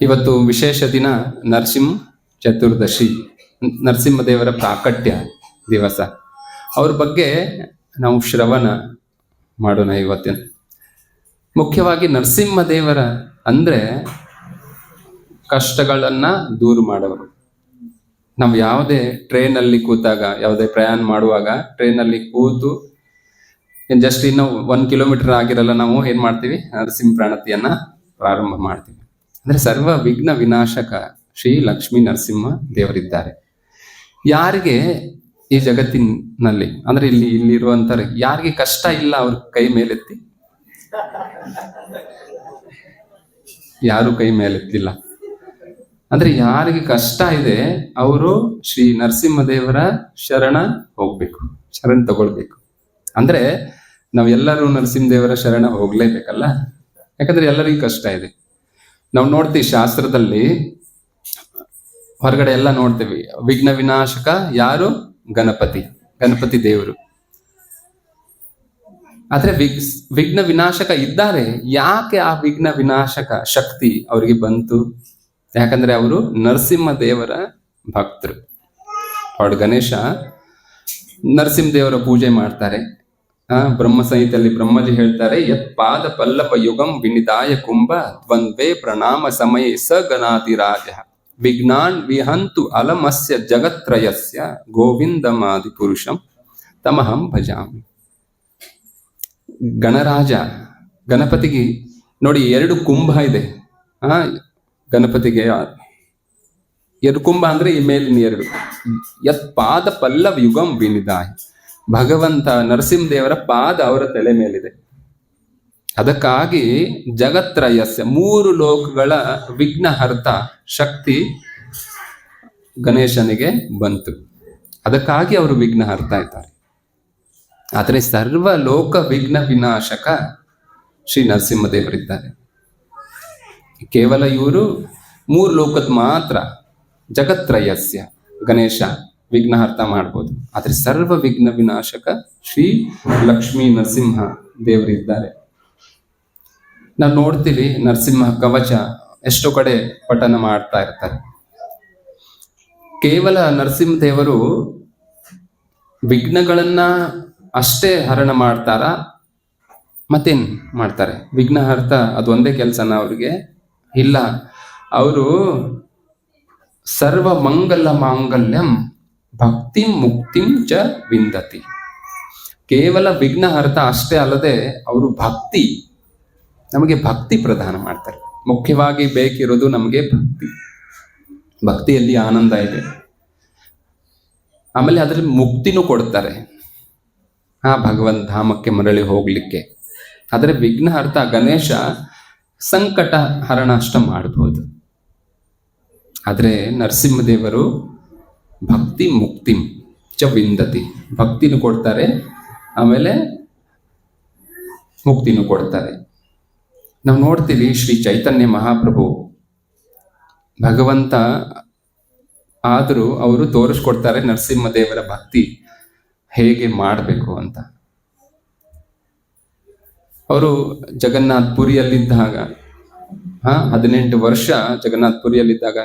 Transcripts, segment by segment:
ಇವತ್ತು ವಿಶೇಷ ದಿನ ನರಸಿಂಹ ಚತುರ್ದಶಿ, ನರಸಿಂಹದೇವರ ಪ್ರಾಕಟ್ಯ ದಿವಸ. ಅವ್ರ ಬಗ್ಗೆ ನಾವು ಶ್ರವಣ ಮಾಡೋಣ ಇವತ್ತಿನ. ಮುಖ್ಯವಾಗಿ ನರಸಿಂಹದೇವರ ಅಂದ್ರೆ ಕಷ್ಟಗಳನ್ನ ದೂರ ಮಾಡೋರು. ನಾವು ಯಾವುದೇ ಟ್ರೈನಲ್ಲಿ ಕೂತಾಗ, ಯಾವುದೇ ಪ್ರಯಾಣ ಮಾಡುವಾಗ ಟ್ರೈನಲ್ಲಿ ಕೂತು ಜಸ್ಟ್ ಇನ್ನು 1 ಕಿಲೋಮೀಟರ್ ಆಗಿರಲ್ಲ, ನಾವು ಏನ್ ಮಾಡ್ತೀವಿ, ನರಸಿಂಹ ಪ್ರಣತಿಯನ್ನ ಪ್ರಾರಂಭ ಮಾಡ್ತೀವಿ. ಅಂದ್ರೆ ಸರ್ವ ವಿಘ್ನ ವಿನಾಶಕ ಶ್ರೀ ಲಕ್ಷ್ಮೀ ನರಸಿಂಹ ದೇವರಿದ್ದಾರೆ. ಯಾರಿಗೆ ಈ ಜಗತ್ತಿನಲ್ಲಿ ಅಂದ್ರೆ ಇಲ್ಲಿರುವಂತಾರೆ ಯಾರಿಗೆ ಕಷ್ಟ ಇಲ್ಲ ಅವ್ರ ಕೈ ಮೇಲೆತ್ತಿ. ಯಾರು ಕೈ ಮೇಲೆತ್ತಿಲ್ಲ. ಅಂದ್ರೆ ಯಾರಿಗೆ ಕಷ್ಟ ಇದೆ ಅವರು ಶ್ರೀ ನರಸಿಂಹದೇವರ ಶರಣ ಹೋಗ್ಬೇಕು, ಶರಣ ತಗೊಳ್ಬೇಕು. ಅಂದ್ರೆ ನಾವೆಲ್ಲರೂ ನರಸಿಂಹದೇವರ ಶರಣ ಹೋಗ್ಲೇಬೇಕಲ್ಲ, ಯಾಕಂದ್ರೆ ಎಲ್ಲರಿಗೂ ಕಷ್ಟ ಇದೆ. ನಾವು ನೋಡ್ತೀವಿ ಶಾಸ್ತ್ರದಲ್ಲಿ ಹೊರಗಡೆ ಎಲ್ಲ ನೋಡ್ತೀವಿ, ವಿಘ್ನ ವಿನಾಶಕ ಯಾರು? ಗಣಪತಿ ದೇವರು. ಆದ್ರೆ ವಿಘ್ನ ವಿನಾಶಕ ಇದ್ದಾರೆ. ಯಾಕೆ ಆ ವಿಘ್ನ ವಿನಾಶಕ ಶಕ್ತಿ ಅವರಿಗೆ ಬಂತು? ಯಾಕಂದ್ರೆ ಅವರು ನರಸಿಂಹ ದೇವರ ಭಕ್ತರು. ಹೊರಡು ಗಣೇಶ ನರಸಿಂಹ ದೇವರ ಪೂಜೆ ಮಾಡ್ತಾರೆ. ಬ್ರಹ್ಮ ಸಂಹಿತೆಯಲ್ಲಿ ಬ್ರಹ್ಮಜಿ ಹೇಳ್ತಾರೆ, ಯತ್ ಪಾದ ಪಲ್ಲವ ಯುಗಂ ವಿನಿದಾಯ ಕುಂಭ ದ್ವಂದ್ವೇ ಪ್ರಣಾಮ ಸಮಯೇ ಸ ಗಣಾಧಿರಾಜ ವಿಘ್ನಾನ್ ವಿಹಂತು ಅಲಮಸ್ಯ ಜಗತ್ರಯಸ್ಯ ಗೋವಿಂದಮಾದಿ ಪುರುಷಂ ತಮಹಂ ಭಜಾಮಿ. ಗಣರಾಜ ಗಣಪತಿಗೆ ನೋಡಿ 2 ಕುಂಭ ಇದೆ. ಗಣಪತಿಗೆ 2 ಕುಂಭ ಅಂದ್ರೆ ಈ ಮೇಲಿನ 2. ಯತ್ ಪಾದ ಪಲ್ಲವ ಯುಗಂ ವಿನಿದಾಯ, ಭಗವಂತ ನರಸಿಂಹದೇವರ ಪಾದ ಅವರ ತಲೆ ಮೇಲಿದೆ. ಅದಕ್ಕಾಗಿ ಜಗತ್ರಯಸ್ಯ 3 ಲೋಕಗಳ ವಿಘ್ನಹರ್ತ ಶಕ್ತಿ ಗಣೇಶನಿಗೆ ಬಂತು. ಅದಕ್ಕಾಗಿ ಅವರು ವಿಘ್ನ ಹರ್ತಾ ಇದ್ದಾರೆ. ಆದರೆ ಸರ್ವ ಲೋಕ ವಿಘ್ನ ವಿನಾಶಕ ಶ್ರೀ ನರಸಿಂಹದೇವರಿದ್ದಾರೆ. ಕೇವಲ ಇವರು 3 ಲೋಕದ ಮಾತ್ರ ಜಗತ್ರಯಸ್ಯ ಗಣೇಶ ವಿಘ್ನಹರ್ತ ಮಾಡ್ಬೋದು. ಆದ್ರೆ ಸರ್ವ ವಿಘ್ನ ವಿನಾಶಕ ಶ್ರೀ ಲಕ್ಷ್ಮೀ ನರಸಿಂಹ ದೇವರಿದ್ದಾರೆ. ನಾವು ನೋಡ್ತೀವಿ ನರಸಿಂಹ ಕವಚ ಎಷ್ಟೋ ಕಡೆ ಪಠನ ಮಾಡ್ತಾ ಇರ್ತಾರೆ. ಕೇವಲ ನರಸಿಂಹ ದೇವರು ವಿಘ್ನಗಳನ್ನ ಅಷ್ಟೇ ಹರಣ ಮಾಡ್ತಾರ? ಮತ್ತೇನ್ ಮಾಡ್ತಾರೆ? ವಿಘ್ನಹರ್ತ ಅದು ಒಂದೇ ಕೆಲಸನ ಅವ್ರಿಗೆ? ಇಲ್ಲ. ಅವರು ಸರ್ವ ಮಂಗಲ ಮಾಂಗಲ್ಯಂ ಭಕ್ತಿ ಮುಕ್ತಿಂ ಚ ವಿಂದತಿ. ಕೇವಲ ವಿಘ್ನಹರ್ತ ಅಷ್ಟೇ ಅಲ್ಲದೆ ಅವರು ನಮಗೆ ಭಕ್ತಿ ಪ್ರದಾನ ಮಾಡ್ತಾರೆ. ಮುಖ್ಯವಾಗಿ ಬೇಕಿರೋದು ನಮಗೆ ಭಕ್ತಿಯಲ್ಲಿ ಆನಂದ ಇದೆ. ಆಮೇಲೆ ಅದ್ರಲ್ಲಿ ಮುಕ್ತಿನೂ ಕೊಡ್ತಾರೆ, ಭಗವಂತ ಧಾಮಕ್ಕೆ ಮರಳಿ ಹೋಗ್ಲಿಕ್ಕೆ. ಆದರೆ ವಿಘ್ನಹರ್ತ ಗಣೇಶ ಸಂಕಟ ಹರಣ ಅಷ್ಟ ಮಾಡಬಹುದು. ಆದ್ರೆ ನರಸಿಂಹದೇವರು ಭಕ್ತಿ ಮುಕ್ತಿ ಚ ವಿಂದತಿ, ಭಕ್ತಿನೂ ಕೊಡ್ತಾರೆ, ಆಮೇಲೆ ಮುಕ್ತಿನೂ ಕೊಡ್ತಾರೆ. ನಾವು ನೋಡ್ತೀವಿ ಶ್ರೀ ಚೈತನ್ಯ ಮಹಾಪ್ರಭು ಭಗವಂತ ಆದರೂ ಅವರು ತೋರಿಸ್ಕೊಡ್ತಾರೆ ನರಸಿಂಹದೇವರ ಭಕ್ತಿ ಹೇಗೆ ಮಾಡಬೇಕು ಅಂತ. ಅವರು ಜಗನ್ನಾಥ್ ಪುರಿಯಲ್ಲಿದ್ದಾಗ 18 ವರ್ಷ ಜಗನ್ನಾಥ್ ಪುರಿಯಲ್ಲಿದ್ದಾಗ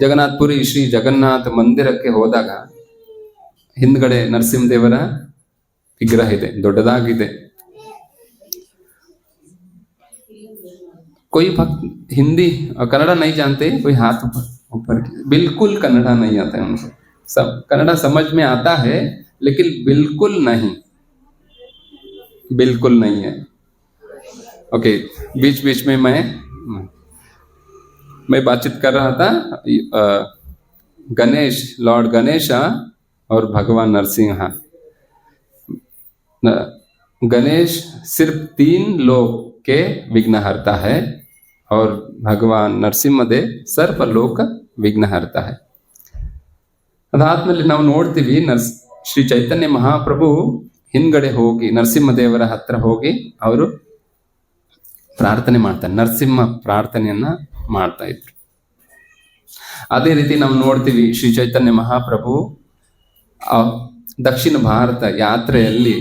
ಜಗನ್ನಾಥ್ ಪುರಿ ಶ್ರೀ ಜಗನ್ನಾಥ ಮಂದಿರಕ್ಕೆ ಹೋದಾಗ ಹಿಂದ್ಗಡೆ ನರಸಿಂಹದೇವರ ವಿಗ್ರಹ ಇದೆ, ದೊಡ್ಡದಾಗಿದೆ. कोई भक्त हिंदी और कन्नड़ा नहीं जानते, कोई हाथ ऊपर, बिल्कुल कन्नड़ा नहीं आता है उनको. सब कन्नड़ा समझ में आता है लेकिन बिल्कुल नहीं है. ओके, बीच बीच में मैं बातचीत कर रहा था. गणेश, लॉर्ड गणेश और भगवान नरसिंह. गणेश सिर्फ 3 लोक के विघ्नहर्ता है और भगवान ನರಸಿಂಹದೇವ್ ಸರ್ವ ಲೋಕ ವಿಘ್ನಹರ್ತ है. ಅದಾದ್ಮೇಲೆ ನಾವು ನೋಡ್ತೀವಿ ಶ್ರೀ ಚೈತನ್ಯ ಮಹಾಪ್ರಭು ಹಿಂದ್ಗಡೆ ಹೋಗಿ ನರಸಿಂಹದೇವರ ಹತ್ರ ಹೋಗಿ ಅವರು ಪ್ರಾರ್ಥನೆ ಮಾಡ್ತಾರೆ, ನರಸಿಂಹ ಪ್ರಾರ್ಥನೆಯನ್ನ ಮಾಡ್ತಾ ಇದ್ರು. ಅದೇ ರೀತಿ ನಾವು ನೋಡ್ತೀವಿ ಶ್ರೀ ಚೈತನ್ಯ ಮಹಾಪ್ರಭು ದಕ್ಷಿಣ ಭಾರತ ಯಾತ್ರೆಯಲ್ಲಿ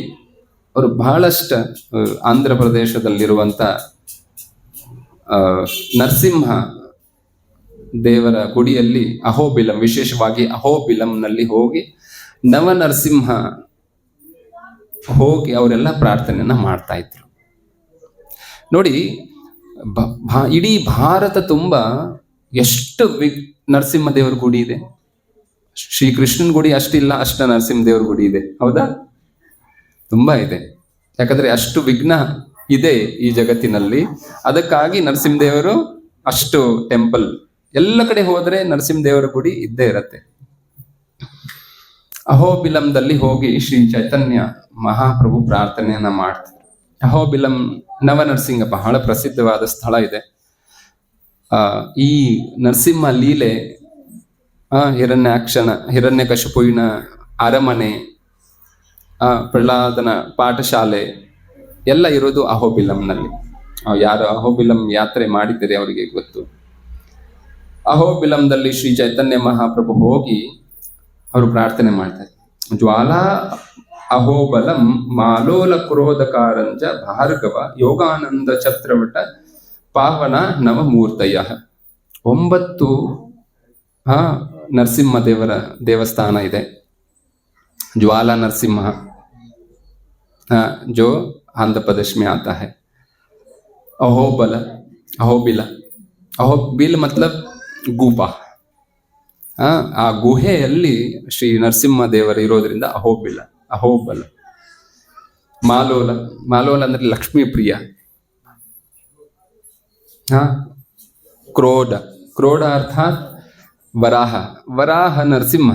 ಅವರು ಬಹಳಷ್ಟು ಆಂಧ್ರ ಪ್ರದೇಶದಲ್ಲಿರುವಂತ ನರಸಿಂಹ ದೇವರ ಗುಡಿಯಲ್ಲಿ ಅಹೋಬಿಲಂ, ವಿಶೇಷವಾಗಿ ಅಹೋಬಿಲಂನಲ್ಲಿ ಹೋಗಿ ನವನರಸಿಂಹ ಹೋಗಿ ಅವರೆಲ್ಲ ಪ್ರಾರ್ಥನೆಯನ್ನ ಮಾಡ್ತಾ ಇದ್ರು. ನೋಡಿ, ಇಡೀ ಭಾರತ ತುಂಬ ಎಷ್ಟು ನರಸಿಂಹದೇವರ ಗುಡಿ ಇದೆ. ಶ್ರೀಕೃಷ್ಣನ ಗುಡಿ ಅಷ್ಟಿಲ್ಲ, ಅಷ್ಟ ನರಸಿಂಹದೇವರ ಗುಡಿ ಇದೆ, ಹೌದಾ? ತುಂಬಾ ಇದೆ. ಯಾಕಂದ್ರೆ ಅಷ್ಟು ವಿಘ್ನ ಇದೆ ಈ ಜಗತ್ತಿನಲ್ಲಿ. ಅದಕ್ಕಾಗಿ ನರಸಿಂಹದೇವರು ಅಷ್ಟು ಟೆಂಪಲ್, ಎಲ್ಲ ಕಡೆ ಹೋದ್ರೆ ನರಸಿಂಹದೇವರ ಗುಡಿ ಇದ್ದೇ ಇರತ್ತೆ. ಅಹೋಬಿಲಂದಲ್ಲಿ ಹೋಗಿ ಶ್ರೀ ಚೈತನ್ಯ ಮಹಾಪ್ರಭು ಪ್ರಾರ್ಥನೆಯನ್ನ ಮಾಡ್ತಾರೆ. ಅಹೋಬಿಲಂ ನವನರಸಿಂಹ ಬಹಳ ಪ್ರಸಿದ್ಧವಾದ ಸ್ಥಳ ಇದೆ. ಈ ನರಸಿಂಹ ಲೀಲೆ, ಹಿರಣ್ಯಕಶಿಪುವಿನ ಅರಮನೆ, ಪ್ರಹ್ಲಾದನ ಪಾಠಶಾಲೆ ಎಲ್ಲ ಇರೋದು ಅಹೋಬಿಲಂನಲ್ಲಿ. ಯಾರು ಅಹೋಬಿಲಂ ಯಾತ್ರೆ ಮಾಡಿದ್ದೀರಿ ಅವರಿಗೆ ಗೊತ್ತು. ಅಹೋಬಿಲಂದಲ್ಲಿ ಶ್ರೀ ಚೈತನ್ಯ ಮಹಾಪ್ರಭು ಹೋಗಿ ಅವರು ಪ್ರಾರ್ಥನೆ ಮಾಡ್ತಾರೆ. ಜ್ವಾಲಾ ಅಹೋಬಲಂ ಮಾಲೋಲ ಕ್ರೋಧಕಾರಂಜ ಭಾರ್ಗವ ಯೋಗಾನಂದ ಛತ್ರವಟ ಪಾವನ ನವಮೂರ್ತಯ. 9 ನರಸಿಂಹದೇವರ ದೇವಸ್ಥಾನ ಇದೆ. ಜ್ವಾಲಾ ನರಸಿಂಹ जो आंध्र प्रदेश में आता है. ಅಹೋಬಿಲ ಮತ್ಲಬ್ ಗುಫಾ. ಆ ಗುಹೆಯಲ್ಲಿ ಶ್ರೀ ನರಸಿಂಹ ದೇವರು ಇರೋದ್ರಿಂದ ಅಹೋಬಲ. ಮಾಲೋಲ ಅಂದ್ರೆ ಲಕ್ಷ್ಮೀ ಪ್ರಿಯ. ಕ್ರೋಡ ಅರ್ಥಾತ್ ವರಾಹ ನರಸಿಂಹ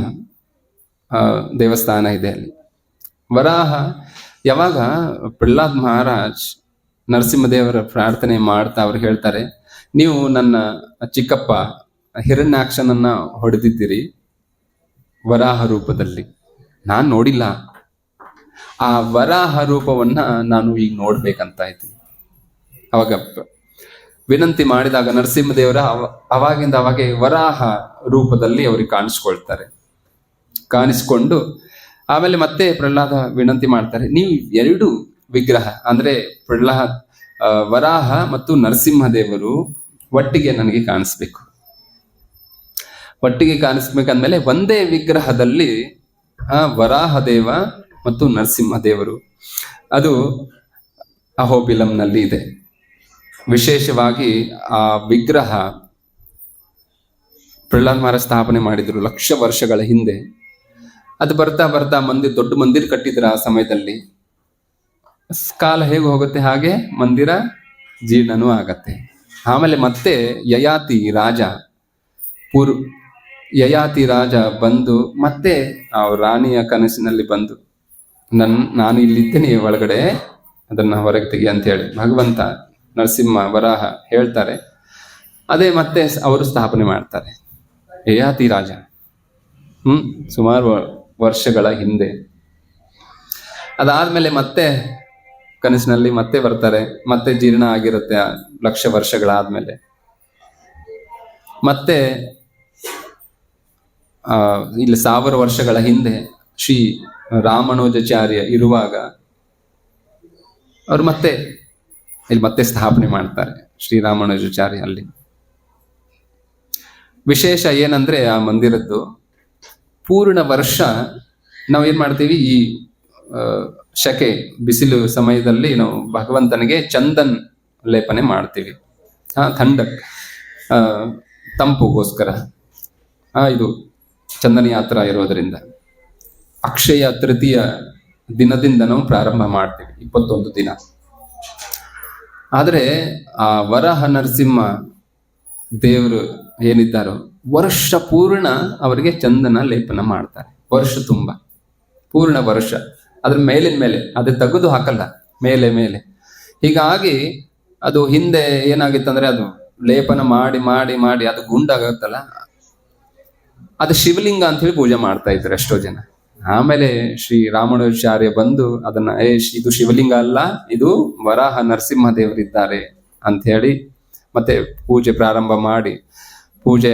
ದೇವಸ್ಥಾನ ಇದೆ ಅಲ್ಲಿ. ವರಾಹ, ಯಾವಾಗ ಪ್ರಹ್ಲಾದ್ ಮಹಾರಾಜ್ ನರಸಿಂಹದೇವರ ಪ್ರಾರ್ಥನೆ ಮಾಡ್ತಾ ಅವ್ರು ಹೇಳ್ತಾರೆ, ನೀವು ನನ್ನ ಚಿಕ್ಕಪ್ಪ ಹಿರಣ್ಯಾಕ್ಷನನ್ನ ಹೊಡೆದಿದ್ದೀರಿ ವರಾಹ ರೂಪದಲ್ಲಿ, ನಾನ್ ನೋಡಿಲ್ಲ. ಆ ವರಾಹ ರೂಪವನ್ನ ನಾನು ಈಗ ನೋಡ್ಬೇಕಂತ ಇದ್ದೀನಿ. ಅವಾಗ ವಿನಂತಿ ಮಾಡಿದಾಗ ನರಸಿಂಹದೇವರ ಅವಾಗಿಂದ ಅವಾಗೆ ವರಾಹ ರೂಪದಲ್ಲಿ ಅವ್ರಿಗೆ ಕಾಣಿಸ್ಕೊಂಡು ಆಮೇಲೆ ಮತ್ತೆ ಪ್ರಹ್ಲಾದ ವಿನಂತಿ ಮಾಡ್ತಾರೆ, ನೀವು 2 ವಿಗ್ರಹ ಅಂದ್ರೆ ವರಾಹ ಮತ್ತು ನರಸಿಂಹದೇವರು ಒಟ್ಟಿಗೆ ನನಗೆ ಕಾಣಿಸ್ಬೇಕಂದ್ಮೇಲೆ ಒಂದೇ ವಿಗ್ರಹದಲ್ಲಿ ವರಾಹ ದೇವ ಮತ್ತು ನರಸಿಂಹದೇವರು, ಅದು ಅಹೋಬಿಲಂನಲ್ಲಿ ಇದೆ. ವಿಶೇಷವಾಗಿ ಆ ವಿಗ್ರಹ ಪ್ರಹ್ಲಾದ್ ಮಹಾರಾಜ್ ಸ್ಥಾಪನೆ ಮಾಡಿದ್ರು ಲಕ್ಷ ವರ್ಷಗಳ ಹಿಂದೆ. ಅದು ಬರ್ತಾ ದೊಡ್ಡ ಮಂದಿರ ಕಟ್ಟಿದ್ರ ಆ ಸಮಯದಲ್ಲಿ. ಕಾಲ ಹೇಗೆ ಹೋಗುತ್ತೆ ಹಾಗೆ ಮಂದಿರ ಜೀರ್ಣನೂ ಆಗತ್ತೆ. ಆಮೇಲೆ ಮತ್ತೆ ಯಯಾತಿ ರಾಜ ಬಂದು ಮತ್ತೆ ಆ ರಾಣಿಯ ಕನಸಿನಲ್ಲಿ ಬಂದು ನಾನು ಇಲ್ಲಿದ್ದೇನೆ ಒಳಗಡೆ, ಅದನ್ನ ಹೊರಗೆ ತೆಗಿ ಅಂತ ಹೇಳಿ ಭಗವಂತ ನರಸಿಂಹ ವರಾಹ ಹೇಳ್ತಾರೆ. ಅದೇ ಮತ್ತೆ ಅವರು ಸ್ಥಾಪನೆ ಮಾಡ್ತಾರೆ ಯಯಾತಿ ರಾಜ. ಸುಮಾರು ವರ್ಷಗಳ ಹಿಂದೆ. ಅದಾದ್ಮೇಲೆ ಮತ್ತೆ ಕನಸಿನಲ್ಲಿ ಮತ್ತೆ ಬರ್ತಾರೆ, ಮತ್ತೆ ಜೀರ್ಣ ಆಗಿರುತ್ತೆ ಲಕ್ಷ ವರ್ಷಗಳಾದ್ಮೇಲೆ. ಮತ್ತೆ ಇಲ್ಲಿ 1000 ವರ್ಷಗಳ ಹಿಂದೆ ಶ್ರೀ ರಾಮಾನುಜಾಚಾರ್ಯ ಇರುವಾಗ ಅವರು ಇಲ್ಲಿ ಮತ್ತೆ ಸ್ಥಾಪನೆ ಮಾಡ್ತಾರೆ ಶ್ರೀರಾಮಾನುಜಾಚಾರ್ಯ ಅಲ್ಲಿ. ವಿಶೇಷ ಏನಂದ್ರೆ ಆ ಮಂದಿರದ್ದು ಪೂರ್ಣ ವರ್ಷ ನಾವೇನ್ ಮಾಡ್ತೀವಿ, ಈ ಶಕೆ ಬಿಸಿಲು ಸಮಯದಲ್ಲಿ ನಾವು ಭಗವಂತನಿಗೆ ಚಂದನ್ ಲೇಪನೆ ಮಾಡ್ತೀವಿ. ತಂಪುಗೋಸ್ಕರ ಇದು ಚಂದನ ಯಾತ್ರಾ ಇರೋದ್ರಿಂದ ಅಕ್ಷಯ ತೃತೀಯ ದಿನದಿಂದ ನಾವು ಪ್ರಾರಂಭ ಮಾಡ್ತೀವಿ, 21 ದಿನ. ಆದ್ರೆ ಆ ವರಾಹ ನರಸಿಂಹ ದೇವರು ಏನಿದ್ದಾರೋ ವರ್ಷ ಪೂರ್ಣ ಅವರಿಗೆ ಚಂದನ ಲೇಪನ ಮಾಡ್ತಾರೆ. ವರ್ಷ ತುಂಬ ಪೂರ್ಣ ವರ್ಷ ಅದ್ರ ಮೇಲೆ ಅದು ತೆಗೆದು ಹಾಕಲ್ಲ, ಮೇಲೆ. ಹೀಗಾಗಿ ಅದು ಹಿಂದೆ ಏನಾಗಿತ್ತಂದ್ರೆ ಅದು ಲೇಪನ ಮಾಡಿ ಅದು ಗುಂಡಾಗತ್ತಲ್ಲ, ಅದು ಶಿವಲಿಂಗ ಅಂತ ಹೇಳಿ ಪೂಜೆ ಮಾಡ್ತಾ ಇದ್ರು ಎಷ್ಟೋ ಜನ. ಆಮೇಲೆ ಶ್ರೀ ರಾಮಾನುಜಾಚಾರ್ಯ ಬಂದು ಅದನ್ನ ಇದು ಶಿವಲಿಂಗ ಅಲ್ಲ, ಇದು ವರಾಹ ನರಸಿಂಹ ದೇವರಿದ್ದಾರೆ ಅಂತ ಹೇಳಿ ಮತ್ತೆ ಪೂಜೆ ಪ್ರಾರಂಭ ಮಾಡಿ ಪೂಜೆ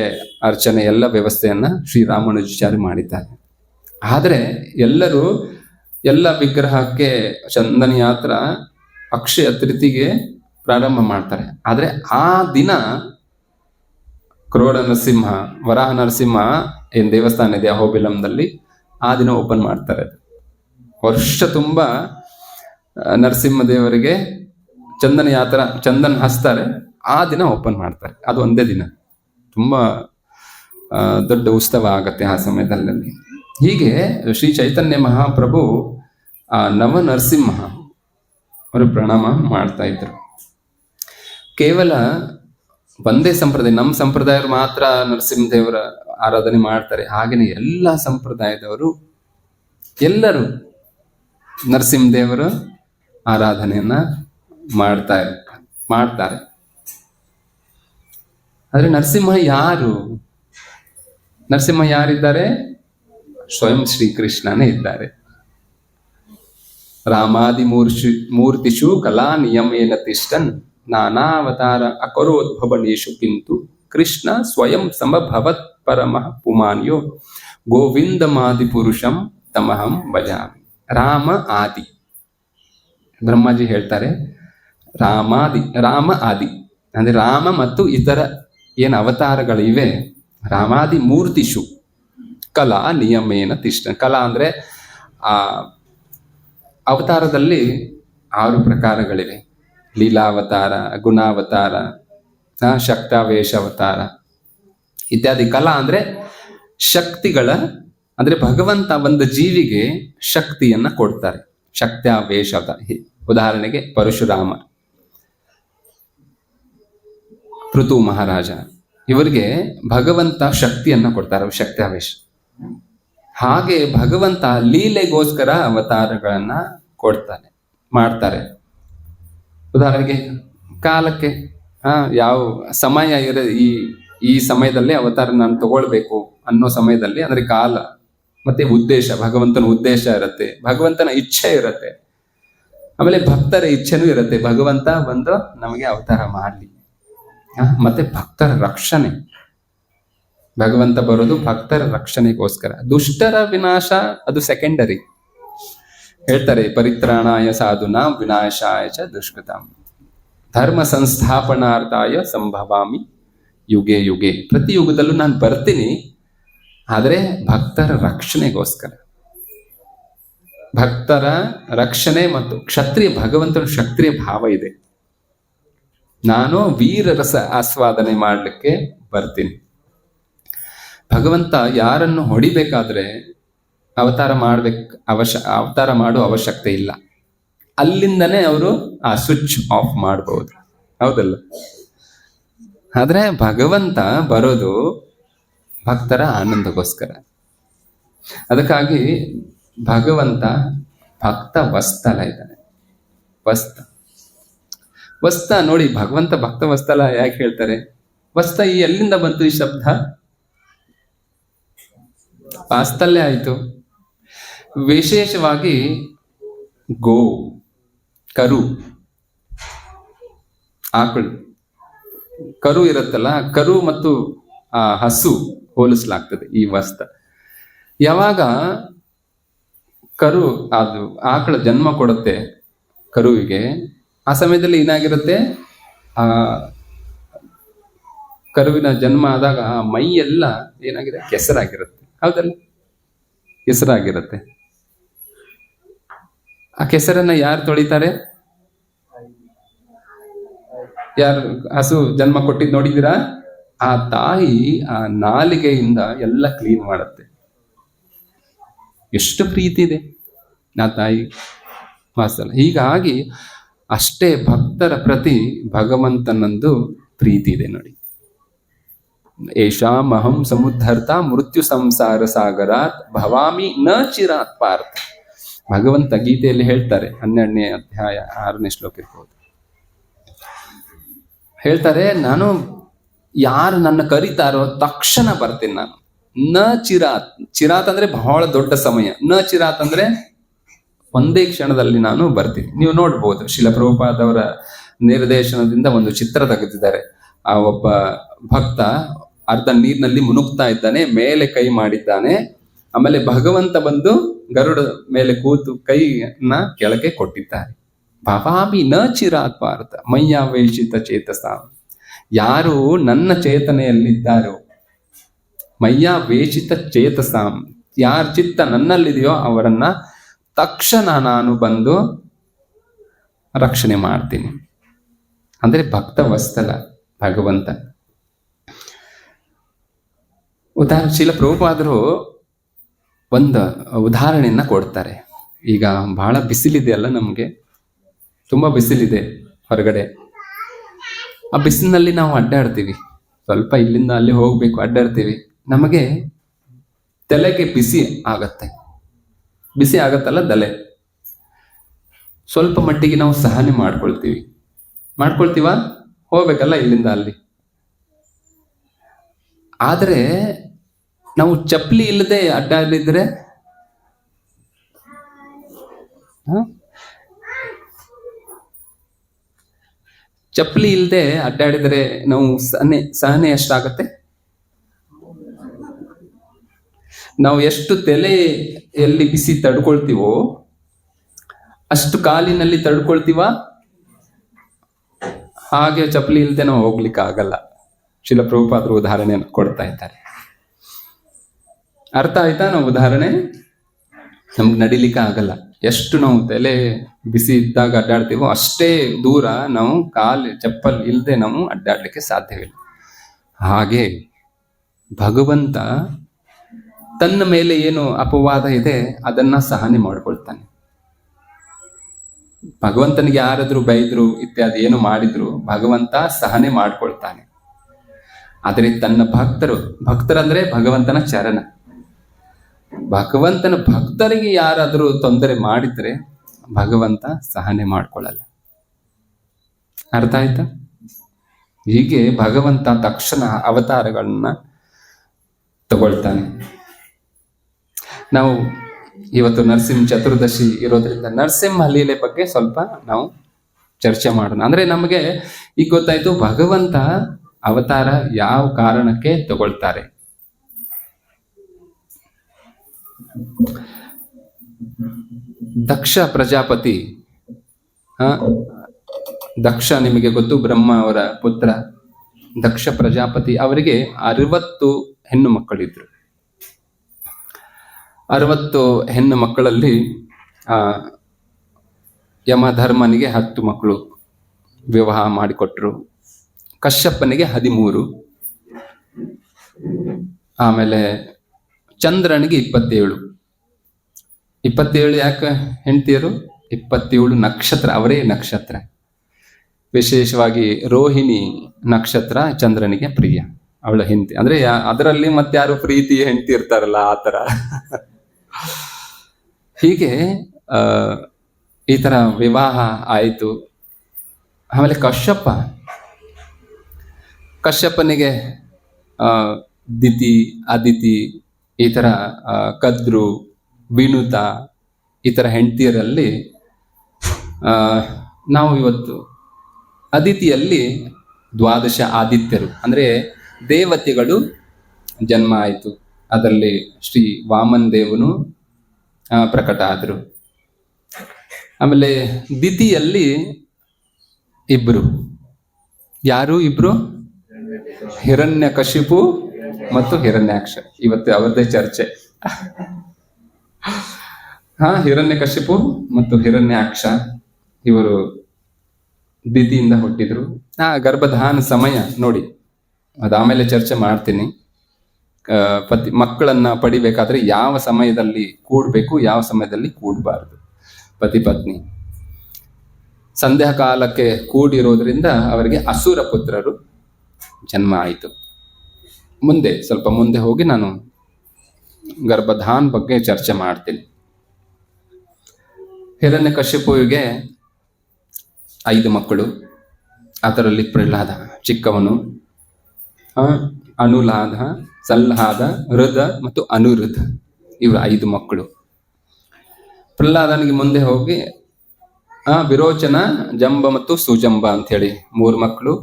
ಅರ್ಚನೆ ಎಲ್ಲ ವ್ಯವಸ್ಥೆಯನ್ನ ಶ್ರೀ ರಾಮಾನುಜಾಚಾರ್ಯ ಮಾಡಿದ್ದಾರೆ. ಆದ್ರೆ ಎಲ್ಲ ವಿಗ್ರಹಕ್ಕೆ ಚಂದನ ಯಾತ್ರ ಅಕ್ಷಯ ತೃತೀಯಗೆ ಪ್ರಾರಂಭ ಮಾಡ್ತಾರೆ. ಆದ್ರೆ ಆ ದಿನ ಕ್ರೋಡ ನರಸಿಂಹ, ವರಾಹ ನರಸಿಂಹ ಏನ್ ದೇವಸ್ಥಾನ ಇದೆ ಅಹೋಬಿಲಂದಲ್ಲಿ, ಆ ದಿನ ಓಪನ್ ಮಾಡ್ತಾರೆ. ವರ್ಷ ತುಂಬ ನರಸಿಂಹ ದೇವರಿಗೆ ಚಂದನ ಹಚ್ತಾರೆ, ಆ ದಿನ ಓಪನ್ ಮಾಡ್ತಾರೆ. ಅದು ಒಂದೇ ದಿನ ತುಂಬಾ ದೊಡ್ಡ ಉತ್ಸವ ಆಗತ್ತೆ ಆ ಸಮಯದಲ್ಲಿ. ಹೀಗೆ ಶ್ರೀ ಚೈತನ್ಯ ಮಹಾಪ್ರಭು ಆ ನವ ನರಸಿಂಹ ಅವರು ಪ್ರಣಾಮ ಮಾಡ್ತಾ ಇದ್ರು. ಕೇವಲ ಒಂದೇ ಸಂಪ್ರದಾಯ, ನಮ್ಮ ಸಂಪ್ರದಾಯರು ಮಾತ್ರ ನರಸಿಂಹದೇವರ ಆರಾಧನೆ ಮಾಡ್ತಾರೆ, ಹಾಗೇನೆ ಎಲ್ಲ ಸಂಪ್ರದಾಯದವರು ಎಲ್ಲರೂ ನರಸಿಂಹದೇವರ ಆರಾಧನೆಯನ್ನ ಮಾಡ್ತಾರೆ. ಆದ್ರೆ ನರಸಿಂಹ ಯಾರಿದ್ದಾರೆ? ಸ್ವಯಂ ಶ್ರೀಕೃಷ್ಣನೇ ಇದ್ದಾರೆ. ರಾಮಾದಿ ಮೂರ್ತಿಷು ಕಲಾ ನಿಯಮೇನ ತಿಷ್ಟನ್ ನಾನಾವತಾರ ಅಕರೋದ್ಭವನೇಶು ಕಿಂತು ಕೃಷ್ಣ ಸ್ವಯಂ ಸಮಭವತ್ ಪರಮಃ ಪುಮಾನ್ಯೋ ಗೋವಿಂದಮಾದಿ ಪುರುಷಂ ತಮಹಂ ಭಜಾಮಿ. ರಾಮ ಆದಿ, ಬ್ರಹ್ಮಾಜಿ ಹೇಳ್ತಾರೆ ರಾಮ ಆದಿ ಅಂದ್ರೆ ರಾಮ ಮತ್ತು ಇತರ ಏನು ಅವತಾರಗಳಿವೆ, ರಾಮಾದಿ ಮೂರ್ತಿಷು ಕಲಾ ನಿಯಮೇನ ತಿಷ್ಟ. ಕಲಾ ಅಂದ್ರೆ ಆ ಅವತಾರದಲ್ಲಿ 6 ಪ್ರಕಾರಗಳಿವೆ. ಲೀಲಾವತಾರ, ಗುಣಾವತಾರ, ಶಕ್ತಾವೇಶ ಅವತಾರ ಇತ್ಯಾದಿ. ಕಲಾ ಅಂದ್ರೆ ಶಕ್ತಿಗಳ, ಅಂದ್ರೆ ಭಗವಂತ ಒಂದು ಜೀವಿಗೆ ಶಕ್ತಿಯನ್ನ ಕೊಡ್ತಾರೆ, ಶಕ್ತಾವೇಶ ಅವತಾರ. ಉದಾಹರಣೆಗೆ ಪರಶುರಾಮ, ಪೃಥು ಮಹಾರಾಜ, ಇವರಿಗೆ ಭಗವಂತ ಶಕ್ತಿಯನ್ನ ಕೊಡ್ತಾರೆ, ಶಕ್ತಾವೇಶ. ಹಾಗೆ ಭಗವಂತ ಲೀಲೆಗೋಸ್ಕರ ಅವತಾರಗಳನ್ನ ಮಾಡ್ತಾರೆ. ಉದಾಹರಣೆಗೆ ಕಾಲಕ್ಕೆ ಯಾವ ಸಮಯ ಈ ಸಮಯದಲ್ಲಿ ಅವತಾರ ನಾನು ತಗೊಳ್ಬೇಕು ಅನ್ನೋ ಸಮಯದಲ್ಲಿ, ಅಂದ್ರೆ ಕಾಲ ಮತ್ತೆ ಉದ್ದೇಶ, ಭಗವಂತನ ಉದ್ದೇಶ ಇರುತ್ತೆ, ಭಗವಂತನ ಇಚ್ಛೆ ಇರುತ್ತೆ, ಆಮೇಲೆ ಭಕ್ತರ ಇಚ್ಛೆನೂ ಇರುತ್ತೆ, ಭಗವಂತ ಬಂದು ನಮಗೆ ಅವತಾರ ಮಾಡಲಿ. ಮತ್ತೆ ಭಕ್ತರ ರಕ್ಷಣೆ, ಭಗವಂತ ಬರೋದು ಭಕ್ತರ ರಕ್ಷಣೆಗೋಸ್ಕರ. ದುಷ್ಟರ ವಿನಾಶ ಅದು ಸೆಕೆಂಡರಿ. ಹೇಳ್ತಾರೆ ಪರಿತ್ರಾಣಾಯ ಸಾಧುನಾಂ ವಿನಾಶಾಯ ಚ ದುಷ್ಕೃತಾಂ ಧರ್ಮ ಸಂಸ್ಥಾಪನಾರ್ಥಾಯ ಸಂಭವಾಮಿ ಯುಗೆ ಯುಗೆ. ಪ್ರತಿ ಯುಗದಲ್ಲೂ ನಾನು ಬರ್ತೀನಿ, ಆದರೆ ಭಕ್ತರ ರಕ್ಷಣೆಗೋಸ್ಕರ. ಭಕ್ತರ ರಕ್ಷಣೆ ಮತ್ತು ಕ್ಷತ್ರಿಯ, ಭಗವಂತನ ಕ್ಷತ್ರಿಯ ಭಾವ ಇದೆ. ನಾನು ವೀರರಸ ಆಸ್ವಾದನೆ ಮಾಡಲಿಕ್ಕೆ ಬರ್ತೀನಿ. ಭಗವಂತ ಯಾರನ್ನು ಹೊಡಿಬೇಕಾದ್ರೆ ಅವತಾರ ಮಾಡೋ ಅವಶ್ಯಕತೆ ಇಲ್ಲ, ಅಲ್ಲಿಂದನೇ ಅವರು ಆ ಸ್ವಿಚ್ ಆಫ್ ಮಾಡಬಹುದು, ಹೌದಲ್ಲ? ಆದ್ರೆ ಭಗವಂತ ಬರೋದು ಭಕ್ತರ ಆನಂದಗೋಸ್ಕರ. ಅದಕ್ಕಾಗಿ ಭಗವಂತ ಭಕ್ತ ವಸ್ತಲ ಇದ್ದಾನೆ. ವಸ್ತ ನೋಡಿ, ಭಗವಂತ ಭಕ್ತ ವಸ್ತಲ ಯಾಕೆ ಹೇಳ್ತಾರೆ? ವಸ್ತ ಎಲ್ಲಿಂದ ಬಂತು ಈ ಶಬ್ದ? ವಾಸ್ತಲ್ಯ ಆಯಿತು. ವಿಶೇಷವಾಗಿ ಗೋ, ಕರು, ಆಕಳು, ಕರು ಇರುತ್ತಲ್ಲ, ಕರು ಮತ್ತು ಹಸು ಹೋಲಿಸಲಾಗ್ತದೆ ಈ ವಸ್ತ. ಯಾವಾಗ ಕರು ಅದು ಆಕಳ ಜನ್ಮ ಕೊಡುತ್ತೆ ಕರುವಿಗೆ, ಆ ಸಮಯದಲ್ಲಿ ಏನಾಗಿರುತ್ತೆ, ಆ ಕರುವಿನ ಜನ್ಮ ಆದಾಗ ಆ ಮೈ ಎಲ್ಲ ಏನಾಗಿದೆ, ಕೆಸರಾಗಿರುತ್ತೆ, ಹೌದಲ್ಲ? ಕೆಸರಾಗಿರುತ್ತೆ. ಆ ಕೆಸರನ್ನ ಯಾರು ತೊಳಿತಾರೆ? ಯಾರು ಹಸು ಜನ್ಮ ಕೊಟ್ಟಿದ್ದು ನೋಡಿದ್ದೀರಾ? ಆ ತಾಯಿ ಆ ನಾಲಿಗೆಯಿಂದ ಎಲ್ಲ ಕ್ಲೀನ್ ಮಾಡುತ್ತೆ. ಎಷ್ಟು ಪ್ರೀತಿ ಇದೆ ಆ ತಾಯಿ ವಾಸಲ್ಲ. ಹೀಗಾಗಿ ಅಷ್ಟೇ ಭಕ್ತರ ಪ್ರತಿ ಭಗವಂತನಂದು ಪ್ರೀತಿ ಇದೆ ನೋಡಿ. ಏಷಾಮಹಂ ಸಮುದ್ಧರ್ತ ಮೃತ್ಯು ಸಂಸಾರ ಸಾಗರಾತ್ ಭವಾಮಿ ನ ಚಿರಾತ್ ಪಾರ್ಥ. ಭಗವಂತ ಗೀತೆಯಲ್ಲಿ ಹೇಳ್ತಾರೆ, 12ನೇ ಅಧ್ಯಾಯ 6ನೇ ಶ್ಲೋಕ ಇರ್ಬೋದು. ಹೇಳ್ತಾರೆ, ನಾನು ಯಾರು ನನ್ನ ಕರೀತಾರೋ ತಕ್ಷಣ ಬರ್ತೀನಿ ನಾನು. ನ ಚಿರಾತ್, ಚಿರಾತ್ ಅಂದ್ರೆ ಬಹಳ ದೊಡ್ಡ ಸಮಯ, ನ ಚಿರಾತ್ ಅಂದ್ರೆ ಒಂದೇ ಕ್ಷಣದಲ್ಲಿ ನಾನು ಬರ್ತೀನಿ. ನೀವು ನೋಡ್ಬೋದು, ಶಿಲ ಪ್ರಭುಪಾದವರ ನಿರ್ದೇಶನದಿಂದ ಒಂದು ಚಿತ್ರ ತೆಗೆದಿದ್ದಾರೆ. ಆ ಒಬ್ಬ ಭಕ್ತ ಅರ್ಧ ನೀರಿನಲ್ಲಿ ಮುನುಗ್ತಾ ಇದ್ದಾನೆ, ಮೇಲೆ ಕೈ ಮಾಡಿದ್ದಾನೆ, ಆಮೇಲೆ ಭಗವಂತ ಬಂದು ಗರುಡ ಮೇಲೆ ಕೂತು ಕೈಯನ್ನ ಕೆಳಗೆ ಕೊಟ್ಟಿದ್ದಾರೆ. ಭವಾಮಿ ನ ಚಿರಾತ್ ಪಾರ್ಥ ಮಯ್ಯಾವೇಶಿತ ಚೇತಸ. ಯಾರು ನನ್ನ ಚೇತನೆಯಲ್ಲಿದ್ದಾರೋ, ಮಯ್ಯ ವೇಚಿತ ಚೇತಸಾಂ, ಯಾರ ಚಿತ್ತ ನನ್ನಲ್ಲಿದೆಯೋ ಅವರನ್ನ ತಕ್ಷಣ ನಾನು ಬಂದು ರಕ್ಷಣೆ ಮಾಡ್ತೀನಿ. ಅಂದ್ರೆ ಭಕ್ತ ವತ್ಸಲ ಭಗವಂತ. ಶೀಲ ಪ್ರಭುಪಾದರು ಒಂದು ಉದಾಹರಣೆಯನ್ನ ಕೊಡ್ತಾರೆ. ಈಗ ಬಹಳ ಬಿಸಿಲಿದೆ ಅಲ್ಲ, ನಮ್ಗೆ ತುಂಬಾ ಬಿಸಿಲಿದೆ ಹೊರಗಡೆ. ಆ ಬಿಸಿಲಿನಲ್ಲಿ ನಾವು ಅಡ್ಡಾಡ್ತೀವಿ, ಸ್ವಲ್ಪ ಇಲ್ಲಿಂದ ಅಲ್ಲಿ ಹೋಗ್ಬೇಕು, ಅಡ್ಡಾಡ್ತೀವಿ. ನಮಗೆ ತಲೆಗೆ ಬಿಸಿ ಆಗತ್ತಲ್ಲ ತಲೆ. ಸ್ವಲ್ಪ ಮಟ್ಟಿಗೆ ನಾವು ಸಹನೆ ಮಾಡ್ಕೊಳ್ತೀವ, ಹೋಗ್ಬೇಕಲ್ಲ ಇಲ್ಲಿಂದ ಅಲ್ಲಿ. ಆದರೆ ನಾವು ಚಪ್ಪಲಿ ಇಲ್ಲದೆ ಅಡ್ಡಾಡಿದ್ರೆ, ಚಪ್ಪಲಿ ಇಲ್ಲದೆ ಅಡ್ಡಾಡಿದ್ರೆ ನಾವು ಸಹನೆ ಎಷ್ಟಾಗತ್ತೆ? ನಾವು ಎಷ್ಟು ತಲೆಯಲ್ಲಿ ಬಿಸಿ ತಡ್ಕೊಳ್ತೀವೋ ಅಷ್ಟು ಕಾಲಿನಲ್ಲಿ ತಡ್ಕೊಳ್ತೀವ. ಹಾಗೆ ಚಪ್ಪಲಿ ಇಲ್ಲದೆ ನಾವು ಹೋಗ್ಲಿಕ್ಕೆ ಆಗಲ್ಲ. ಶಿಲ ಪ್ರಭುಪಾದರು ಉದಾಹರಣೆಯನ್ನು ಕೊಡ್ತಾ ಇದ್ದಾರೆ. ಅರ್ಥ ಆಯ್ತಾ? ನಾವು ಉದಾಹರಣೆ ನಮ್ಗೆ ನಡಿಲಿಕ್ಕೆ ಆಗಲ್ಲ. ಎಷ್ಟು ನಾವು ತಲೆ ಬಿಸಿ ಇದ್ದಾಗ ಅಡ್ಡಾಡ್ತೀವೋ ಅಷ್ಟೇ ದೂರ ನಾವು ಚಪ್ಪಲ್ ಇಲ್ಲದೆ ನಾವು ಅಡ್ಡಾಡ್ಲಿಕ್ಕೆ ಸಾಧ್ಯವಿಲ್ಲ. ಹಾಗೆ ಭಗವಂತ ತನ್ನ ಮೇಲೆ ಏನು ಅಪವಾದ ಇದೆ ಅದನ್ನ ಸಹನೆ ಮಾಡ್ಕೊಳ್ತಾನೆ. ಭಗವಂತನಿಗೆ ಯಾರಾದ್ರೂ ಬೈದ್ರು ಇತ್ಯಾದಿ ಏನು ಮಾಡಿದ್ರು ಭಗವಂತ ಸಹನೆ ಮಾಡ್ಕೊಳ್ತಾನೆ. ಆದರೆ ತನ್ನ ಭಕ್ತರಂದ್ರೆ ಭಗವಂತನ ಚರಣ, ಭಗವಂತನ ಭಕ್ತರಿಗೆ ಯಾರಾದರೂ ತೊಂದರೆ ಮಾಡಿದ್ರೆ ಭಗವಂತ ಸಹನೆ ಮಾಡ್ಕೊಳ್ಳಲ್ಲ. ಅರ್ಥ ಆಯ್ತಾ? ಹೀಗೆ ಭಗವಂತ ತಕ್ಷಣ ಅವತಾರಗಳನ್ನ ತಗೊಳ್ತಾನೆ. ನಾವು ಇವತ್ತು ನರಸಿಂಹ ಚತುರ್ದಶಿ ಇರೋದ್ರಿಂದ ನರಸಿಂಹ ಲೀಲೆ ಬಗ್ಗೆ ಸ್ವಲ್ಪ ನಾವು ಚರ್ಚೆ ಮಾಡೋಣ. ಅಂದ್ರೆ ನಮಗೆ ಈಗ ಗೊತ್ತಾಯ್ತು ಭಗವಂತ ಅವತಾರ ಯಾವ ಕಾರಣಕ್ಕೆ ತಗೊಳ್ತಾರೆ. ದಕ್ಷ ಪ್ರಜಾಪತಿ, ದಕ್ಷ ನಿಮಗೆ ಗೊತ್ತು, ಬ್ರಹ್ಮ ಅವರ ಪುತ್ರ ದಕ್ಷ ಪ್ರಜಾಪತಿ. ಅವರಿಗೆ 60 ಹೆಣ್ಣು ಮಕ್ಕಳಿದ್ರು. 60 ಹೆಣ್ಣು ಮಕ್ಕಳಲ್ಲಿ ಯಮಧರ್ಮನಿಗೆ 10 ಮಕ್ಕಳು ವಿವಾಹ ಮಾಡಿಕೊಟ್ರು. ಕಶ್ಯಪನಿಗೆ 13, ಆಮೇಲೆ ಚಂದ್ರನಿಗೆ 27. ಯಾಕೆ ಹೆಂಡತಿಯರು? 27 ನಕ್ಷತ್ರ, ಅವರೇ ನಕ್ಷತ್ರ. ವಿಶೇಷವಾಗಿ ರೋಹಿಣಿ ನಕ್ಷತ್ರ ಚಂದ್ರನಿಗೆ ಪ್ರಿಯ, ಅವಳ ಹೆಂಡತಿ. ಅಂದ್ರೆ ಅದರಲ್ಲಿ ಮತ್ತೆ ಯಾರು ಪ್ರೀತಿ ಹೆಂಡತಿ ಇರ್ತಾರಲ್ಲ ಆ ತರ. ಹೀಗೆ ಈ ತರ ವಿವಾಹ ಆಯಿತು. ಆಮೇಲೆ ಕಶ್ಯಪನಿಗೆ ದಿತಿ, ಅದಿತಿ, ಈ ತರ ಕದ್ರು, ವಿನುತ, ಈ ತರ ಹೆಂಡತಿಯರಲ್ಲಿ ನಾವು ಇವತ್ತು ಅದಿತಿಯಲ್ಲಿ 12 ಆದಿತ್ಯರು ಅಂದ್ರೆ ದೇವತೆಗಳು ಜನ್ಮ ಆಯಿತು. ಅದರಲ್ಲಿ ಶ್ರೀ ವಾಮನ್ ದೇವನು ಪ್ರಕಟ ಆದರು. ಆಮೇಲೆ ದಿತಿಯಲ್ಲಿ 2, ಯಾರು 2? ಹಿರಣ್ಯಕಶಿಪು ಮತ್ತು ಹಿರಣ್ಯಾಕ್ಷ. ಇವತ್ತು ಅವರದೇ ಚರ್ಚೆ. ಹಿರಣ್ಯಕಶಿಪು ಮತ್ತು ಹಿರಣ್ಯಾಕ್ಷ ಇವರು ದಿತಿಯಿಂದ ಹುಟ್ಟಿದ್ರು. ಗರ್ಭಧಾನ ಸಮಯ ನೋಡಿ, ಅದಾಮೇಲೆ ಚರ್ಚೆ ಮಾಡ್ತೀನಿ. ಮಕ್ಕಳನ್ನ ಪಡಿಬೇಕಾದ್ರೆ ಯಾವ ಸಮಯದಲ್ಲಿ ಕೂಡ್ಬೇಕು, ಯಾವ ಸಮಯದಲ್ಲಿ ಕೂಡಬಾರ್ದು. ಪತಿ ಪತ್ನಿ ಸಂಧ್ಯಾ ಕಾಲಕ್ಕೆ ಕೂಡಿರೋದ್ರಿಂದ ಅವರಿಗೆ ಅಸುರ ಪುತ್ರರು ಜನ್ಮ ಆಯಿತು. ಸ್ವಲ್ಪ ಮುಂದೆ ಹೋಗಿ ನಾನು ಗರ್ಭಧಾನ್ ಬಗ್ಗೆ ಚರ್ಚೆ ಮಾಡ್ತೀನಿ. ಹಿರಣ್ಯಕಶಿಪುವಿಗೆ 5 ಮಕ್ಕಳು. ಅದರಲ್ಲಿ ಪ್ರಹ್ಲಾದ ಚಿಕ್ಕವನು, ಅನುಲಾದ, ಸಲ್ಲಾದ, ಹೃದ ಮತ್ತು ಅನುರುದ್ಧ, ಇವರು 5 ಮಕ್ಕಳು. ಪ್ರಹ್ಲಾದನಿಗೆ ಮುಂದೆ ಹೋಗಿ ವಿರೋಚನ, ಜಂಬ ಮತ್ತು ಸುಜಂಬ ಅಂತ ಹೇಳಿ 3 ಮಕ್ಕಳು.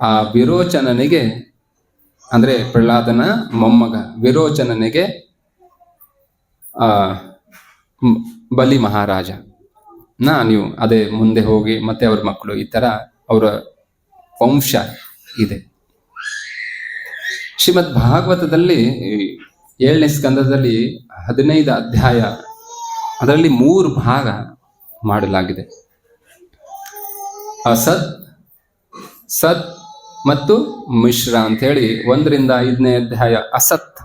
ಆ ವಿರೋಚನನಿಗೆ ಅಂದ್ರೆ ಪ್ರಹ್ಲಾದನ ಮೊಮ್ಮಗ ವಿರೋಚನನಿಗೆ ಬಲಿ ಮಹಾರಾಜ. ನೀವು ಅದೇ ಮುಂದೆ ಹೋಗಿ ಮತ್ತೆ ಅವ್ರ ಮಕ್ಕಳು, ಈ ತರ ಅವರ ವಂಶ ಇದೆ. ಶ್ರೀಮದ್ ಭಾಗವತದಲ್ಲಿ 7ನೇ ಸ್ಕಂದದಲ್ಲಿ 15 ಅಧ್ಯಾಯ, ಅದರಲ್ಲಿ 3 ಭಾಗ ಮಾಡಲಾಗಿದೆ. ಅಸತ್, ಸತ್ ಮತ್ತು ಮಿಶ್ರ ಅಂತ ಹೇಳಿ 1ರಿಂದ 5ನೇ ಅಧ್ಯಾಯ ಅಸತ್.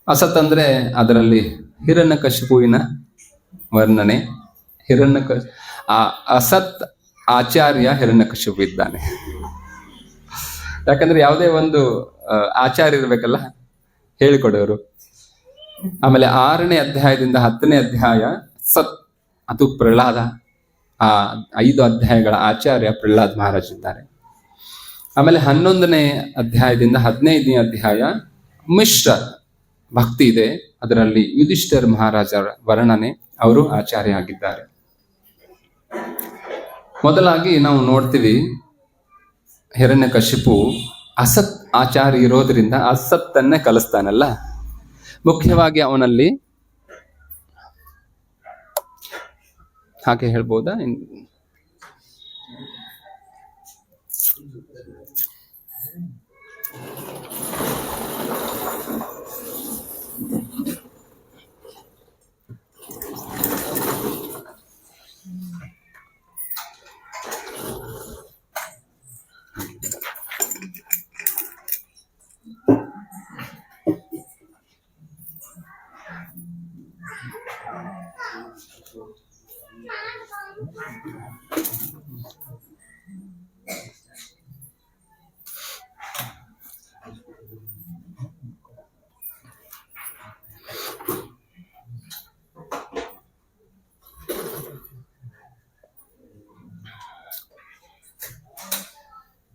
ಅಸತ್ ಅಂದ್ರೆ ಅದರಲ್ಲಿ ಹಿರಣ್ಯಕಶಿಪುವಿನ ವರ್ಣನೆ. ಆ ಅಸತ್ ಆಚಾರ್ಯ ಹಿರಣ್ಯಕಶಿಪು ಇದ್ದಾನೆ. ಯಾಕಂದ್ರೆ ಯಾವುದೇ ಒಂದು ಆಚಾರ್ಯ ಇರ್ಬೇಕಲ್ಲ, ಹೇಳಿಕೊಡೋರು. ಆಮೇಲೆ 6ನೇ ಅಧ್ಯಾಯದಿಂದ 10ನೇ ಅಧ್ಯಾಯ ಸತ್, ಅದು ಪ್ರಹ್ಲಾದ. ಆ 5 ಅಧ್ಯಾಯಗಳ ಆಚಾರ್ಯ ಪ್ರಹ್ಲಾದ್ ಮಹಾರಾಜ್ ಇದ್ದಾರೆ. ಆಮೇಲೆ 11ನೇ ಅಧ್ಯಾಯದಿಂದ 15ನೇ ಅಧ್ಯಾಯ ಮಿಶ್ರ ಭಕ್ತಿ ಇದೆ. ಅದರಲ್ಲಿ ಯುಧಿಷ್ಠಿರ ಮಹಾರಾಜರ ವರ್ಣನೆ, ಅವರು ಆಚಾರ್ಯ ಆಗಿದ್ದಾರೆ. ಮೊದಲಾಗಿ ನಾವು ನೋಡ್ತೀವಿ, ಹಿರಣ್ಯಕಶಿಪು ಅಸತ್ ಆಚಾರ್ಯ ಇರೋದ್ರಿಂದ ಅಸತ್ತನ್ನೇ ಕಲಿಸ್ತಾನಲ್ಲ. ಮುಖ್ಯವಾಗಿ ಅವನಲ್ಲಿ ಹಾಗೆ ಹೇಳ್ಬೋದಾ,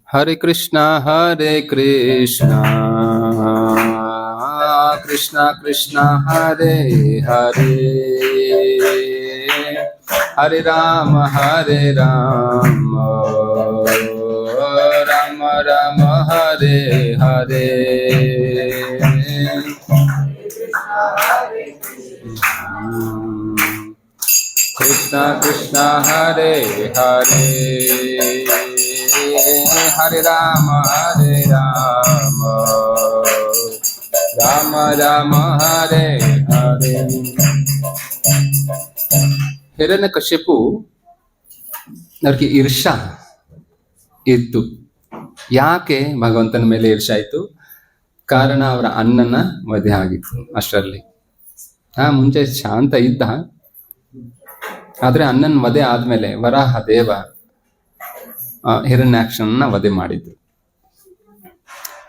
ಹರೆ ಕೃಷ್ಣ ಹರೆ ಕೃಷ್ಣ ಕೃಷ್ಣ ಕೃಷ್ಣ ಹರೆ ಹರೆ, ಹರೆ ರಾಮ ರಾಮ ರಾಮ ಹರೆ ಹರೆ. ಕೃಷ್ಣ ಕೃಷ್ಣ ಹರೆ ಹರೆ, ಹರೆ ರಾಮ ರಾಮ ರಾಮ ಹರೆ ಹರೆ. ಹಿರಣ್ಯಕಶಿಪು ಅವ್ರಿಗೆ ಈರ್ಷಾ ಇತ್ತು. ಯಾಕೆ ಭಗವಂತನ ಮೇಲೆ ಈರ್ಷಾ ಆಯ್ತು? ಕಾರಣ ಅವರ ಅಣ್ಣನ ವಧೆ ಆಗಿತ್ತು. ಅಷ್ಟರಲ್ಲಿ ಮುಂಚೆ ಶಾಂತ ಇದ್ದ, ಆದ್ರೆ ಅಣ್ಣನ ವಧೆ ಆದ್ಮೇಲೆ ವರಾಹ ದೇವ ಹಿರಣ್ಯಾಕ್ಷನ ವಧೆ ಮಾಡಿದ್ರು.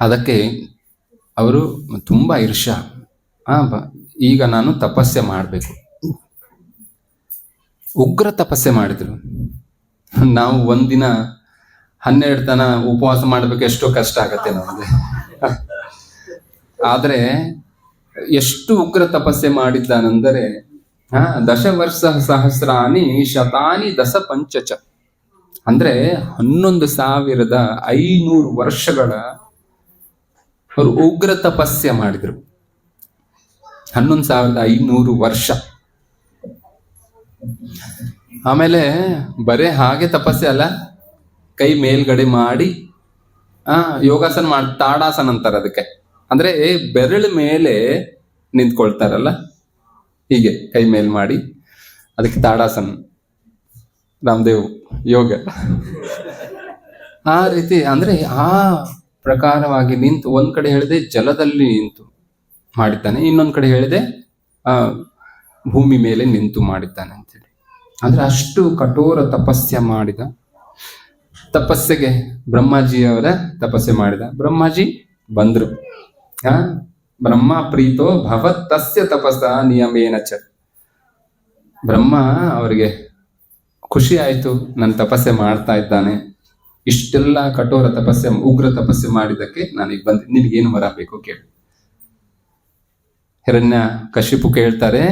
ಅದಕ್ಕೆ ಅವರು ತುಂಬಾ ಈರ್ಷಾ, ಈಗ ನಾನು ತಪಸ್ಸೆ ಮಾಡಬೇಕು. ಉಗ್ರ ತಪಸ್ಸೆ ಮಾಡಿದ್ರು. ನಾವು ಒಂದಿನ 12 ತನ ಉಪವಾಸ ಮಾಡ್ಬೇಕು, ಎಷ್ಟೋ ಕಷ್ಟ ಆಗತ್ತೆ ನಮಗೆ. ಆದ್ರೆ ಎಷ್ಟು ಉಗ್ರ ತಪಸ್ಸೆ ಮಾಡಿದ್ದಾನೆಂದರೆ 10 ವರ್ಷ ಸಹಸ್ರಾನಿ ಶತಾನಿ ದಶ ಪಂಚಚ, ಅಂದ್ರೆ 11,500 ವರ್ಷಗಳ ಅವರು ಉಗ್ರ ತಪಸ್ಸೆ ಮಾಡಿದ್ರು. 11,500 ವರ್ಷ. ಆಮೇಲೆ ಬರೇ ಹಾಗೆ ತಪಸ್ಸೆ ಅಲ್ಲ, ಕೈ ಮೇಲ್ಗಡೆ ಮಾಡಿ ಯೋಗಾಸನ ಮಾಡಿ, ತಾಡಾಸನ ಅಂತಾರೆ ಅದಕ್ಕೆ. ಅಂದ್ರೆ ಬೆರಳು ಮೇಲೆ ನಿಂತ್ಕೊಳ್ತಾರಲ್ಲ, ಹೀಗೆ ಕೈ ಮೇಲ್ ಮಾಡಿ, ಅದಕ್ಕೆ ತಾಡಾಸನ, ರಾಮದೇವ್ ಯೋಗ. ಆ ರೀತಿ ಅಂದ್ರೆ ಆ ಪ್ರಕಾರವಾಗಿ ನಿಂತು, ಒಂದ್ ಕಡೆ ಹೇಳಿದೆ ಜಲದಲ್ಲಿ ನಿಂತು ಮಾಡಿದ್ದಾನೆ, ಇನ್ನೊಂದ್ ಕಡೆ ಹೇಳಿದೆ ಭೂಮಿ ಮೇಲೆ ನಿಂತು ಮಾಡಿದ್ದಾನೆ ಅಂತೇಳಿ. ಅಂದ್ರೆ ಅಷ್ಟು ಕಠೋರ ತಪಸ್ಸೆ ಮಾಡಿದ. ತಪಸ್ಸೆಗೆ ಬ್ರಹ್ಮಾಜಿಯವರ ತಪಸ್ಸೆ ಮಾಡಿದ. ಬ್ರಹ್ಮಾಜಿ ಬಂದ್ರು. ಬ್ರಹ್ಮ ಪ್ರೀತೋ ಭವತ್ ತಸ್ಯ ತಪಸ್ಸ ನಿಯಮೇನ ಚ. ಬ್ರಹ್ಮ ಅವರಿಗೆ ಖುಷಿ ಆಯ್ತು, ನನ್ನ ತಪಸ್ಸೆ ಮಾಡ್ತಾ ಇದ್ದಾನೆ, ಇಷ್ಟೆಲ್ಲ ಕಠೋರ ತಪಸ್ಸೆ, ಉಗ್ರ ತಪಸ್ಸೆ ಮಾಡಿದ್ದಕ್ಕೆ ನಾನೀಗ ಬಂದೆ, ನಿನಗೇನು ವರ ಬೇಕು ಕೇಳು. ಹಿರಣ್ಯ ಕಶಿಪು ಕೇಳ್ತಾರೆ,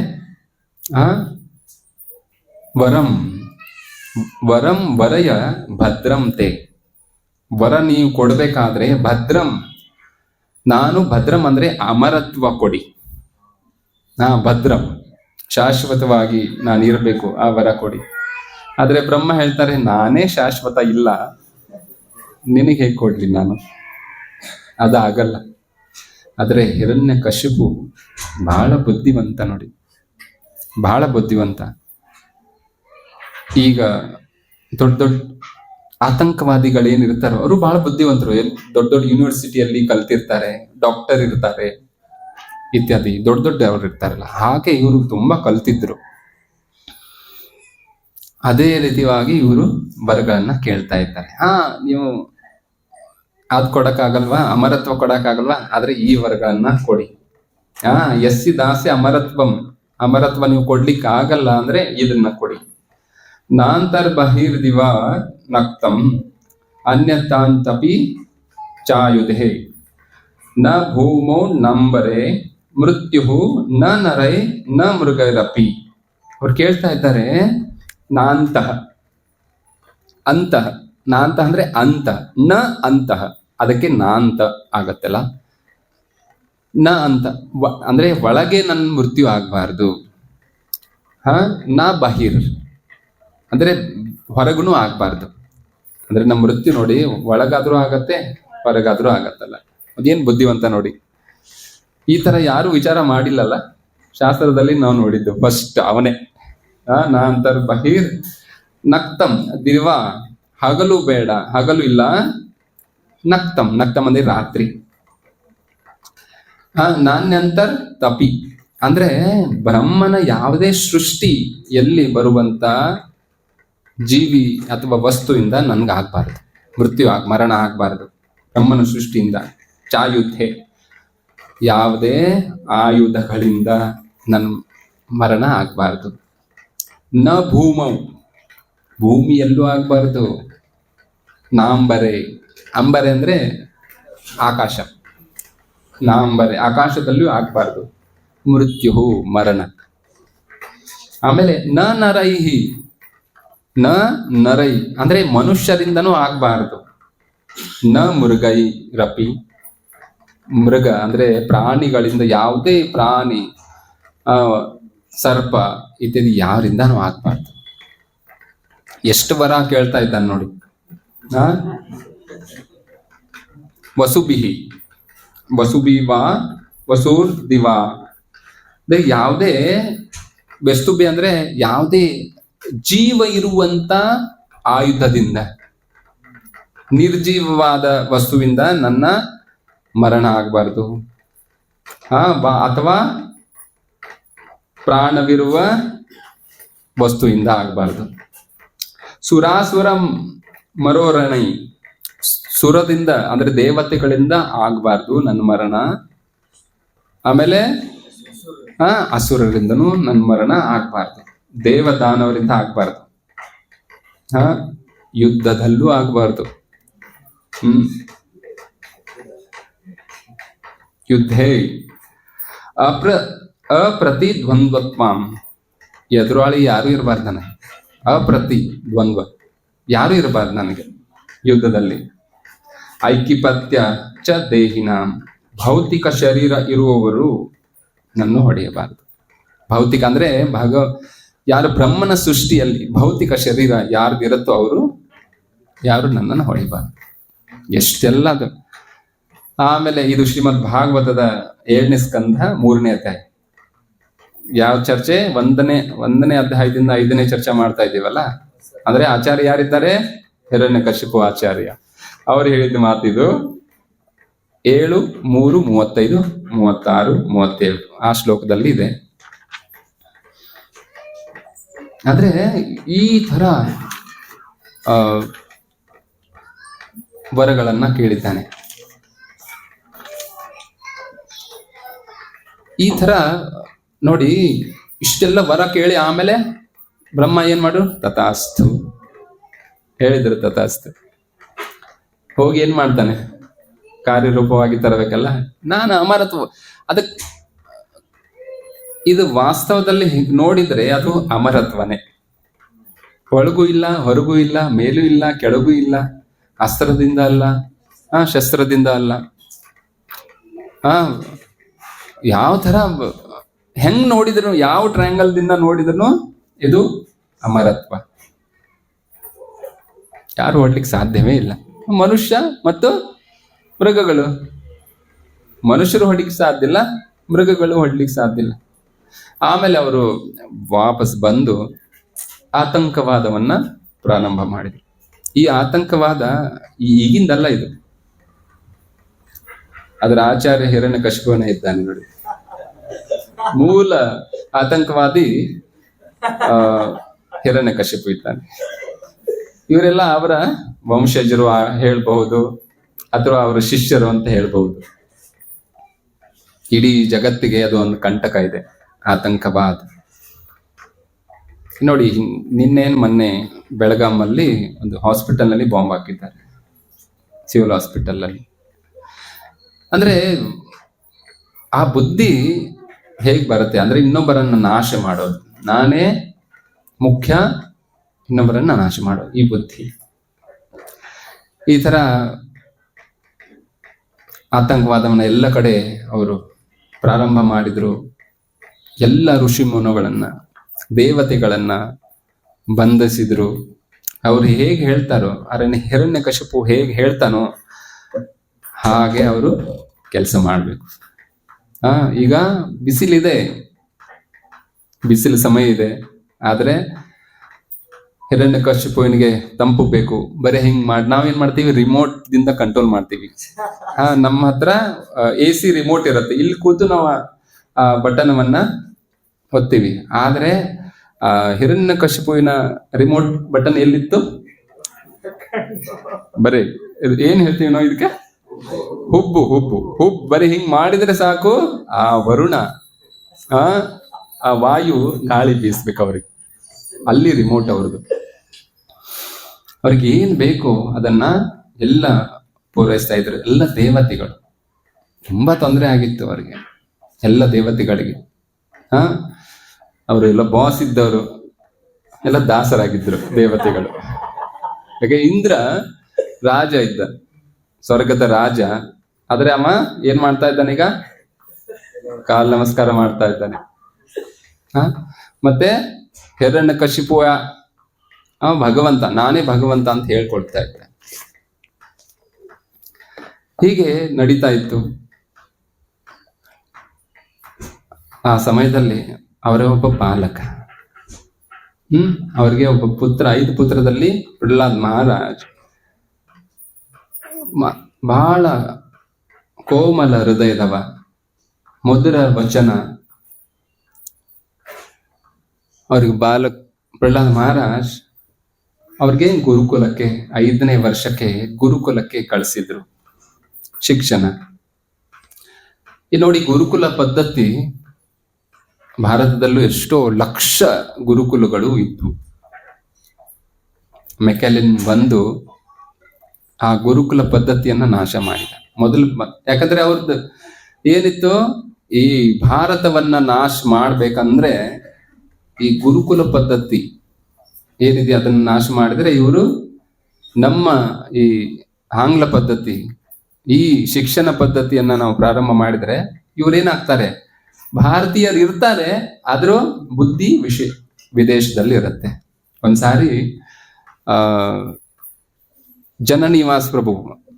ವರಂ ವರಂ ವರಯ ಭದ್ರಂ ತೇ. ವರ ನೀವು ಕೊಡ್ಬೇಕಾದ್ರೆ ಭದ್ರಂ, ನಾನು ಭದ್ರಂ ಅಂದ್ರೆ ಅಮರತ್ವ ಕೊಡಿ. ಭದ್ರಂ, ಶಾಶ್ವತವಾಗಿ ನಾನು ಇರಬೇಕು, ಆ ವರ ಕೊಡಿ. ಆದ್ರೆ ಬ್ರಹ್ಮ ಹೇಳ್ತಾರೆ, ನಾನೇ ಶಾಶ್ವತ ಇಲ್ಲ, ನಿನಗೆ ಹೇಗೆ ಕೊಡ್ಲಿ ನಾನು? ಅದಾಗಲ್ಲ. ಆದರೆ ಹಿರಣ್ಯಕಶಿಪು ಬಹಳ ಬುದ್ಧಿವಂತ ನೋಡಿ, ಬಹಳ ಬುದ್ಧಿವಂತ. ಈಗ ದೊಡ್ಡ ದೊಡ್ಡ ಆತಂಕವಾದಿಗಳೇನಿರ್ತಾರೋ ಅವರು ಬಹಳ ಬುದ್ಧಿವಂತರು. ದೊಡ್ಡ ದೊಡ್ಡ ಯೂನಿವರ್ಸಿಟಿಯಲ್ಲಿ ಕಲ್ತಿರ್ತಾರೆ, ಡಾಕ್ಟರ್ ಇರ್ತಾರೆ ಇತ್ಯಾದಿ, ದೊಡ್ಡ ದೊಡ್ಡ ಅವ್ರು ಇರ್ತಾರಲ್ಲ, ಹಾಗೆ ಇವರು ತುಂಬಾ ಕಲ್ತಿದ್ರು. ಅದೇ ರೀತಿಯಾಗಿ ಇವರು ವರಗಳನ್ನ ಕೇಳ್ತಾ ಇದ್ದಾರೆ. ನೀವು ಅದ್ ಕೊಡಕ್ಕಾಗಲ್ವಾ, ಅಮರತ್ವ ಕೊಡಕ್ಕಾಗಲ್ವಾ, ಆದ್ರೆ ಈ ವರಗಳನ್ನ ಕೊಡಿ. ಎಸ್ಸಿ ದಾಸೆ ಅಮರತ್ವಂ, ಅಮರತ್ವ ನೀವು ಕೊಡ್ಲಿಕ್ಕೆ ಆಗಲ್ಲ ಅಂದ್ರೆ ಇದನ್ನ ಕೊಡಿ. ನಾಂತರ್ ಬಹಿರ್ದಿವ ನಕ್ತಂ ಅನ್ಯತಾಂತಪಿ ಚಾಯುಧೆ ನ ಭೂಮೋ ನಂಬರೆ ಮೃತ್ಯು ನ ನರೈ ನ ಮೃಗೈರಪಿ. ಅವ್ರು ಕೇಳ್ತಾ ಇದ್ದಾರೆ, ನಾಂತಹ ಅಂತಃ, ನಾಂತ ಅಂದ್ರೆ ಅಂತ, ನ ಅಂತಃ ಅದಕ್ಕೆ ನಾಂತ ಆಗತ್ತಲ್ಲ. ನ ಅಂತ ಅಂದ್ರೆ ಒಳಗೆ ನನ್ನ ಮೃತ್ಯು ಆಗ್ಬಾರ್ದು. ನ ಬಹಿರ್ ಅಂದ್ರೆ ಹೊರಗುನು ಆಗ್ಬಾರ್ದು. ಅಂದ್ರೆ ನಮ್ಮ ಮೃತ್ಯು ನೋಡಿ ಒಳಗಾದ್ರೂ ಆಗತ್ತೆ, ಹೊರಗಾದ್ರೂ ಆಗತ್ತಲ್ಲ. ಅದೇನ್ ಬುದ್ಧಿವಂತ ನೋಡಿ. ಈ ತರ ಯಾರು ವಿಚಾರ ಮಾಡಿಲ್ಲಲ್ಲ ಶಾಸ್ತ್ರದಲ್ಲಿ ನಾವು ನೋಡಿದ್ದು ಫಸ್ಟ್ ಅವನೇ. ನಾಂತರ್ ಬಹಿರ್ ನಕ್ತಂ ದಿವ, ಹಗಲು ಬೇಡ, ಹಗಲು ಇಲ್ಲ. ನಕ್ತಂ, ನಕ್ತಂ ಅಂದ್ರೆ ರಾತ್ರಿ. ನಾನ್ಯಂತರ್ ತಪಿ ಅಂದ್ರೆ ಬ್ರಹ್ಮನ ಯಾವುದೇ ಸೃಷ್ಟಿ ಎಲ್ಲಿ ಬರುವಂತ ಜೀವಿ ಅಥವಾ ವಸ್ತುವಿಂದ ನನ್ಗಾಗ್ಬಾರ್ದು, ಮೃತ್ಯು ಮರಣ ಆಗ್ಬಾರ್ದು. ಬ್ರಹ್ಮನ ಸೃಷ್ಟಿಯಿಂದ. ಚಾಯುಧೆ ಯಾವುದೇ ಆಯುಧಗಳಿಂದ ನನ್ನ ಮರಣ ಆಗ್ಬಾರ್ದು. ನ ಭೂಮೌ ಭೂಮಿಯಲ್ಲೂ ಆಗ್ಬಾರ್ದು. ನಾಂಬರೆ, ಅಂಬರೆ ಅಂದ್ರೆ ಆಕಾಶ, ನಾಂಬರೆ ಆಕಾಶದಲ್ಲೂ ಆಗ್ಬಾರ್ದು. ಮೃತ್ಯು ಮರಣ. ಆಮೇಲೆ ನ ನರೈಹಿ, ನ ನರೈ ಅಂದ್ರೆ ಮನುಷ್ಯರಿಂದನೂ ಆಗ್ಬಾರ್ದು. ನ ಮೃಗೈ ರಪಿ, ಮೃಗ ಅಂದ್ರೆ ಪ್ರಾಣಿಗಳಿಂದ, ಯಾವುದೇ ಪ್ರಾಣಿ, ಸರ್ಪ ಇತ್ಯಾದಿ ಯಾರಿಂದನೂ ಆಗ್ಬಾರ್ದು. ಎಷ್ಟು ವರ ಕೇಳ್ತಾ ಇದ್ದಾನೆ ನೋಡಿ. ವಸುಬಿಹಿ, ವಸುಬಿವಾ ವಸೂರ್ ದಿವಾ, ಯಾವುದೇ ವೆಸ್ತುಬಿ ಅಂದ್ರೆ ಯಾವುದೇ ಜೀವ ಇರುವಂತ ಆಯುಧದಿಂದ, ನಿರ್ಜೀವವಾದ ವಸ್ತುವಿಂದ ನನ್ನ ಮರಣ ಆಗಬಾರ್ದು. ಅಥವಾ ಪ್ರಾಣವಿರುವ ವಸ್ತುವಿಂದ ಆಗಬಾರ್ದು. ಸುರಾಸುರ ಮರೋರಣೈ, ಸುರದಿಂದ ಅಂದ್ರೆ ದೇವತೆಗಳಿಂದ ಆಗಬಾರ್ದು ನನ್ನ ಮರಣ. ಆಮೇಲೆ ಅಸುರರಿಂದನೂ ನನ್ನ ಮರಣ ಆಗ್ಬಾರ್ದು. ದೇವದಾನವರಿಂದ ಆಗ್ಬಾರ್ದು. ಯುದ್ಧದಲ್ಲೂ ಆಗ್ಬಾರ್ದು. ಯುದ್ಧೇ ಅಪ್ರತಿದ್ವಂದ್ವತ್ವಾಂ, ಎದುರಾಳಿ ಯಾರು ಇರಬಾರ್ದು ನನಗೆ. ಅಪ್ರತಿದ್ವಂದ್ವ ಯಾರು ಇರಬಾರ್ದು ನನಗೆ ಯುದ್ಧದಲ್ಲಿ. ಐಕ್ಯಪತ್ಯ ಚ ದೇಹಿನಾಂ, ಭೌತಿಕ ಶರೀರ ಇರುವವರು ನನ್ನ ಹೊಡೆಯಬಾರದು. ಭೌತಿಕ ಅಂದ್ರೆ ಯಾರು ಬ್ರಹ್ಮನ ಸೃಷ್ಟಿಯಲ್ಲಿ ಭೌತಿಕ ಶರೀರ ಯಾರ್ದಿರುತ್ತೋ ಅವರು ಯಾರು ನನ್ನನ್ನು ಹೊಡೆಯಬಾರದು. ಎಷ್ಟೆಲ್ಲ ಅದು. ಆಮೇಲೆ ಇದು ಶ್ರೀಮದ್ ಭಾಗವತದ 7ನೇ ಸ್ಕಂಧ 3ನೇ ಅಧ್ಯಾಯ. ಯಾವ ಚರ್ಚೆ? ಒಂದನೇ ಅಧ್ಯಾಯದಿಂದ 5ನೇ ಚರ್ಚೆ ಮಾಡ್ತಾ ಇದ್ದೀವಲ್ಲ. ಅಂದ್ರೆ ಆಚಾರ್ಯ ಯಾರಿದ್ದಾರೆ? ಹಿರಣ್ಯಕಶಿಪು ಆಚಾರ್ಯ. ಅವರು ಹೇಳಿದ ಮಾತಿದು 7, 3, 35, 36, 37 ಆ ಶ್ಲೋಕದಲ್ಲಿ ಇದೆ. ಆದ್ರೆ ಈ ತರ ವರಗಳನ್ನ ಕೇಳಿದ್ದಾನೆ. ಈ ತರ ನೋಡಿ, ಇಷ್ಟೆಲ್ಲ ವರ ಕೇಳಿ ಆಮೇಲೆ ಬ್ರಹ್ಮ ಏನ್ ಮಾಡು? ತಥಾಸ್ತು ಹೇಳಿದ್ರು. ತಥಾಸ್ತು ಹೋಗಿ ಏನ್ ಮಾಡ್ತಾನೆ? ಕಾರ್ಯರೂಪವಾಗಿ ತರಬೇಕಲ್ಲ. ನಾನು ಅಮರತ್ವ, ಅದಕ್ಕೆ ಇದು ವಾಸ್ತವದಲ್ಲಿ ನೋಡಿದ್ರೆ ಅದು ಅಮರತ್ವನೇ. ಒಳಗೂ ಇಲ್ಲ, ಹೊರಗೂ ಇಲ್ಲ, ಮೇಲೂ ಇಲ್ಲ, ಕೆಳಗೂ ಇಲ್ಲ. ಅಸ್ತ್ರದಿಂದ ಅಲ್ಲ, ಶಸ್ತ್ರದಿಂದ ಅಲ್ಲ. ಯಾವ ತರ ಹೆಂಗ್ ನೋಡಿದ್ರು, ಯಾವ ಟ್ರಯಾಂಗಲ್ ದಿಂದ ನೋಡಿದ್ರು ಇದು ಅಮರತ್ವ. ಯಾರು ಹೊಡ್ಲಿಕ್ಕೆ ಸಾಧ್ಯವೇ ಇಲ್ಲ. ಮನುಷ್ಯ ಮತ್ತು ಮೃಗಗಳು. ಮನುಷ್ಯರು ಹೊಡ್ಲಿಕ್ಕೆ ಸಾಧ್ಯ ಇಲ್ಲ, ಮೃಗಗಳು ಹೊಡ್ಲಿಕ್ಕೆ ಸಾಧ್ಯ ಇಲ್ಲ. ಆಮೇಲೆ ಅವರು ವಾಪಸ್ ಬಂದು ಆತಂಕವಾದವನ್ನ ಪ್ರಾರಂಭ ಮಾಡಿದ್ರು. ಈ ಆತಂಕವಾದ ಈಗಿಂದಲ್ಲ, ಇದು ಅದರ ಆಚಾರ್ಯ ಹಿರಣ್ಯಕಶಿಪುನೇ ಇದ್ದಾನೆ ನೋಡಿ. ಮೂಲ ಆತಂಕವಾದಿ ಹಿರಣ್ಯಕಶಿಪು ಇದ್ದಾನೆ. ಇವರೆಲ್ಲ ಅವರ ವಂಶಜರು ಹೇಳ್ಬಹುದು, ಅಥವಾ ಅವರ ಶಿಷ್ಯರು ಅಂತ ಹೇಳ್ಬಹುದು. ಇಡೀ ಜಗತ್ತಿಗೆ ಅದು ಒಂದು ಕಂಟಕ ಇದೆ, ಆತಂಕವಾದ. ನೋಡಿ, ಮೊನ್ನೆ ಬೆಳಗಾಮಲ್ಲಿ ಒಂದು ಹಾಸ್ಪಿಟಲ್ ನಲ್ಲಿ ಬಾಂಬ್ ಹಾಕಿದ್ದಾರೆ, ಸಿವಿಲ್ ಹಾಸ್ಪಿಟಲ್ ಅಲ್ಲಿ. ಅಂದ್ರೆ ಆ ಬುದ್ಧಿ ಹೇಗ್ ಬರುತ್ತೆ ಅಂದ್ರೆ, ಇನ್ನೊಬ್ಬರನ್ನ ನಾಶ ಮಾಡೋದು, ನಾನೇ ಮುಖ್ಯ, ಇನ್ನೊಬ್ಬರನ್ನ ನಾಶ ಮಾಡೋದು, ಈ ಬುದ್ಧಿ. ಈ ತರ ಆತಂಕವಾದವನ್ನ ಎಲ್ಲ ಕಡೆ ಅವರು ಪ್ರಾರಂಭ ಮಾಡಿದ್ರು. ಎಲ್ಲ ಋಷಿ ಮುನುಗಳನ್ನ, ದೇವತೆಗಳನ್ನ ಬಂಧಿಸಿದ್ರು. ಅವ್ರು ಹೇಗೆ ಹೇಳ್ತಾರೋ, ಹಿರಣ್ಯಕಶಿಪು ಹೇಗೆ ಹೇಳ್ತಾನೋ ಹಾಗೆ ಅವರು ಕೆಲಸ ಮಾಡ್ಬೇಕು. ಈಗ ಬಿಸಿಲಿದೆ, ಬಿಸಿಲು ಸಮಯ ಇದೆ, ಆದ್ರೆ ಹಿರಣ್ಯಕಶಿಪುವಿನಿಗೆ ತಂಪು ಬೇಕು. ಬರೀ ಹಿಂಗ್ ನಾವೇನ್ ಮಾಡ್ತೀವಿ, ರಿಮೋಟ್ ದಿಂದ ಕಂಟ್ರೋಲ್ ಮಾಡ್ತೀವಿ. ನಮ್ಮ ಹತ್ರ AC ರಿಮೋಟ್ ಇರುತ್ತೆ, ಇಲ್ಲಿ ಕೂತು ನಾವು ಆ ಬಟನವನ್ನ ಒತ್ತೀವಿ. ಆದ್ರೆ ಹಿರಣ್ಯಕಶಿಪುವಿನ ರಿಮೋಟ್ ಬಟನ್ ಎಲ್ಲಿತ್ತು? ಬರೀ ಏನ್ ಹೇಳ್ತೀವಿ ನಾವು ಇದಕ್ಕೆ? ಹುಬ್ಬು. ಬರೀ ಹಿಂಗ್ ಮಾಡಿದ್ರೆ ಸಾಕು, ಆ ವರುಣ, ಆ ವಾಯು ಗಾಳಿ ಬೀಸ್ಬೇಕು ಅವ್ರಿಗೆ. ಅಲ್ಲಿ ರಿಮೋಟ್ ಅವ್ರದ್ದು. ಅವ್ರಿಗೆ ಏನ್ ಬೇಕು ಅದನ್ನ ಎಲ್ಲ ಪೂರೈಸ್ತಾ ಇದ್ರು. ಎಲ್ಲ ದೇವತೆಗಳು, ತುಂಬಾ ತೊಂದರೆ ಆಗಿತ್ತು ಅವ್ರಿಗೆ, ಎಲ್ಲ ದೇವತೆಗಳಿಗೆ. ಅವರು ಎಲ್ಲ ಬಾಸ್ ಇದ್ದವರು ಎಲ್ಲ ದಾಸರಾಗಿದ್ರು ದೇವತೆಗಳು. ಯಾಕೆ ಇಂದ್ರ ರಾಜ ಇದ್ದ, ಸ್ವರ್ಗದ ರಾಜ. ಆದ್ರೆ ಅವ ಏನ್ ಮಾಡ್ತಾ ಇದ್ದಾನೆ ಈಗ? ಕಾಲ್ ನಮಸ್ಕಾರ ಮಾಡ್ತಾ ಇದ್ದಾನೆ. ಮತ್ತೆ ಹಿರಣ್ಯಕಶಿಪು ಭಗವಂತ, ನಾನೇ ಭಗವಂತ ಅಂತ ಹೇಳ್ಕೊಳ್ತಾ ಇದ್ದೆ. ಹೀಗೆ ನಡೀತಾ ಇತ್ತು. ಆ ಸಮಯದಲ್ಲಿ ಅವರ ಒಬ್ಬ ಬಾಲಕ, ಅವ್ರಿಗೆ ಒಬ್ಬ ಪುತ್ರ, 5 ಪುತ್ರದಲ್ಲಿ ಪ್ರಹ್ಲಾದ್ ಮಹಾರಾಜ್ ಬಹಳ ಕೋಮಲ ಹೃದಯದವ, ಮಧುರ ವಚನ. ಅವ್ರಿಗೆ ಪ್ರಹ್ಲಾದ್ ಮಹಾರಾಜ್ ಅವ್ರಿಗೆ ಗುರುಕುಲಕ್ಕೆ 5ನೇ ವರ್ಷಕ್ಕೆ ಗುರುಕುಲಕ್ಕೆ ಕಳಿಸಿದ್ರು ಶಿಕ್ಷಣ. ನೋಡಿ, ಗುರುಕುಲ ಪದ್ಧತಿ ಭಾರತದಲ್ಲೂ ಎಷ್ಟೋ ಲಕ್ಷ ಗುರುಕುಲಗಳು ಇದ್ವು. ಮೆಕ್ಯಾಲಿನ್ ಬಂದು ಆ ಗುರುಕುಲ ಪದ್ಧತಿಯನ್ನ ನಾಶ ಮಾಡಿದ ಮೊದಲು. ಯಾಕಂದ್ರೆ ಅವ್ರದ್ದು ಏನಿತ್ತು, ಈ ಭಾರತವನ್ನ ನಾಶ ಮಾಡ್ಬೇಕಂದ್ರೆ ಈ ಗುರುಕುಲ ಪದ್ಧತಿ ಏನಿದೆ ಅದನ್ನ ನಾಶ ಮಾಡಿದ್ರೆ, ಇವರು ನಮ್ಮ ಈ ಆಂಗ್ಲ ಪದ್ಧತಿ, ಈ ಶಿಕ್ಷಣ ಪದ್ಧತಿಯನ್ನ ನಾವು ಪ್ರಾರಂಭ ಮಾಡಿದ್ರೆ ಇವ್ರೇನಾಗ್ತಾರೆ, ಭಾರತೀಯರು ಇರ್ತಾರೆ, ಆದ್ರೂ ಬುದ್ಧಿ ವಿದೇಶದಲ್ಲಿ ಇರುತ್ತೆ. ಒಂದ್ಸಾರಿ ಜನನಿವಾಸ್ ಪ್ರಭು,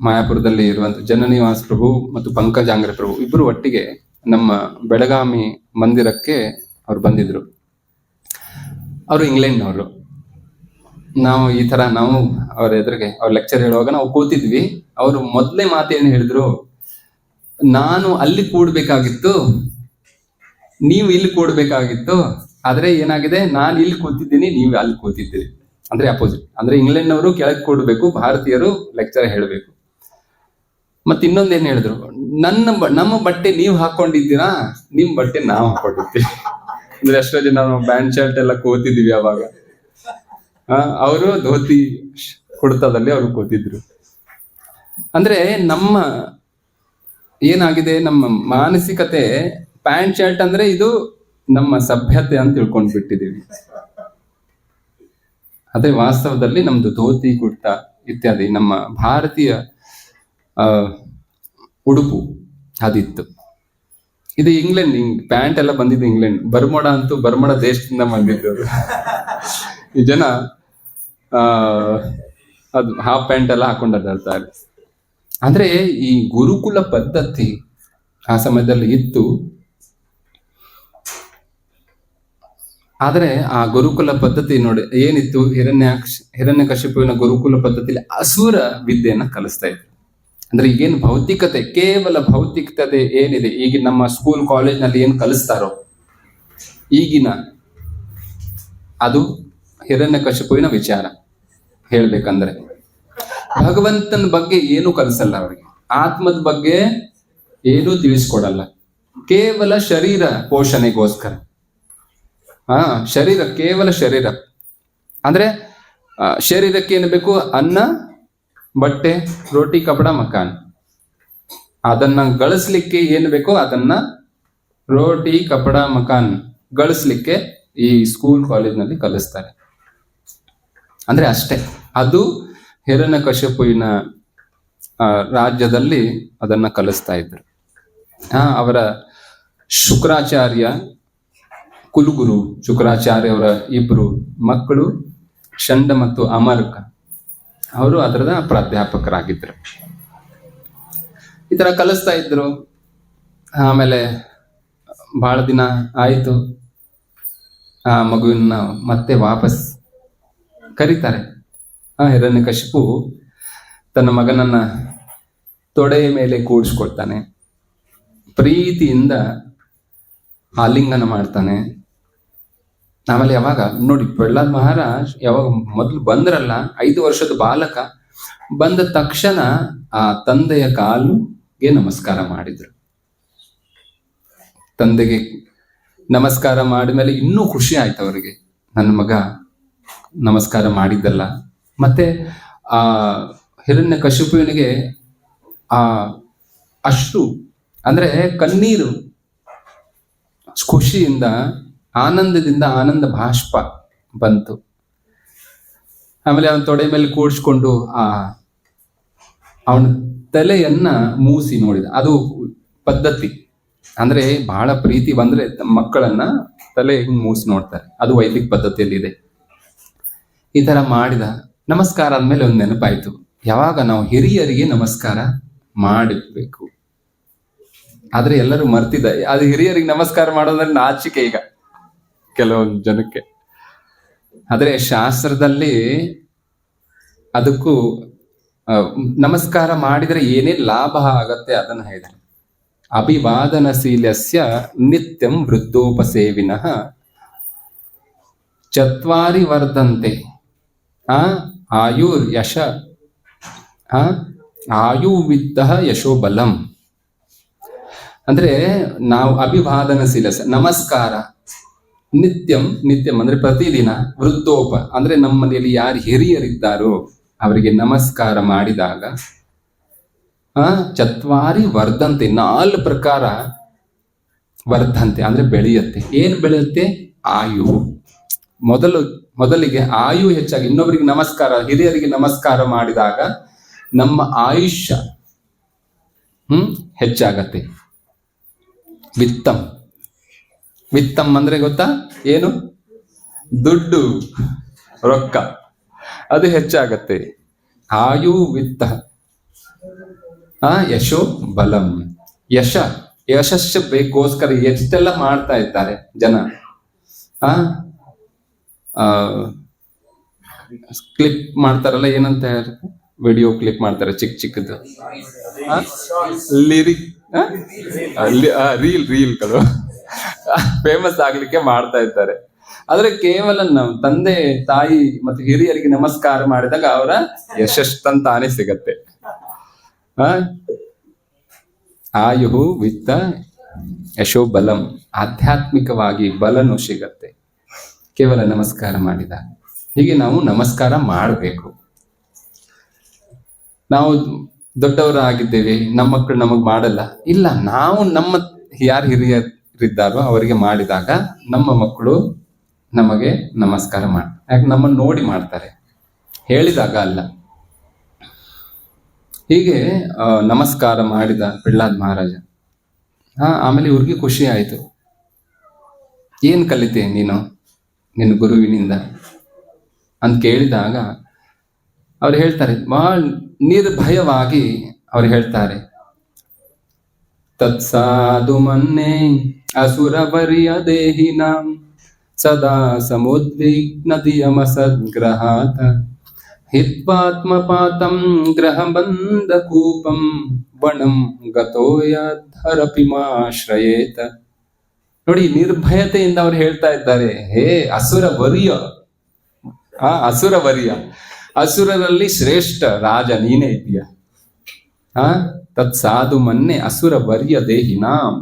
ಮಾಯಾಪುರದಲ್ಲಿ ಇರುವಂತ ಜನನಿವಾಸ್ ಪ್ರಭು ಮತ್ತು ಪಂಕಜಾಂಗ್ರೆ ಪ್ರಭು ಇಬ್ಬರು ಒಟ್ಟಿಗೆ ನಮ್ಮ ಬೆಳಗಾವಿ ಮಂದಿರಕ್ಕೆ ಅವ್ರು ಬಂದಿದ್ರು. ಅವರು ಇಂಗ್ಲೆಂಡ್ನವರು. ನಾವು ಈ ತರ ನಾವು ಅವ್ರ ಎದುರಿಗೆ ಅವ್ರ ಲೆಕ್ಚರ್ ಹೇಳುವಾಗ ನಾವು ಕೂತಿದ್ವಿ. ಅವರು ಮೊದಲೇ ಮಾತೇನು ಹೇಳಿದ್ರು, ನಾನು ಅಲ್ಲಿ ಕೂಡ್ಬೇಕಾಗಿತ್ತು, ನೀವು ಇಲ್ಲಿ ಕೂಡ್ಬೇಕಾಗಿತ್ತು, ಆದ್ರೆ ಏನಾಗಿದೆ, ನಾನು ಇಲ್ಲಿ ಕೂತಿದ್ದೀನಿ, ನೀವು ಅಲ್ಲಿ ಕೂತಿದ್ದೀರಿ. ಅಂದ್ರೆ ಅಪೋಸಿಟ್. ಅಂದ್ರೆ ಇಂಗ್ಲೆಂಡ್ನವರು ಕೆಳಗೆ ಕೂಡ್ಬೇಕು, ಭಾರತೀಯರು ಲೆಕ್ಚರ್ ಹೇಳಬೇಕು. ಮತ್ತೆ ಇನ್ನೊಂದೇನ್ ಹೇಳಿದ್ರು, ನಮ್ಮ ಬಟ್ಟೆ ನೀವು ಹಾಕೊಂಡಿದ್ದೀರಾ, ನಿಮ್ ಬಟ್ಟೆ ನಾವು ಹಾಕೊಂಡಿದ್ದೀವಿ. ಅಂದ್ರೆ ಎಷ್ಟೋ ಜನ ನಾವು ಬ್ಯಾಂಡ್ ಶರ್ಟ್ ಎಲ್ಲ ಕೂತಿದ್ವಿ ಅವಾಗ. ಅವರು ಧೋತಿ ಕುಡ್ತದಲ್ಲಿ ಅವರು ಕೂತಿದ್ರು. ಅಂದ್ರೆ ನಮ್ಮ ಏನಾಗಿದೆ, ನಮ್ಮ ಮಾನಸಿಕತೆ ಪ್ಯಾಂಟ್ ಶರ್ಟ್ ಅಂದ್ರೆ ಇದು ನಮ್ಮ ಸಭ್ಯತೆ ಅಂತ ತಿಳ್ಕೊಂಡ್ ಬಿಟ್ಟಿದೀವಿ. ಅದೇ ವಾಸ್ತವದಲ್ಲಿ ನಮ್ದು ಧೋತಿ ಕುರ್ತ ಇತ್ಯಾದಿ ನಮ್ಮ ಭಾರತೀಯ ಉಡುಪು ಅದಿತ್ತು. ಇದು ಇಂಗ್ಲೆಂಡ್, ಪ್ಯಾಂಟ್ ಎಲ್ಲ ಬಂದಿದ್ದು ಇಂಗ್ಲೆಂಡ್. ಬರ್ಮೋಡ ಅಂತೂ ಬರ್ಮೋಡ ದೇಶದಿಂದ ಬಂದಿದ್ದು. ಈ ಜನ ಅದು ಹಾಫ್ ಪ್ಯಾಂಟ್ ಎಲ್ಲ ಹಾಕೊಂಡು ಅಡ್ಡಾಡ್ತಾರೆ. ಅಂದ್ರೆ ಈ ಗುರುಕುಲ ಪದ್ಧತಿ ಆ ಸಮಯದಲ್ಲಿ ಇತ್ತು. ಆದ್ರೆ ಆ ಗುರುಕುಲ ಪದ್ಧತಿ ನೋಡಿ ಏನಿತ್ತು, ಹಿರಣ್ಯಕಶಿಪುವಿನ ಗುರುಕುಲ ಪದ್ಧತಿಯಲ್ಲಿ ಅಸುರ ವಿದ್ಯೆಯನ್ನ ಕಲಿಸ್ತಾ ಇದ್ರು. ಅಂದ್ರೆ ಈಗೇನು ಭೌತಿಕತೆ, ಕೇವಲ ಭೌತಿಕತೆ ಏನಿದೆ ಈಗ ನಮ್ಮ ಸ್ಕೂಲ್ ಕಾಲೇಜ್ನಲ್ಲಿ ಏನ್ ಕಲಿಸ್ತಾರೋ ಈಗಿನ, ಅದು ಹಿರಣ್ಯಕಶಿಪುವಿನ ವಿಚಾರ. ಹೇಳ್ಬೇಕಂದ್ರೆ ಭಗವಂತನ ಬಗ್ಗೆ ಏನು ಕಲಿಸಲ್ಲ ಅವರಿಗೆ, ಆತ್ಮದ ಬಗ್ಗೆ ಏನೂ ತಿಳಿಸ್ಕೊಡಲ್ಲ, ಕೇವಲ ಶರೀರ ಪೋಷಣೆಗೋಸ್ಕರ. ಶರೀರ, ಕೇವಲ ಶರೀರ. ಅಂದ್ರೆ ಶರೀರಕ್ಕೆ ಏನು ಬೇಕು? ಅನ್ನ, ಬಟ್ಟೆ, ರೋಟಿ, ಕಪಡ, ಮಕಾನ್. ಅದನ್ನ ಗಳಿಸ್ಲಿಕ್ಕೆ ಏನು ಬೇಕೋ ಅದನ್ನ ರೋಟಿ, ಕಪಡ, ಮಕಾನ್ ಗಳಿಸ್ಲಿಕ್ಕೆ ಈ ಸ್ಕೂಲ್ ಕಾಲೇಜ್ನಲ್ಲಿ ಕಲಿಸ್ತಾರೆ. ಅಂದ್ರೆ ಅಷ್ಟೇ. ಅದು ಹಿರಣ್ಯಕಶಿಪುವಿನ ರಾಜ್ಯದಲ್ಲಿ ಅದನ್ನ ಕಲಿಸ್ತಾ ಇದ್ರು. ಅವರ ಶುಕ್ರಾಚಾರ್ಯ, ಕುಲಗುರು ಶುಕ್ರಾಚಾರ್ಯ ಅವರ ಇಬ್ರು ಮಕ್ಕಳು ಷಂಡ ಮತ್ತು ಅಮರ್ಕ, ಅವರು ಅದರದ ಪ್ರಾಧ್ಯಾಪಕರಾಗಿದ್ರು. ಈ ತರ ಕಲಿಸ್ತಾ ಇದ್ರು. ಆಮೇಲೆ ಬಹಳ ದಿನ ಆಯಿತು, ಆ ಮಗುವಿನ ಮತ್ತೆ ವಾಪಸ್ ಕರೀತಾರೆ. ಹಿರಣ್ಯಕಶಿಪು ತನ್ನ ಮಗನನ್ನ ತೊಡೆಯ ಮೇಲೆ ಕೂಡಿಸ್ಕೊಳ್ತಾನೆ, ಪ್ರೀತಿಯಿಂದ ಆಲಿಂಗನ ಮಾಡ್ತಾನೆ. ಆಮೇಲೆ ಯಾವಾಗ ನೋಡಿ, ಪ್ರಹ್ಲಾದ್ ಮಹಾರಾಜ್ ಯಾವಾಗ ಮೊದಲು ಬಂದ್ರಲ್ಲ, 5 ವರ್ಷದ ಬಾಲಕ ಬಂದ ತಕ್ಷಣ ಆ ತಂದೆಯ ಕಾಲುಗೆ ನಮಸ್ಕಾರ ಮಾಡಿದ್ರು. ತಂದೆಗೆ ನಮಸ್ಕಾರ ಮಾಡಿದ್ಮೇಲೆ ಇನ್ನೂ ಖುಷಿ ಆಯ್ತು ಅವರಿಗೆ, ನನ್ನ ಮಗ ನಮಸ್ಕಾರ ಮಾಡಿದ್ದಲ್ಲ. ಮತ್ತೆ ಆ ಹಿರಣ್ಯಕಶಿಪುವಿನಿಗೆ ಆ ಅಶ್ರು ಅಂದ್ರೆ ಕಣ್ಣೀರು, ಖುಷಿಯಿಂದ, ಆನಂದದಿಂದ ಆನಂದ ಬಾಷ್ಪ ಬಂತು. ಆಮೇಲೆ ಅವನ ತೊಡೆ ಮೇಲೆ ಕೂಡಿಸ್ಕೊಂಡು ಅವನ ತಲೆಯನ್ನ ಮೂಸಿ ನೋಡಿದ. ಅದು ಪದ್ಧತಿ. ಅಂದ್ರೆ ಬಹಳ ಪ್ರೀತಿ ಬಂದ್ರೆ ಮಕ್ಕಳನ್ನ ತಲೆ ಹಿಂಗ್ ಮೂಸಿ ನೋಡ್ತಾರೆ, ಅದು ವೈದಿಕ ಪದ್ಧತಿಯಲ್ಲಿ ಇದೆ. ಈ ತರ ಮಾಡಿದ. ನಮಸ್ಕಾರ ಆದ್ಮೇಲೆ ಒಂದು ನೆನಪಾಯ್ತು, ಯಾವಾಗ ನಾವು ಹಿರಿಯರಿಗೆ ನಮಸ್ಕಾರ ಮಾಡಬೇಕು. ಆದ್ರೆ ಎಲ್ಲರೂ ಮರ್ತಿದ್ದ. ಅದು ಹಿರಿಯರಿಗೆ ನಮಸ್ಕಾರ ಮಾಡೋದ್ರೆ ನಾಚಿಕೆ ಈಗ ಕೆಲವೊಂದು ಜನಕ್ಕೆ. ಆದ್ರೆ ಶಾಸ್ತ್ರದಲ್ಲಿ ಅದಕ್ಕೂ ನಮಸ್ಕಾರ ಮಾಡಿದ್ರೆ ಏನೇ ಲಾಭ ಆಗತ್ತೆ ಅದನ್ನ ಹೇಳಿದ್ದಾರೆ. ಅಭಿವಾದನಶೀಲಸ್ಯ ನಿತ್ಯಂ ವೃದ್ಧೋಪಸೇವಿನಃ ಚತ್ವಾರಿ ವರ್ಧಂತೆ ಆಯುರ್ ಯಶ ಆಯುವಿದ್ದ ಯಶೋ ಬಲಂ. ಅಂದ್ರೆ ನಾವು ಅಭಿವಾದನಶೀಲ, ನಮಸ್ಕಾರ ನಿತ್ಯಂ, ನಿತ್ಯಂ ಅಂದ್ರೆ ಪ್ರತಿದಿನ, ವೃದ್ಧೋಪ ಅಂದ್ರೆ ನಮ್ಮ ಮನೆಯಲ್ಲಿ ಯಾರು ಹಿರಿಯರಿದ್ದಾರೋ ಅವರಿಗೆ ನಮಸ್ಕಾರ ಮಾಡಿದಾಗ ಚತ್ವಾರಿ ವರ್ಧಂತೆ, 4 ಪ್ರಕಾರ ವರ್ಧಂತೆ ಅಂದ್ರೆ ಬೆಳೆಯುತ್ತೆ. ಏನ್ ಬೆಳೆಯುತ್ತೆ? ಆಯು. ಮೊದಲಿಗೆ ಆಯು ಹೆಚ್ಚಾಗಿ, ಇನ್ನೊಬ್ಬರಿಗೆ ನಮಸ್ಕಾರ, ಹಿರಿಯರಿಗೆ ನಮಸ್ಕಾರ ಮಾಡಿದಾಗ ನಮ್ಮ ಆಯುಷ್ಯ ಹೆಚ್ಚಾಗತ್ತೆ. ವಿತ್ತಂ, ವಿತ್ತಂ ಅಂದ್ರೆ ಗೊತ್ತಾ ಏನು? ದುಡ್ಡು, ರೊಕ್ಕ, ಅದು ಹೆಚ್ಚಾಗತ್ತೆ. ಆಯು ವಿತ್ತ. ಯಶೋ ಬಲಂ. ಯಶಸ್ಸು ಬೇಕೋಸ್ಕರ ಎಷ್ಟೆಲ್ಲ ಮಾಡ್ತಾ ಇದ್ದಾರೆ ಜನ. ಕ್ಲಿಪ್ ಮಾಡ್ತಾರಲ್ಲ, ಏನಂತ ವಿಡಿಯೋ ಕ್ಲಿಪ್ ಮಾಡ್ತಾರೆ ಚಿಕ್ಕ ಚಿಕ್ಕದು, ಲಿರಿಕ್, ರೀಲ್ಗಳು ಫೇಮಸ್ ಆಗ್ಲಿಕ್ಕೆ ಮಾಡ್ತಾ ಇದ್ದಾರೆ. ಆದ್ರೆ ಕೇವಲ ನಾವು ತಂದೆ ತಾಯಿ ಮತ್ತು ಹಿರಿಯರಿಗೆ ನಮಸ್ಕಾರ ಮಾಡಿದಾಗ ಅವರ ಯಶಸ್ಸಂತಾನೆ ಸಿಗತ್ತೆ. ಆಯು ವಿತ್ತ ಯಶೋ ಬಲಂ, ಆಧ್ಯಾತ್ಮಿಕವಾಗಿ ಬಲನು ಸಿಗತ್ತೆ ಕೇವಲ ನಮಸ್ಕಾರ ಮಾಡಿದಾಗ. ಹೀಗೆ ನಾವು ನಮಸ್ಕಾರ ಮಾಡಬೇಕು. ನಾವು ದೊಡ್ಡವರಾಗಿದ್ದೇವೆ, ನಮ್ಮ ಮಕ್ಕಳು ನಮಗ್ ಮಾಡಲ್ಲ, ಇಲ್ಲ, ನಾವು ನಮ್ಮ ಯಾರು ಹಿರಿಯರಿದ್ದಾರೋ ಅವರಿಗೆ ಮಾಡಿದಾಗ ನಮ್ಮ ಮಕ್ಕಳು ನಮಗೆ ನಮಸ್ಕಾರ ಮಾಡ್ತಾರೆ. ಯಾಕೆ? ನಮ್ಮನ್ನು ನೋಡಿ ಮಾಡ್ತಾರೆ, ಹೇಳಿದಾಗ ಅಲ್ಲ. ಹೀಗೆ ನಮಸ್ಕಾರ ಮಾಡಿದ ಪ್ರಹ್ಲಾದ್ ಮಹಾರಾಜ. ಆಮೇಲೆ ಇವ್ರಿಗೆ ಖುಷಿ ಆಯ್ತು. ಏನ್ ಕಲಿತೆ ನೀನು ನಿನ್ನ ಗುರುವಿನಿಂದ ಅಂತ ಕೇಳಿದಾಗ ಅವ್ರು ಹೇಳ್ತಾರೆ, ಬಹಳ ನಿರ್ಭಯವಾಗಿ ಅವ್ರು ಹೇಳ್ತಾರೆ, ತತ್ಸಾಧು ಮನ್ನೆ ಅಸುರವರ್ಯ ದೇಹಿನಾಂ ಸದಾ ಸಮುದ್ವಿಗ್ನದಿಯಮ ಸದ್ಗ್ರಹಾತ ಹಿತ್ವಾತ್ಮಪಾತಂ ಗ್ರಹಬಂಧ ಕೂಪಂ ವಣಂ ಗತೋ ಯದ್ಧರಪಿಮಾಶ್ರಯೇತ. ನೋಡಿ, ನಿರ್ಭಯತೆಯಿಂದ ಅವ್ರು ಹೇಳ್ತಾ ಇದ್ದಾರೆ, ಹೇ ಅಸುರವರ್ಯ, ಅಸುರವರ್ಯ, ಅಸುರರಲ್ಲಿ ಶ್ರೇಷ್ಠ ರಾಜ ನೀನೇ ಇದೆಯ. ತತ್ ಸಾಧು ಮನ್ನೆ ಅಸುರವರ್ಯ ದೇಹಿನಾಂ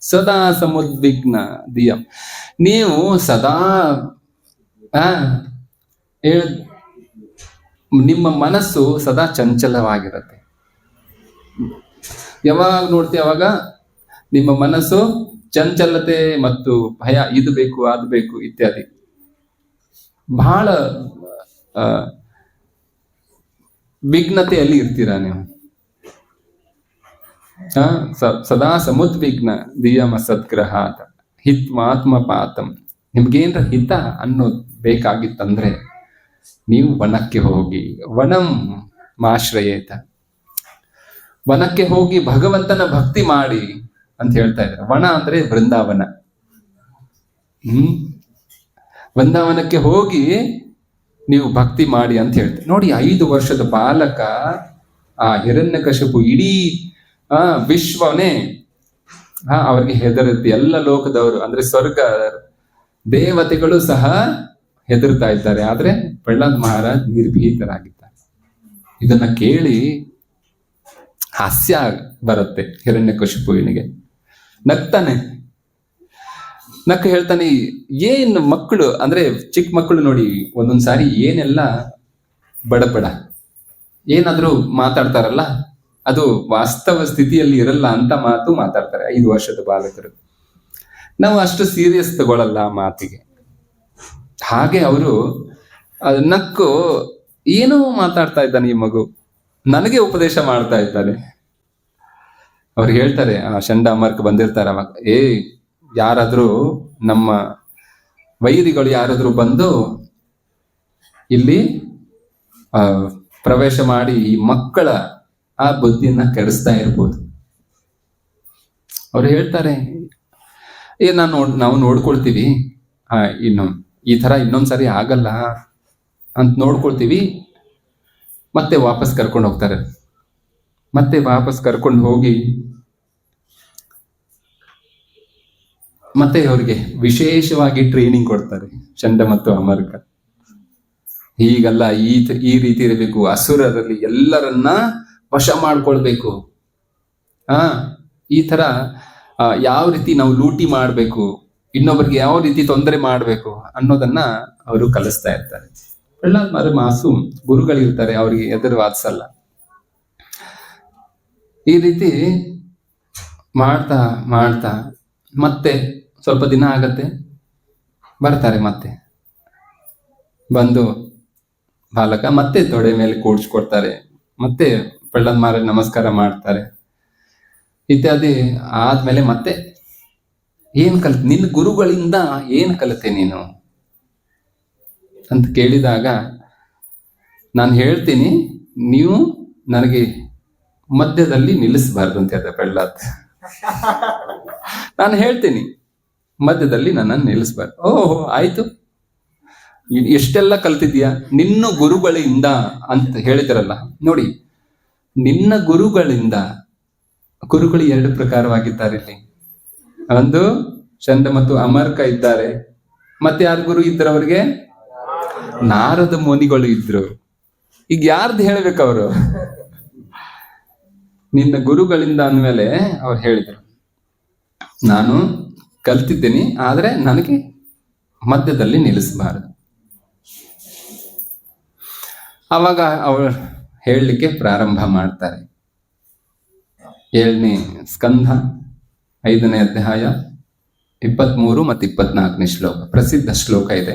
ಸದಾ ಸಮುದ್ವಿಗ್ನ ದಿಯಂ. ನೀವು ಸದಾ ನಿಮ್ಮ ಮನಸ್ಸು ಸದಾ ಚಂಚಲವಾಗಿರುತ್ತೆ. ಯಾವಾಗ ನೋಡ್ತೀವಿ ಅವಾಗ ನಿಮ್ಮ ಮನಸ್ಸು ಚಂಚಲತೆ ಮತ್ತು ಭಯ, ಇದು ಬೇಕು ಅದು ಬೇಕು ಇತ್ಯಾದಿ, ಬಹಳ ವಿಘ್ನತೆಯಲ್ಲಿ ಇರ್ತೀರಾ ನೀವು. ಸದಾ ಸಮುದ್ವಿಗ್ನ ದಿಯಮ ಸದ್ಗ್ರಹಾತ ಹಿತ್ವಾತ್ಮಪಾತಂ. ನಿಮ್ಗೇನ್ರ ಹಿತ ಅನ್ನೋದು ಬೇಕಾಗಿತ್ತಂದ್ರೆ ನೀವು ವನಕ್ಕೆ ಹೋಗಿ, ವನಂ ಮಾಶ್ರಯೇತ, ವನಕ್ಕೆ ಹೋಗಿ ಭಗವಂತನ ಭಕ್ತಿ ಮಾಡಿ ಅಂತ ಹೇಳ್ತಾ ಇದ್ದಾರೆ. ವನ ಅಂದ್ರೆ ವೃಂದಾವನ. ವೃಂದಾವನಕ್ಕೆ ಹೋಗಿ ನೀವು ಭಕ್ತಿ ಮಾಡಿ ಅಂತ ಹೇಳ್ತಾರೆ. ನೋಡಿ, 5 ವರ್ಷದ ಬಾಲಕ ಆ ಹಿರಣ್ಯಕಶಿಪು ಇಡೀ ವಿಶ್ವನೇ ಅವ್ರಿಗೆ ಹೆದರುತ್ತೆ. ಎಲ್ಲ ಲೋಕದವರು ಅಂದ್ರೆ ಸ್ವರ್ಗ ದೇವತೆಗಳು ಸಹ ಹೆದರ್ತಾ ಇದ್ದಾರೆ. ಆದ್ರೆ ಪ್ರಹ್ಲಾದ್ ಮಹಾರಾಜ್ ನಿರ್ಭೀತರಾಗಿದ್ದಾರೆ. ಇದನ್ನ ಕೇಳಿ ಹಾಸ್ಯ ಬರುತ್ತೆ ಹಿರಣ್ಯಕಶಿಪುವಿನಿಗೆ. ನಗ್ತಾನೆ, ನಕ್ಕ ಹೇಳ್ತಾನೆ, ಏನು ಮಕ್ಕಳು ಅಂದ್ರೆ ಚಿಕ್ಕ ಮಕ್ಕಳು ನೋಡಿ ಒಂದೊಂದ್ಸಾರಿ ಏನೆಲ್ಲ ಬಡಬಡ ಏನಾದ್ರೂ ಮಾತಾಡ್ತಾರಲ್ಲ, ಅದು ವಾಸ್ತವ ಸ್ಥಿತಿಯಲ್ಲಿ ಇರಲ್ಲ ಅಂತ ಮಾತು ಮಾತಾಡ್ತಾರೆ 5 ವರ್ಷದ ಬಾಲಕರು. ನಾವು ಅಷ್ಟು ಸೀರಿಯಸ್ ತಗೊಳ್ಳಲ್ಲ ಆ ಮಾತಿಗೆ. ಹಾಗೆ ಅವರು ನಕ್ಕು ಏನೋ ಮಾತಾಡ್ತಾ ಇದ್ದಾನೆ ಈ ಮಗು, ನನಗೆ ಉಪದೇಶ ಮಾಡ್ತಾ ಇದ್ದಾನೆ. ಅವ್ರು ಹೇಳ್ತಾರೆ, ಆ ಚಂಡ ಅಮರ್ಕ್ ಬಂದಿರ್ತಾರೆ ಅವಾಗ, ಯಾರಾದ್ರೂ ನಮ್ಮ ವೈರಿಗಳು ಯಾರಾದ್ರೂ ಬಂದು ಇಲ್ಲಿ ಪ್ರವೇಶ ಮಾಡಿ ಈ ಮಕ್ಕಳ ಆ ಬುದ್ಧಿಯನ್ನ ಕೆಡಿಸ್ತಾ ಇರ್ಬೋದು. ಅವ್ರು ಹೇಳ್ತಾರೆ, ನಾವು ನೋಡ್ಕೊಳ್ತೀವಿ, ಇನ್ನು ಈ ತರ ಇನ್ನೊಂದ್ಸರಿ ಆಗಲ್ಲ ಅಂತ ನೋಡ್ಕೊಳ್ತೀವಿ. ಮತ್ತೆ ವಾಪಸ್ ಕರ್ಕೊಂಡು ಹೋಗ್ತಾರೆ. ಮತ್ತೆ ವಾಪಸ್ ಕರ್ಕೊಂಡು ಹೋಗಿ ಮತ್ತೆ ಅವ್ರಿಗೆ ವಿಶೇಷವಾಗಿ ಟ್ರೈನಿಂಗ್ ಕೊಡ್ತಾರೆ, ಚಂಡ ಮತ್ತು ಅಮರ್ಕ. ಹೀಗಲ್ಲ, ಈ ರೀತಿ ಇರಬೇಕು, ಅಸುರರಲ್ಲಿ ಎಲ್ಲರನ್ನ ವಶ ಮಾಡ್ಕೊಳ್ಬೇಕು, ಈ ತರ ಯಾವ ರೀತಿ ನಾವು ಲೂಟಿ ಮಾಡ್ಬೇಕು, ಇನ್ನೊಬ್ಬರಿಗೆ ಯಾವ ರೀತಿ ತೊಂದರೆ ಮಾಡ್ಬೇಕು ಅನ್ನೋದನ್ನ ಅವರು ಕಲಿಸ್ತಾ ಇರ್ತಾರೆ. ಪ್ರಹ್ಲಾದ್ ಮಾಸೂಮ್ ಗುರುಗಳಿರ್ತಾರೆ, ಅವ್ರಿಗೆ ಎದುರು ವಾದಿಸಲ್ಲ. ಈ ರೀತಿ ಮಾಡ್ತಾ ಮಾಡ್ತಾ ಮತ್ತೆ ಸ್ವಲ್ಪ ದಿನ ಆಗತ್ತೆ, ಬರ್ತಾರೆ. ಮತ್ತೆ ಬಂದು ಬಾಲಕ ಮತ್ತೆ ತೊಡೆ ಮೇಲೆ ಕೂಡಿಸ್ಕೊಡ್ತಾರೆ. ಮತ್ತೆ ಪ್ರಹ್ಲಾದ್ ಮಹಾರಾಜ್ ನಮಸ್ಕಾರ ಮಾಡ್ತಾರೆ ಇತ್ಯಾದಿ. ಆದ್ಮೇಲೆ ಮತ್ತೆ ನಿನ್ನ ಗುರುಗಳಿಂದ ಏನ್ ಕಲಿತೆ ನೀನು ಅಂತ ಕೇಳಿದಾಗ, ನಾನು ಹೇಳ್ತೀನಿ, ನೀವು ನನಗೆ ಮಧ್ಯದಲ್ಲಿ ನಿಲ್ಲಿಸಬಾರ್ದು ಅಂತ ಹೇಳ್ತಾರೆ ಪ್ರಹ್ಲಾದ್. ನಾನು ಹೇಳ್ತೀನಿ, ಮಧ್ಯದಲ್ಲಿ ನನ್ನನ್ನು ನಿಲ್ಲಿಸಬಾರ್ದು. ಓಹೋ, ಆಯ್ತು, ಎಷ್ಟೆಲ್ಲ ಕಲ್ತಿದ್ಯಾ ನಿನ್ನ ಗುರುಗಳಿಂದ ಅಂತ ಹೇಳಿದಿರಲ್ಲ. ನೋಡಿ, ನಿನ್ನ ಗುರುಗಳಿಂದ, ಗುರುಗಳು 2 ಪ್ರಕಾರವಾಗಿದ್ದಾರೆ ಇಲ್ಲಿ. ಒಂದು ಚಂಡ ಮತ್ತು ಅಮರ್ಕ ಇದ್ದಾರೆ. ಮತ್ತೆ ಯಾರು ಗುರು ಇದ್ರು ಅವ್ರಿಗೆ? ನಾರದ ಮುನಿಗಳು ಇದ್ರು. ಈಗ ಯಾರ್ದು ಹೇಳ್ಬೇಕು ಅವರು? ನಿನ್ನ ಗುರುಗಳಿಂದ ಅಂದ್ಮೇಲೆ ಅವ್ರು ಹೇಳಿದ್ರು, ನಾನು ಕಲ್ತಿದ್ದೀನಿ, ಆದ್ರೆ ನನಗೆ ಮಧ್ಯದಲ್ಲಿ ನಿಲ್ಲಿಸಬಾರದು. ಅವಾಗ ಅವಳು ಹೇಳಲಿಕ್ಕೆ ಪ್ರಾರಂಭ ಮಾಡ್ತಾರೆ. 7ನೇ ಸ್ಕಂಧ 5ನೇ ಅಧ್ಯಾಯ 23 ಮತ್ತು 24ನೇ ಶ್ಲೋಕ, ಪ್ರಸಿದ್ಧ ಶ್ಲೋಕ ಇದೆ.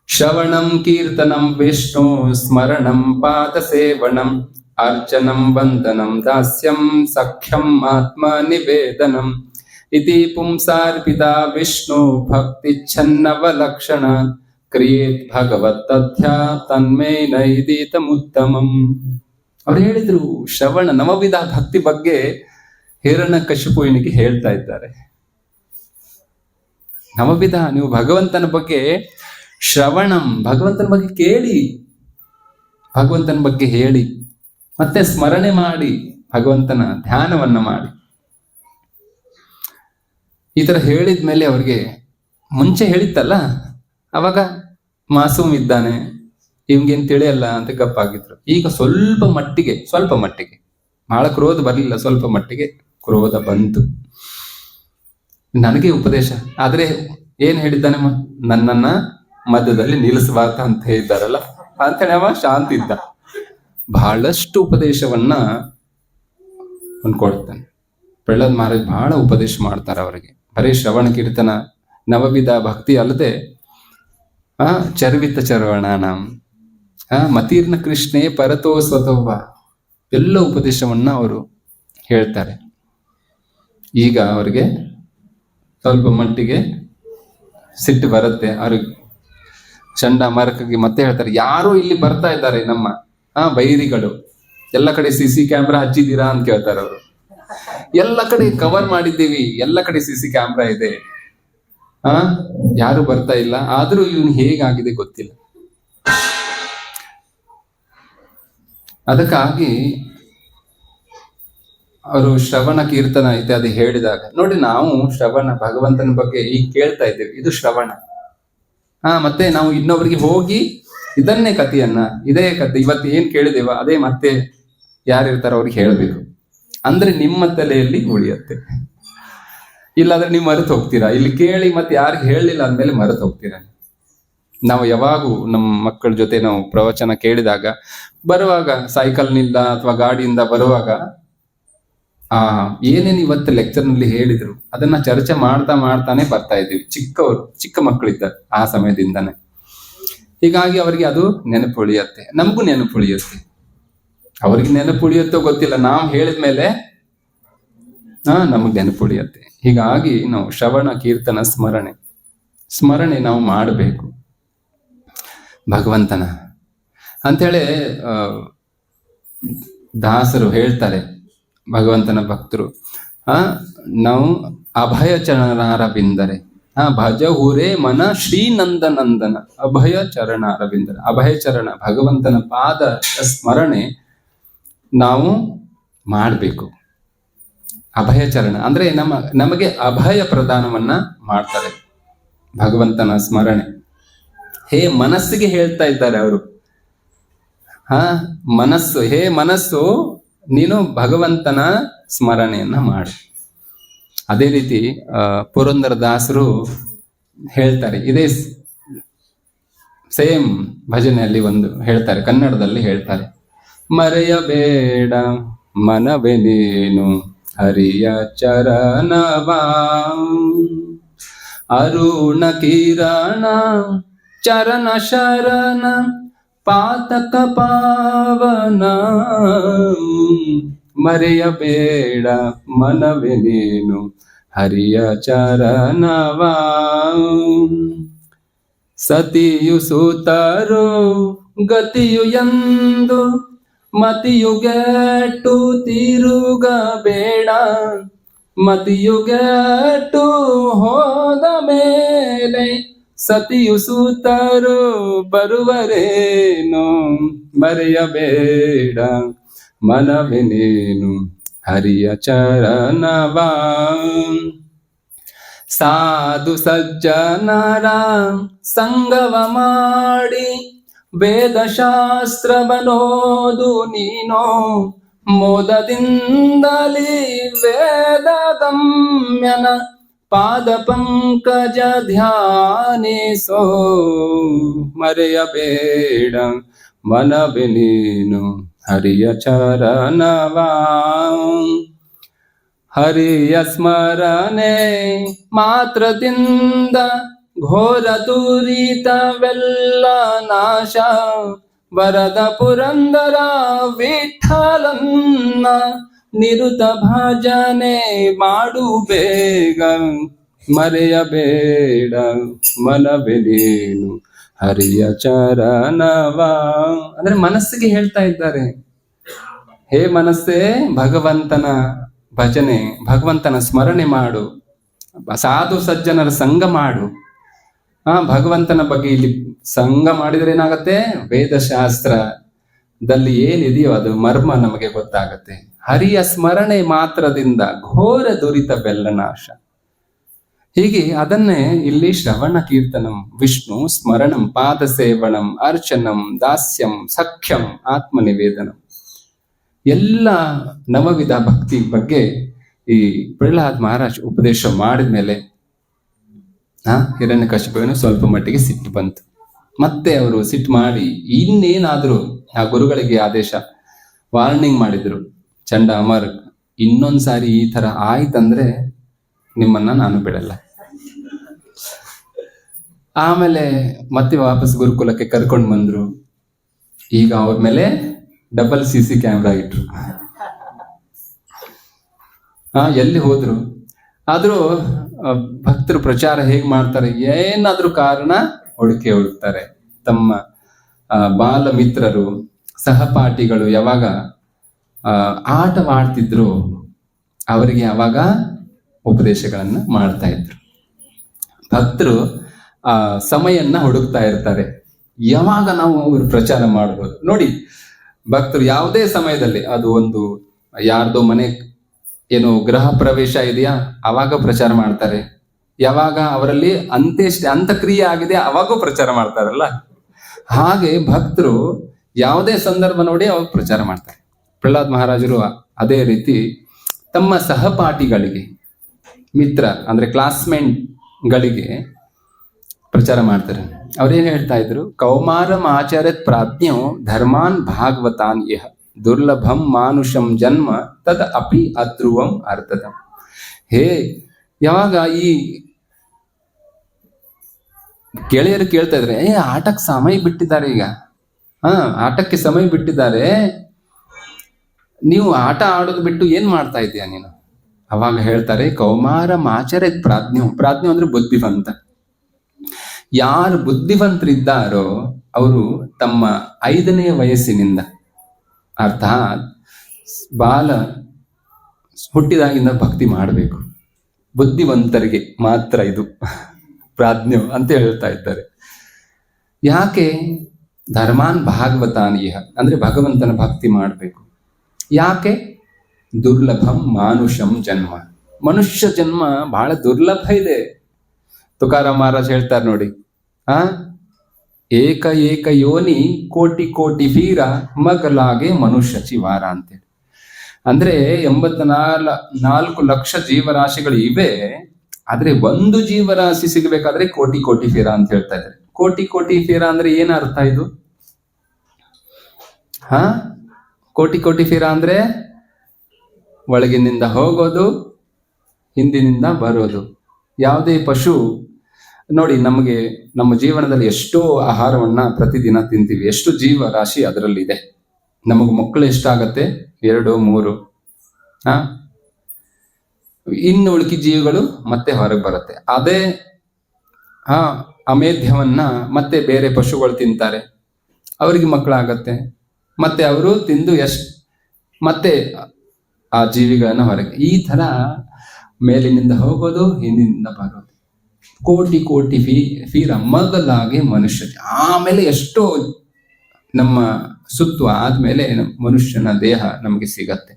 ಶ್ರವಣಂ ಕೀರ್ತನಂ ವಿಷ್ಣು ಸ್ಮರಣಂ ಪಾದ ಸೇವನಂ ಅರ್ಚನಂ ವಂದನಂ ದಾಸ್ಯಂ ಸಖ್ಯಂ ಆತ್ಮ ನಿವೇದನಂ ಇತಿ ಪುಂಸಾರ್ಪಿತಾ ವಿಷ್ಣು ಭಕ್ತಿ ಛನ್ನವ ಲಕ್ಷಣ ಕ್ರಿಯೇತ್ ಭಗವತ್ ತಥ್ಯ ತನ್ಮೇ ನೈದಿತಮುತ್ತಮಂ. ಅವ್ರು ಹೇಳಿದ್ರು ಶ್ರವಣ ನವವಿಧ ಭಕ್ತಿ ಬಗ್ಗೆ ಹಿರಣ್ಯಕಶಿಪುವಿನಿಗೆ ಹೇಳ್ತಾ ಇದ್ದಾರೆ. ನವವಿಧ, ನೀವು ಭಗವಂತನ ಬಗ್ಗೆ ಶ್ರವಣಂ, ಭಗವಂತನ ಬಗ್ಗೆ ಕೇಳಿ, ಭಗವಂತನ ಬಗ್ಗೆ ಹೇಳಿ, ಮತ್ತೆ ಸ್ಮರಣೆ ಮಾಡಿ, ಭಗವಂತನ ಧ್ಯಾನವನ್ನ ಮಾಡಿ. ಈ ತರ ಹೇಳಿದ್ಮೇಲೆ ಅವ್ರಿಗೆ ಮುಂಚೆ ಹೇಳಿತ್ತಲ್ಲ, ಅವಾಗ ಮಾಸೂಮ್ ಇದ್ದಾನೆ, ಇವ್ಗೇನ್ ತಿಳಿಯಲ್ಲ ಅಂತ ಗಪ್ಪಾಗಿದ್ರು. ಈಗ ಸ್ವಲ್ಪ ಮಟ್ಟಿಗೆ ಬಹಳ ಕ್ರೋಧ ಬರಲಿಲ್ಲ, ಸ್ವಲ್ಪ ಮಟ್ಟಿಗೆ ಕ್ರೋಧ ಬಂತು. ನನಗೆ ಉಪದೇಶ ಆದ್ರೆ ಏನ್ ಹೇಳಿದ್ದಾನೆ, ನನ್ನನ್ನ ಮಧ್ಯದಲ್ಲಿ ನಿಲ್ಲಿಸಬಾರ್ದು ಅಂತ ಹೇಳಿದ್ದಾರಲ್ಲ ಅಂತೇಳಿ ಅವ ಶಾಂತಿ ಇದ್ದ. ಬಹಳಷ್ಟು ಉಪದೇಶವನ್ನ ಕೊಡ್ತಾನೆ. ಪ್ರಹ್ಲಾದ್ ಮಹಾರಾಜ್ ಬಹಳ ಉಪದೇಶ ಮಾಡ್ತಾರೆ ಅವರಿಗೆ. ಬರೀ ಶ್ರವಣ ಕೀರ್ತನ ನವವಿಧ ಭಕ್ತಿ ಅಲ್ಲದೆ ಚರ್ವಿತ ಚರವಣಾನ ಮತೀರ್ನ ಕೃಷ್ಣೇ ಪರತೋ ಸ್ವತೋವ ಎಲ್ಲ ಉಪದೇಶವನ್ನ ಅವರು ಹೇಳ್ತಾರೆ. ಈಗ ಅವರಿಗೆ ಸ್ವಲ್ಪ ಮಟ್ಟಿಗೆ ಸಿಟ್ಟು ಬರುತ್ತೆ. ಅವ್ರಿಗೆ ಚಂಡ ಮಾರಕಗೆ ಮತ್ತೆ ಹೇಳ್ತಾರೆ, ಯಾರೋ ಇಲ್ಲಿ ಬರ್ತಾ ಇದ್ದಾರೆ ನಮ್ಮ ವೈರಿಗಳು, ಎಲ್ಲ ಕಡೆ CC ಕ್ಯಾಮ್ರಾ ಹಚ್ಚಿದ್ದೀರಾ ಅಂತ ಕೇಳ್ತಾರೆ ಅವರು. ಎಲ್ಲ ಕಡೆ ಕವರ್ ಮಾಡಿದ್ದೀವಿ, ಎಲ್ಲ ಕಡೆ CC ಕ್ಯಾಮ್ರಾ ಇದೆ, ಯಾರು ಬರ್ತಾ ಇಲ್ಲ, ಆದ್ರೂ ಇವನು ಹೇಗಾಗಿದೆ ಗೊತ್ತಿಲ್ಲ. ಅದಕ್ಕಾಗಿ ಅವರು ಶ್ರವಣ ಕೀರ್ತನ ಇತ್ಯಾದಿ ಹೇಳಿದಾಗ ನೋಡಿ, ನಾವು ಶ್ರವಣ ಭಗವಂತನ ಬಗ್ಗೆ ಈಗ ಕೇಳ್ತಾ ಇದ್ದೇವೆ, ಇದು ಶ್ರವಣ. ಮತ್ತೆ ನಾವು ಇನ್ನೊಬ್ಬರಿಗೆ ಹೋಗಿ ಇದನ್ನೇ ಕಥೆಯನ್ನ, ಇದೇ ಕಥೆ ಇವತ್ತು ಏನ್ ಕೇಳಿದೇವ ಅದೇ ಮತ್ತೆ ಯಾರಿರ್ತಾರ ಅವ್ರಿಗೆ ಹೇಳ್ಬೇಕು. ಅಂದ್ರೆ ನಿಮ್ಮ ತಲೆಯಲ್ಲಿ ಉಳಿಯತ್ತೆ. ಇಲ್ಲಾಂದ್ರೆ ನೀವು ಮರೆತು ಹೋಗ್ತೀರಾ. ಇಲ್ಲಿ ಕೇಳಿ ಮತ್ತೆ ಯಾರಿಗೆ ಹೇಳಲಿಲ್ಲ ಅಂದ್ಮೇಲೆ ಮರೆತು ಹೋಗ್ತೀರಾ. ನಾವು ಯಾವಾಗೂ ನಮ್ಮ ಮಕ್ಕಳ ಜೊತೆ ನಾವು ಪ್ರವಚನ ಕೇಳಿದಾಗ ಬರುವಾಗ, ಸೈಕಲ್ನಿಂದ ಅಥವಾ ಗಾಡಿಯಿಂದ ಬರುವಾಗ ಏನೇನು ಇವತ್ತು ಲೆಕ್ಚರ್ನಲ್ಲಿ ಹೇಳಿದ್ರು ಅದನ್ನ ಚರ್ಚೆ ಮಾಡ್ತಾನೆ ಬರ್ತಾ ಇದ್ದೀವಿ. ಚಿಕ್ಕ ಮಕ್ಕಳಿದ್ದಾರೆ ಆ ಸಮಯದಿಂದಾನೆ. ಹೀಗಾಗಿ ಅವರಿಗೆ ಅದು ನೆನಪು ಉಳಿಯತ್ತೆ, ನಮಗೂ ನೆನಪು ಉಳಿಯುತ್ತೆ. ಅವ್ರಿಗೆ ನೆನಪು ಉಳಿಯುತ್ತೋ ಗೊತ್ತಿಲ್ಲ, ನಾವು ಹೇಳಿದ್ಮೇಲೆ ನಮಗ್ ನೆನಪು ಉಳಿಯತ್ತೆ. ಹೀಗಾಗಿ ನಾವು ಶ್ರವಣ ಕೀರ್ತನ ಸ್ಮರಣೆ ನಾವು ಮಾಡಬೇಕು ಭಗವಂತನ ಅಂಥೇಳಿ ದಾಸರು ಹೇಳ್ತಾರೆ. ಭಗವಂತನ ಭಕ್ತರು ನಾವು ಅಭಯ ಚರಣಾರವಿಂದರೆ ಭಜ ಹುರೇ ಮನ ಶ್ರೀನಂದನಂದನ ಅಭಯ ಚರಣಾರವಿಂದರ. ಅಭಯ ಚರಣ ಭಗವಂತನ ಪಾದ ಸ್ಮರಣೆ ನಾವು ಮಾಡಬೇಕು. ಅಭಯ ಚರಣ ಅಂದ್ರೆ ನಮಗೆ ಅಭಯ ಪ್ರದಾನವನ್ನ ಮಾಡ್ತಾರೆ ಭಗವಂತನ ಸ್ಮರಣೆ. ಹೇ ಮನಸ್ಸಿಗೆ ಹೇಳ್ತಾ ಇದ್ದಾರೆ ಅವರು, ಮನಸ್ಸು, ಹೇ ಮನಸ್ಸು ನೀನು ಭಗವಂತನ ಸ್ಮರಣೆಯನ್ನ ಮಾಡು. ಅದೇ ರೀತಿ ಪುರಂದರ ದಾಸರು ಹೇಳ್ತಾರೆ, ಇದೇ ಸೇಮ್ ಭಜನೆಯಲ್ಲಿ ಒಂದು ಹೇಳ್ತಾರೆ, ಕನ್ನಡದಲ್ಲಿ ಹೇಳ್ತಾರೆ. ಮರೆಯಬೇಡ ಮನವೇ ನೀನು ಹರಿಯ ಚರಣವಾ, ಅರುಣ ಕಿರಣ ಚರಣ ಶರಣ ಪಾತಕ ಪಾವನ. ಮರೆಯಬೇಡ ಮನವೇ ನೀನು ಹರಿಯ ಚರಣವಾ, ಸತಿಯು ಸೂತರು ಗತಿಯು ಎಂದು ಮತಿಯುಗೆಟ್ಟು ತಿರುಗಬೇಡ. ಮತಿಯುಗೆಟ್ಟು ಹೋದ ಮೇಲೆ ಸತಿಯು ಸೂತರು ಬರುವರೇನು. ಮರೆಯಬೇಡ ಮನವೇ ನೀನು ಹರಿಯ ಚರಣವಾ, ಸಾಧು ಸಜ್ಜನರ ಸಂಗವ ಮಾಡಿ ವೇದ ಶಾಸ್ತ್ರವನೋದು ನೀನೋ. ಮೋದದಿಂದಲೇ ವೇದ ಗಮ್ಯನ ಪಾದ ಪಂಕಜ ಧ್ಯಾನಿಸೋ. ಮರೆಯಬೇಡ ಮನವೇ ನೀನು ಹರಿಯ ಚರಣವಾ, ಹರಿಯ ಸ್ಮರಣೆ ಮಾತ್ರದಿಂದ ಘೋರ ದುರಿತವೆಲ್ಲ ನಾಶ. ವರದ ಪುರಂದರ ವಿಠಲನ್ನ ನಿರುತ ಭಜನೆ ಮಾಡು ಬೇಗ. ಮರೆಯಬೇಡ ಮನವೇ ನೀನು ಹರಿಯ ಚರಣವ. ಅಂದ್ರೆ ಮನಸ್ಸಿಗೆ ಹೇಳ್ತಾ ಇದ್ದಾರೆ, ಹೇ ಮನಸ್ಸೇ ಭಗವಂತನ ಭಜನೆ, ಭಗವಂತನ ಸ್ಮರಣೆ ಮಾಡು, ಸಾಧು ಸಜ್ಜನರ ಸಂಘ ಮಾಡು. ಭಗವಂತನ ಬಗ್ಗೆ ಇಲ್ಲಿ ಸಂಘ ಮಾಡಿದ್ರೆ ಏನಾಗತ್ತೆ, ವೇದಶಾಸ್ತ್ರದಲ್ಲಿ ಏನಿದೆಯೋ ಅದು ಮರ್ಮ ನಮಗೆ ಗೊತ್ತಾಗತ್ತೆ. ಹರಿಯ ಸ್ಮರಣೆ ಮಾತ್ರದಿಂದ ಘೋರ ದುರಿತ ಬೆಲ್ಲನಾಶ. ಹೀಗೆ ಅದನ್ನೇ ಇಲ್ಲಿ ಶ್ರವಣ ಕೀರ್ತನಂ, ವಿಷ್ಣು ಸ್ಮರಣಂ, ಪಾದ ಸೇವನಂ, ಅರ್ಚನಂ, ದಾಸ್ಯಂ, ಸಖ್ಯಂ, ಆತ್ಮನಿವೇದನಂ, ಎಲ್ಲ ನವವಿಧ ಭಕ್ತಿ ಬಗ್ಗೆ ಈ ಪ್ರಹ್ಲಾದ್ ಮಹಾರಾಜ್ ಉಪದೇಶ ಮಾಡಿದ್ಮೇಲೆ ಹಿರಣ್ಯಕಶಿಪುವಿನ ಸ್ವಲ್ಪ ಮಟ್ಟಿಗೆ ಸಿಟ್ಟು ಬಂತು. ಮತ್ತೆ ಅವರು ಸಿಟ್ಟು ಮಾಡಿ ಇನ್ನೇನಾದ್ರೂ ಆ ಗುರುಗಳಿಗೆ ಆದೇಶ, ವಾರ್ನಿಂಗ್ ಮಾಡಿದ್ರು, ಚಂಡ ಅಮರ್, ಇನ್ನೊಂದ್ಸಾರಿ ಈ ತರ ಆಯ್ತಂದ್ರೆ ನಿಮ್ಮನ್ನ ನಾನು ಬಿಡಲ್ಲ. ಆಮೇಲೆ ಮತ್ತೆ ವಾಪಸ್ ಗುರುಕುಲಕ್ಕೆ ಕರ್ಕೊಂಡು ಬಂದ್ರು. ಈಗ ಅವ್ರ ಮೇಲೆ ಡಬಲ್ CC ಕ್ಯಾಮ್ರಾ ಇಟ್ರು. ಎಲ್ಲಿ ಹೋದ್ರು ಆದ್ರೂ ಭಕ್ತರು ಪ್ರಚಾರ ಹೇಗ್ ಮಾಡ್ತಾರೆ, ಏನಾದ್ರೂ ಕಾರಣ ಹುಡುಕ್ತಾರೆ. ತಮ್ಮ ಬಾಲ ಮಿತ್ರರು, ಸಹಪಾಠಿಗಳು ಯಾವಾಗ ಆಟವಾಡ್ತಿದ್ರು ಅವರಿಗೆ ಯಾವಾಗ ಉಪದೇಶಗಳನ್ನ ಮಾಡ್ತಾ ಇದ್ರು. ಭಕ್ತರು ಸಮಯನ್ನ ಹುಡುಕ್ತಾ ಇರ್ತಾರೆ, ಯಾವಾಗ ನಾವು ಅವ್ರ ಪ್ರಚಾರ ಮಾಡ್ಬೋದು. ನೋಡಿ, ಭಕ್ತರು ಯಾವುದೇ ಸಮಯದಲ್ಲಿ, ಅದು ಒಂದು ಯಾರ್ದೋ ಮನೆ ಏನು ಗೃಹ ಪ್ರವೇಶ ಇದೆಯಾ ಅವಾಗ ಪ್ರಚಾರ ಮಾಡ್ತಾರೆ, ಯಾವಾಗ ಅವರಲ್ಲಿ ಅಂತಕ್ರಿಯೆ ಆಗಿದೆ ಅವಾಗೂ ಪ್ರಚಾರ ಮಾಡ್ತಾರಲ್ಲ, ಹಾಗೆ ಭಕ್ತರು ಯಾವುದೇ ಸಂದರ್ಭ ನೋಡಿ ಅವಾಗ ಪ್ರಚಾರ ಮಾಡ್ತಾರೆ. ಪ್ರಹ್ಲಾದ್ ಮಹಾರಾಜರು ಅದೇ ರೀತಿ ತಮ್ಮ ಸಹಪಾಠಿಗಳಿಗೆ, ಮಿತ್ರ ಅಂದ್ರೆ ಕ್ಲಾಸ್ಮೇಟ್ ಗಳಿಗೆ ಪ್ರಚಾರ ಮಾಡ್ತಾರೆ. ಅವ್ರೇನ್ ಹೇಳ್ತಾ ಇದ್ರು, ಕೌಮಾರಂ ಆಚರತ್ ಪ್ರಾಜ್ಞೋ ಧರ್ಮಾನ್ ಭಾಗವತಾನ್ ಇಹ ದುರ್ಲಭಂ ಮಾನುಷಂ ಜನ್ಮ ತದ್ ಅಪಿ ಅಧ್ರುವಂ ಅರ್ಥದಂ. ಹೇ, ಯಾವಾಗ ಈ ಗೆಳೆಯರು ಕೇಳ್ತಾ ಇದ್ರೆ, ಆಟಕ್ಕೆ ಸಮಯ ಬಿಟ್ಟಿದ್ದಾರೆ, ಈಗ ಆಟಕ್ಕೆ ಸಮಯ ಬಿಟ್ಟಿದ್ದಾರೆ, ನೀವು ಆಟ ಆಡೋದು ಬಿಟ್ಟು ಏನ್ ಮಾಡ್ತಾ ಇದೀಯ ನೀನು? ಅವಾಗ ಹೇಳ್ತಾರೆ, ಕೌಮಾರಂ ಆಚರತ್ ಪ್ರಾಜ್ಞೋ, ಪ್ರಾಜ್ಞೋ ಅಂದ್ರೆ ಬುದ್ಧಿವಂತ. ಯಾರು ಬುದ್ಧಿವಂತರಿದ್ದಾರೋ ಅವರು ತಮ್ಮ 5ನೇ ವಯಸ್ಸಿನಿಂದ, ಅರ್ಥಾತ್ ಬಾಲ ಹುಟ್ಟಿದಾಗಿಂದ ಭಕ್ತಿ ಮಾಡಬೇಕು. ಬುದ್ಧಿವಂತರಿಗೆ ಮಾತ್ರ ಇದು ಪ್ರಾಜ್ಞೋ ಅಂತ ಹೇಳ್ತಾ ಇದ್ದಾರೆ. ಯಾಕೆ? ಧರ್ಮಾನ್ ಭಾಗವತಾನಿಯ ಅಂದ್ರೆ ಭಗವಂತನ ಭಕ್ತಿ ಮಾಡಬೇಕು. ಯಾಕೆ? ದುರ್ಲಭಂ ಮಾನುಷಂ ಜನ್ಮ, ಮನುಷ್ಯ ಜನ್ಮ ಬಹಳ ದುರ್ಲಭ ಇದೆ. ತುಕಾರಾಮ್ ಮಹಾರಾಜ್ ಹೇಳ್ತಾರೆ ನೋಡಿ, ಏಕ ಏಕ ಯೋನಿ ಕೋಟಿ ಕೋಟಿ ವೀರ ಮಗಲಾಗೆ ಮನುಷ್ಯ ಚಿವಾರ ಅಂತೇಳಿ. ಅಂದ್ರೆ 84 ಲಕ್ಷ ಜೀವರಾಶಿಗಳು ಇವೆ, ಆದ್ರೆ ಒಂದು ಜೀವರಾಶಿ ಸಿಗಬೇಕಾದ್ರೆ ಕೋಟಿ ಕೋಟಿ ಫೀರ ಅಂತ ಹೇಳ್ತಾ ಇದ್ದಾರೆ. ಕೋಟಿ ಕೋಟಿ ಫೀರ ಅಂದ್ರೆ ಏನ ಅರ್ಥ ಇದು? ಕೋಟಿ ಕೋಟಿ ಫೀರ ಅಂದ್ರೆ ಒಳಗಿನಿಂದ ಹೋಗೋದು, ಹಿಂದಿನಿಂದ ಬರೋದು. ಯಾವುದೇ ಪಶು ನೋಡಿ, ನಮಗೆ ನಮ್ಮ ಜೀವನದಲ್ಲಿ ಎಷ್ಟೋ ಆಹಾರವನ್ನ ಪ್ರತಿದಿನ ತಿಂತೀವಿ, ಎಷ್ಟು ಜೀವರಾಶಿ ಅದರಲ್ಲಿ ಇದೆ. ನಮಗ್ ಮಕ್ಕಳು ಎಷ್ಟಾಗತ್ತೆ? 2, 3. ಇನ್ನು ಉಳುಕಿ ಜೀವಿಗಳು ಮತ್ತೆ ಹೊರಗೆ ಬರುತ್ತೆ. ಅದೇ ಅಮೇಧ್ಯವನ್ನ ಮತ್ತೆ ಬೇರೆ ಪಶುಗಳು ತಿಂತಾರೆ, ಅವರಿಗೆ ಮಕ್ಕಳಾಗತ್ತೆ, ಮತ್ತೆ ಅವರು ತಿಂದು ಮತ್ತೆ ಆ ಜೀವಿಗಳನ್ನ ಹೊರಗೆ. ಈ ತರ ಮೇಲಿನಿಂದ ಹೋಗೋದು, ಹಿಂದಿನಿಂದ ಬರೋದು. ಕೋಟಿ ಕೋಟಿ ಫೀರ ಮಗಲಾಗೆ ಮನುಷ್ಯ. ಆಮೇಲೆ ಎಷ್ಟೋ ನಮ್ಮ ಸುತ್ತು ಆದ್ಮೇಲೆ ಮನುಷ್ಯನ ದೇಹ ನಮಗೆ ಸಿಗತ್ತೆ.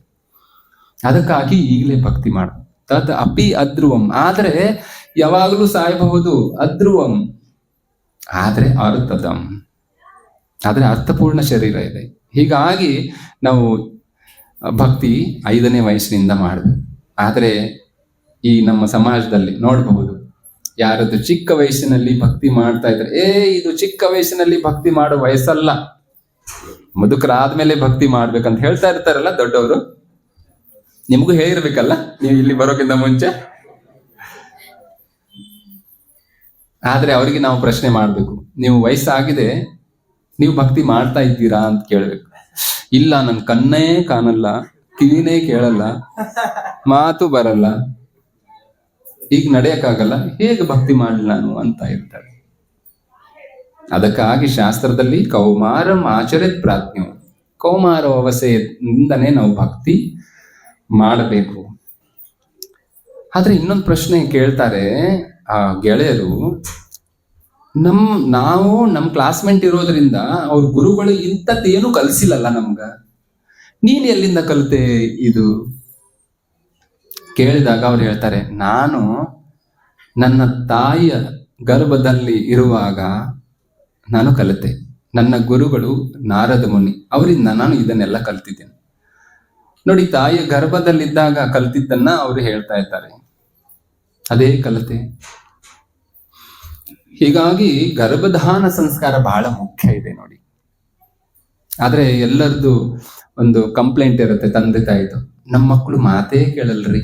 ಅದಕ್ಕಾಗಿ ಈಗಲೇ ಭಕ್ತಿ ಮಾಡು. ತದ್ ಅಪಿ ಅಧ್ರುವಂ, ಆದ್ರೆ ಯಾವಾಗಲೂ ಸಾಯಬಹುದು. ಅಧ್ರುವಂ ಆದ್ರೆ ಅರ್ಥದಂ, ಆದ್ರೆ ಅರ್ಥಪೂರ್ಣ ಶರೀರ ಇದೆ. ಹೀಗಾಗಿ ನಾವು ಭಕ್ತಿ 5ನೇ ವಯಸ್ಸಿನಿಂದ ಮಾಡಬೇಕು. ಆದ್ರೆ ಈ ನಮ್ಮ ಸಮಾಜದಲ್ಲಿ ನೋಡಬಹುದು, ಯಾರದ್ದು ಚಿಕ್ಕ ವಯಸ್ಸಿನಲ್ಲಿ ಭಕ್ತಿ ಮಾಡ್ತಾ ಇದ್ರೆ, ಇದು ಚಿಕ್ಕ ವಯಸ್ಸಿನಲ್ಲಿ ಭಕ್ತಿ ಮಾಡೋ ವಯಸ್ಸಲ್ಲ, ಮುದುಕರಾದ್ಮೇಲೆ ಭಕ್ತಿ ಮಾಡ್ಬೇಕಂತ ಹೇಳ್ತಾ ಇರ್ತಾರಲ್ಲ ದೊಡ್ಡವರು. ನಿಮಗೂ ಹೇಳಿರ್ಬೇಕಲ್ಲ ನೀವು ಇಲ್ಲಿ ಬರೋಕ್ಕಿಂತ ಮುಂಚೆ. ಆದ್ರೆ ಅವರಿಗೆ ನಾವು ಪ್ರಶ್ನೆ ಮಾಡ್ಬೇಕು, ನೀವು ವಯಸ್ಸಾಗಿದೆ, ನೀವು ಭಕ್ತಿ ಮಾಡ್ತಾ ಇದ್ದೀರಾ ಅಂತ ಕೇಳ್ಬೇಕು. ಇಲ್ಲ, ನನ್ ಕಣ್ಣೇ ಕಾಣಲ್ಲ, ಕಿವಿನೇ ಕೇಳಲ್ಲ, ಮಾತು ಬರಲ್ಲ, ಈಗ ನಡೆಯಕ್ಕಾಗಲ್ಲ, ಹೇಗೆ ಭಕ್ತಿ ಮಾಡಲಿ ನಾನು ಅಂತ ಇರ್ತಾರೆ. ಅದಕ್ಕಾಗಿ ಶಾಸ್ತ್ರದಲ್ಲಿ ಕೌಮಾರಂ ಆಚರಿತ್ ಪ್ರಾಜ್ಞು, ಕೌಮಾರ ಅವಸ್ಥೆಯಿಂದನೇ ನಾವು ಭಕ್ತಿ ಮಾಡಬೇಕು. ಆದ್ರೆ ಇನ್ನೊಂದು ಪ್ರಶ್ನೆ ಕೇಳ್ತಾರೆ ಆ ಗೆಳೆಯರು, ನಾವು ನಮ್ಮ ಕ್ಲಾಸ್ಮೇಟ್ ಇರೋದ್ರಿಂದ ಅವ್ರ ಗುರುಗಳು ಇಂಥದ್ದೇನು ಕಲಿಸಿಲ್ಲಲ್ಲ ನಮ್ಗ, ನೀನ್ ಎಲ್ಲಿಂದ ಕಲಿತೆ ಇದು ಕೇಳಿದಾಗ ಅವ್ರು ಹೇಳ್ತಾರೆ, ನಾನು ನನ್ನ ತಾಯಿಯ ಗರ್ಭದಲ್ಲಿ ಇರುವಾಗ ನಾನು ಕಲಿತೆ. ನನ್ನ ಗುರುಗಳು ನಾರದ ಮುನಿ, ಅವರಿಂದ ನಾನು ಇದನ್ನೆಲ್ಲ ಕಲ್ತಿದ್ದೇನೆ. ನೋಡಿ, ತಾಯಿಯ ಗರ್ಭದಲ್ಲಿದ್ದಾಗ ಕಲ್ತಿದ್ದನ್ನ ಅವರು ಹೇಳ್ತಾ ಇದ್ದಾರೆ, ಅದೇ ಕಲಿತೆ. ಹೀಗಾಗಿ ಗರ್ಭಧಾನ ಸಂಸ್ಕಾರ ಬಹಳ ಮುಖ್ಯ ಇದೆ ನೋಡಿ. ಆದ್ರೆ ಎಲ್ಲರದ್ದು ಒಂದು ಕಂಪ್ಲೇಂಟ್ ಇರುತ್ತೆ ತಂದೆ ತಾಯಿದು, ನಮ್ಮ ಮಕ್ಕಳು ಮಾತೇ ಕೇಳಲ್ರಿ,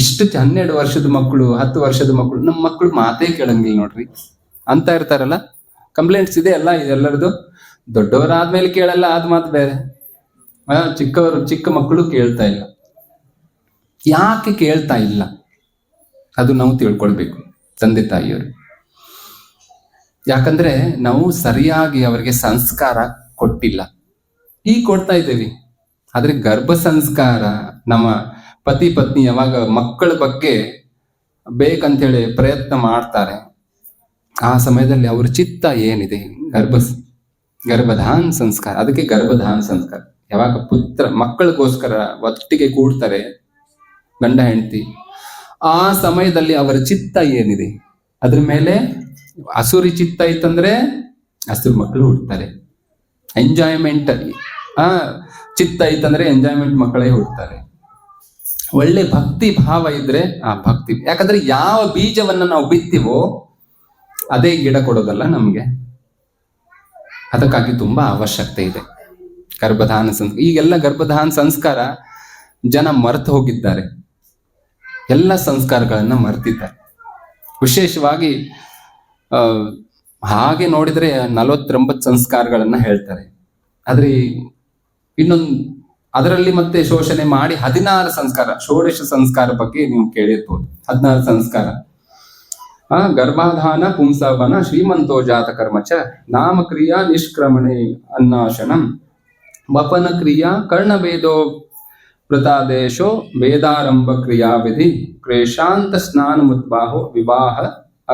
ಇಷ್ಟು 12 ವರ್ಷದ ಮಕ್ಕಳು 10 ವರ್ಷದ ಮಕ್ಕಳು ನಮ್ಮ ಮಕ್ಕಳು ಮಾತೇ ಕೇಳಂಗಿಲ್ಲ ನೋಡ್ರಿ ಅಂತ ಇರ್ತಾರಲ್ಲ. ಕಂಪ್ಲೇಂಟ್ಸ್ ಇದೆ ಅಲ್ಲ ಇದೆಲ್ಲರದು. ದೊಡ್ಡವರಾದ್ಮೇಲೆ ಕೇಳಲ್ಲ, ಆದ್ ಮಾತು ಬೇರೆ. ಚಿಕ್ಕ ಮಕ್ಕಳು ಕೇಳ್ತಾ ಇಲ್ಲ. ಯಾಕೆ ಕೇಳ್ತಾ ಇಲ್ಲ ಅದು ನಾವು ತಿಳ್ಕೊಳ್ಬೇಕು ತಂದೆ ತಾಯಿಯವರು. ಯಾಕಂದ್ರೆ ನಾವು ಸರಿಯಾಗಿ ಅವರಿಗೆ ಸಂಸ್ಕಾರ ಕೊಟ್ಟಿಲ್ಲ. ಈಗ ಕೊಡ್ತಾ ಇದ್ದೇವೆ, ಆದ್ರೆ ಗರ್ಭ ಸಂಸ್ಕಾರ, ನಮ್ಮ ಪತಿ ಪತ್ನಿ ಯಾವಾಗ ಮಕ್ಕಳ ಬಗ್ಗೆ ಬೇಕಂತೇಳಿ ಪ್ರಯತ್ನ ಮಾಡ್ತಾರೆ, ಆ ಸಮಯದಲ್ಲಿ ಅವ್ರ ಚಿತ್ತ ಏನಿದೆ, ಗರ್ಭಧಾನ್ ಸಂಸ್ಕಾರ. ಅದಕ್ಕೆ ಗರ್ಭಧಾನ್ ಸಂಸ್ಕಾರ. ಯಾವಾಗ ಮಕ್ಕಳಿಗೋಸ್ಕರ ಒಟ್ಟಿಗೆ ಕೂಡ್ತಾರೆ ಗಂಡ ಹೆಂಡತಿ, ಆ ಸಮಯದಲ್ಲಿ ಅವರ ಚಿತ್ತ ಏನಿದೆ ಅದ್ರ ಮೇಲೆ, ಹಸುರಿ ಚಿತ್ತ ಇತ್ತಂದ್ರೆ ಹಸುರು ಮಕ್ಕಳು ಹುಡ್ತಾರೆ. ಎಂಜಾಯ್ಮೆಂಟ್ ಚಿತ್ತ ಇತ್ತಂದ್ರೆ ಎಂಜಾಯ್ಮೆಂಟ್ ಮಕ್ಕಳೇ ಹುಡ್ತಾರೆ. ಒಳ್ಳೆ ಭಕ್ತಿ ಭಾವ ಇದ್ರೆ ಆ ಭಕ್ತಿ, ಯಾಕಂದ್ರೆ ಯಾವ ಬೀಜವನ್ನ ನಾವು ಬಿತ್ತೀವೋ ಅದೇ ಗಿಡ ಕೊಡೋದಲ್ಲ ನಮ್ಗೆ. ಅದಕ್ಕಾಗಿ ತುಂಬಾ ಅವಶ್ಯಕತೆ ಇದೆ ಗರ್ಭಧಾನ ಈಗೆಲ್ಲ ಗರ್ಭಧಾನ ಸಂಸ್ಕಾರ ಜನ ಮರೆತು ಹೋಗಿದ್ದಾರೆ, ಎಲ್ಲ ಸಂಸ್ಕಾರಗಳನ್ನ ಮರೆತಿದ್ದಾರೆ. ವಿಶೇಷವಾಗಿ ಹಾಗೆ ನೋಡಿದ್ರೆ 49 ಸಂಸ್ಕಾರಗಳನ್ನ ಹೇಳ್ತಾರೆ. ಆದ್ರೆ ಅದರಲ್ಲಿ ಮತ್ತೆ ಶೋಷಣೆ ಮಾಡಿ 16 ಸಂಸ್ಕಾರ, ಷೋಡಶ ಸಂಸ್ಕಾರ ಬಗ್ಗೆ ನೀವು ಕೇಳಿರ್ಬೋದು. 16 ಸಂಸ್ಕಾರ. ಗರ್ಭಾಧಾನ ಪುಂಸವನ ಶ್ರೀಮಂತೋ ಜಾತ ಕರ್ಮಚ ನಾಮಕ್ರಿಯಾ ನಿಷ್ಕ್ರಮಣೆ ಅನ್ನಾಶನಂ ವಪನ ಕ್ರಿಯಾ ಕರ್ಣಭೇದೋ ವೃತಾದೇಶೋ ವೇದಾರಂಭ ಕ್ರಿಯಾವಿಧಿ ಕ್ಲೇಶಾಂತ ಸ್ನಾನಮುದ್ಬಾಹೋ ವಿವಾಹ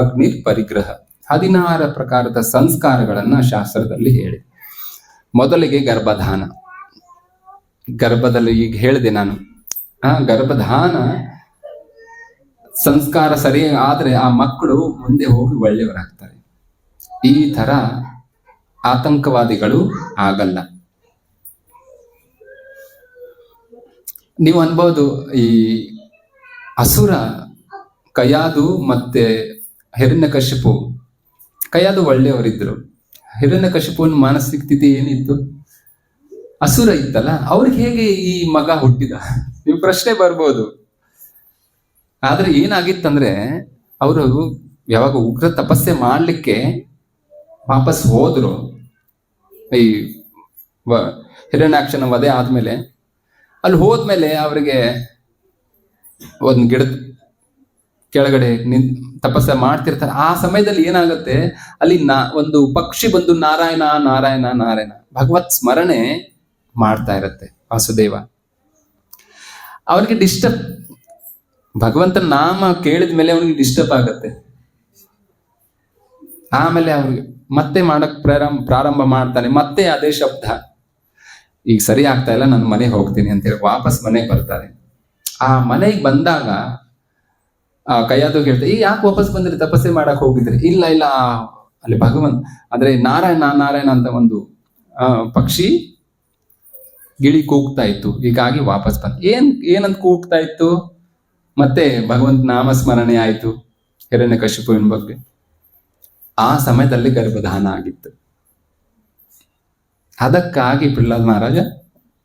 ಅಗ್ನಿ ಪರಿಗ್ರಹ. 16 ಪ್ರಕಾರದ ಸಂಸ್ಕಾರಗಳನ್ನ ಶಾಸ್ತ್ರದಲ್ಲಿ ಹೇಳಿ. ಮೊದಲಿಗೆ ಗರ್ಭಧಾನ. ಗರ್ಭದಲ್ಲಿ ಈಗ ಹೇಳಿದೆ ನಾನು, ಗರ್ಭಧಾನ ಸಂಸ್ಕಾರ ಸರಿ ಆದ್ರೆ ಆ ಮಕ್ಕಳು ಮುಂದೆ ಹೋಗಿ ಒಳ್ಳೆಯವರಾಗ್ತಾರೆ. ಈ ತರ ಆತಂಕವಾದಿಗಳು ಆಗಲ್ಲ. ನೀವು ಅನ್ಬೋದು, ಈ ಅಸುರ ಕಯಾದು ಮತ್ತೆ ಹಿರಣ್ಯಕಶಿಪು, ಕಯಾದು ಒಳ್ಳೆಯವರಿದ್ರು, ಹಿರಣ್ಯಕಶಿಪುವಿನ ಮಾನಸಿಕ ಸ್ಥಿತಿ ಏನಿತ್ತು, ಅಸುರ ಇತ್ತಲ್ಲ, ಅವ್ರಿಗೆ ಹೇಗೆ ಈ ಮಗ ಹುಟ್ಟಿದ ನೀವು ಪ್ರಶ್ನೆ ಬರ್ಬೋದು. ಆದ್ರೆ ಏನಾಗಿತ್ತಂದ್ರೆ, ಅವರು ಯಾವಾಗ ಉಗ್ರ ತಪಸ್ಸೆ ಮಾಡ್ಲಿಕ್ಕೆ ವಾಪಸ್ ಹೋದ್ರು, ಈ ಹಿರಣ್ಯಾಕ್ಷನ ವಧೆ ಆದ್ಮೇಲೆ, ಅಲ್ಲಿ ಹೋದ್ಮೇಲೆ ಅವರಿಗೆ ಒಂದ್ ಗಿಡದ ಕೆಳಗಡೆ ತಪಸ್ಸೆ ಮಾಡ್ತಿರ್ತಾರೆ. ಆ ಸಮಯದಲ್ಲಿ ಏನಾಗುತ್ತೆ, ಅಲ್ಲಿ ಒಂದು ಪಕ್ಷಿ ಬಂದು ನಾರಾಯಣ ನಾರಾಯಣ ನಾರಾಯಣ ಭಗವತ್ ಸ್ಮರಣೆ ಮಾಡ್ತಾ ಇರತ್ತೆ. ವಾಸುದೇವ ಅವ್ರಿಗೆ ಡಿಸ್ಟರ್ಬ್, ಭಗವಂತನ ನಾಮ ಕೇಳಿದ ಮೇಲೆ ಅವ್ರಿಗೆ ಡಿಸ್ಟರ್ಬ್ ಆಗತ್ತೆ. ಆಮೇಲೆ ಅವ್ರಿಗೆ ಮತ್ತೆ ಮಾಡಕ್ ಪ್ರಾರಂಭ ಮಾಡ್ತಾನೆ, ಮತ್ತೆ ಅದೇ ಶಬ್ದ, ಈಗ ಸರಿ ಆಗ್ತಾ ಇಲ್ಲ, ನಾನು ಮನೆಗೆ ಹೋಗ್ತೀನಿ ಅಂತೇಳಿ ವಾಪಸ್ ಮನೆಗೆ ಬರ್ತಾರೆ. ಆ ಮನೆಗೆ ಬಂದಾಗ ಕೈಯಾದು ಹೇಳ್ತಾರೆ, ಈಗ ಯಾಕೆ ವಾಪಸ್ ಬಂದ್ರಿ, ತಪಸ್ಸೆ ಮಾಡಕ್ ಹೋಗಿದ್ರಿ? ಇಲ್ಲ ಇಲ್ಲ, ಅಲ್ಲಿ ಭಗವಂತ ಅಂದ್ರೆ ನಾರಾಯಣ ನಾರಾಯಣ ಅಂತ ಒಂದು ಪಕ್ಷಿ ಗಿಳಿ ಕೂಗ್ತಾ ಇತ್ತು, ಹೀಗಾಗಿ ವಾಪಸ್ ಬಂದ. ಏನಂತ ಕೂಗ್ತಾ ಇತ್ತು? ಮತ್ತೆ ಭಗವಂತ ನಾಮಸ್ಮರಣೆ ಆಯ್ತು ಹಿರಣ್ಯಕಶಿಪುವಿನ ಬಗ್ಗೆ. ಆ ಸಮಯದಲ್ಲಿ ಗರ್ಭಧಾನ ಆಗಿತ್ತು. ಅದಕ್ಕಾಗಿ ಪ್ರಹ್ಲಾದ ಮಹಾರಾಜ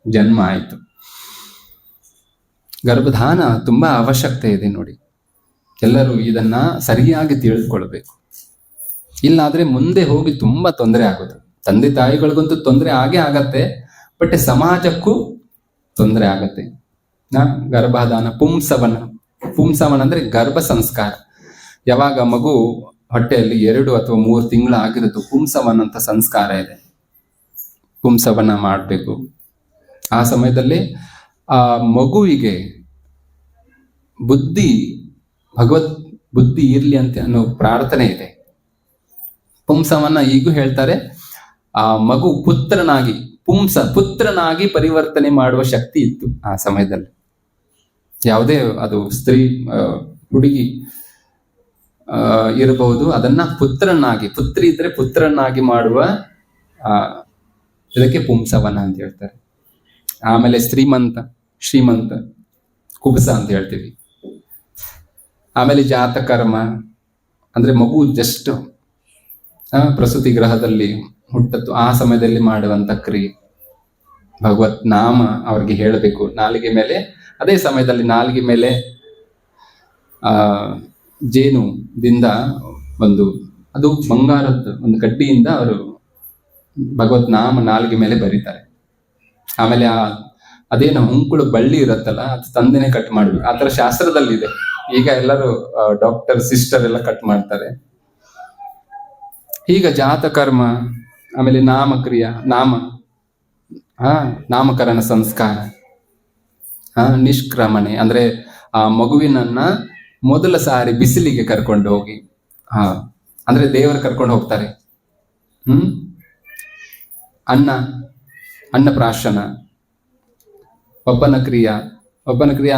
ಜನ್ಮ ಆಯಿತು. ಗರ್ಭಧಾನ ತುಂಬಾ ಅವಶ್ಯಕತೆ ಇದೆ ನೋಡಿ. ಎಲ್ಲರೂ ಇದನ್ನ ಸರಿಯಾಗಿ ತಿಳಿದುಕೊಳ್ಬೇಕು. ಇಲ್ಲಾದ್ರೆ ಮುಂದೆ ಹೋಗಿ ತುಂಬಾ ತೊಂದರೆ ಆಗೋದು. ತಂದೆ ತಾಯಿಗಳಿಗಂತೂ ತೊಂದರೆ ಆಗೇ ಆಗತ್ತೆ, ಬಟ್ ಸಮಾಜಕ್ಕೂ ತೊಂದರೆ ಆಗತ್ತೆ. ಗರ್ಭಧಾನ ಪುಂಸವನ ಅಂದ್ರೆ ಗರ್ಭ ಸಂಸ್ಕಾರ. ಯಾವಾಗ ಮಗು ಹೊಟ್ಟೆಯಲ್ಲಿ 2 ಅಥವಾ 3 ತಿಂಗಳು ಆಗಿರೋದು ಪುಂಸವನ ಅಂತ ಸಂಸ್ಕಾರ ಇದೆ. ಪುಂಸವನ ಮಾಡಬೇಕು. ಆ ಸಮಯದಲ್ಲಿ ಆ ಮಗುವಿಗೆ ಭಗವತ್ ಬುದ್ಧಿ ಇರ್ಲಿ ಅಂತ ಅನ್ನೋ ಪ್ರಾರ್ಥನೆ ಇದೆ. ಪುಂಸವನ್ನ ಈಗೂ ಹೇಳ್ತಾರೆ. ಆ ಮಗು ಪುತ್ರನಾಗಿ ಪರಿವರ್ತನೆ ಮಾಡುವ ಶಕ್ತಿ ಇತ್ತು ಆ ಸಮಯದಲ್ಲಿ. ಯಾವುದೇ ಅದು ಸ್ತ್ರೀ ಹುಡುಗಿ ಇರಬಹುದು, ಅದನ್ನ ಪುತ್ರಿ ಇದ್ರೆ ಪುತ್ರನಾಗಿ ಮಾಡುವ ಇದಕ್ಕೆ ಪುಂಸವನ ಅಂತ ಹೇಳ್ತಾರೆ. ಆಮೇಲೆ ಶ್ರೀಮಂತ ಕುಬಸ ಅಂತ ಹೇಳ್ತೀವಿ. ಆಮೇಲೆ ಜಾತಕರ್ಮ ಅಂದ್ರೆ ಮಗು ಜಸ್ಟ್ ಪ್ರಸೂತಿ ಗೃಹದಲ್ಲಿ ಹುಟ್ಟತ್ತು ಆ ಸಮಯದಲ್ಲಿ ಮಾಡುವಂತ ಕ್ರಿಯೆ. ಭಗವತ್ ನಾಮ ಅವ್ರಿಗೆ ಹೇಳಬೇಕು ನಾಲಿಗೆ ಮೇಲೆ. ಅದೇ ಸಮಯದಲ್ಲಿ ನಾಲಿಗೆ ಮೇಲೆ ಜೇನುದಿಂದ ಅದು ಬಂಗಾರದ ಒಂದು ಕಡ್ಡಿಯಿಂದ ಅವರು ಭಗವತ್ ನಾಮ ನಾಲಿಗೆ ಮೇಲೆ ಬರೀತಾರೆ. ಆಮೇಲೆ ಅದೇನು ಹುಂಕುಳು ಬಳ್ಳಿ ಇರತ್ತಲ್ಲ, ಅದು ತಂದೆನೆ ಕಟ್ ಮಾಡ್ಬೇಕು. ಆ ತರ ಶಾಸ್ತ್ರದಲ್ಲಿ ಇದೆ. ಈಗ ಎಲ್ಲರೂ ಡಾಕ್ಟರ್ ಸಿಸ್ಟರ್ ಎಲ್ಲ ಕಟ್ ಮಾಡ್ತಾರೆ. ಈಗ ಜಾತಕರ್ಮ, ಆಮೇಲೆ ನಾಮಕರಣ ಸಂಸ್ಕಾರ, ನಿಷ್ಕ್ರಮಣೆ ಅಂದ್ರೆ ಆ ಮಗುವಿನನ್ನ ಮೊದಲ ಸಾರಿ ಬಿಸಿಲಿಗೆ ಕರ್ಕೊಂಡು ಹೋಗಿ ಅಂದ್ರೆ ದೇವರು ಕರ್ಕೊಂಡು ಹೋಗ್ತಾರೆ. ಅನ್ನಪ್ರಾಶನ, ಒಬ್ಬನ ಕ್ರಿಯಾ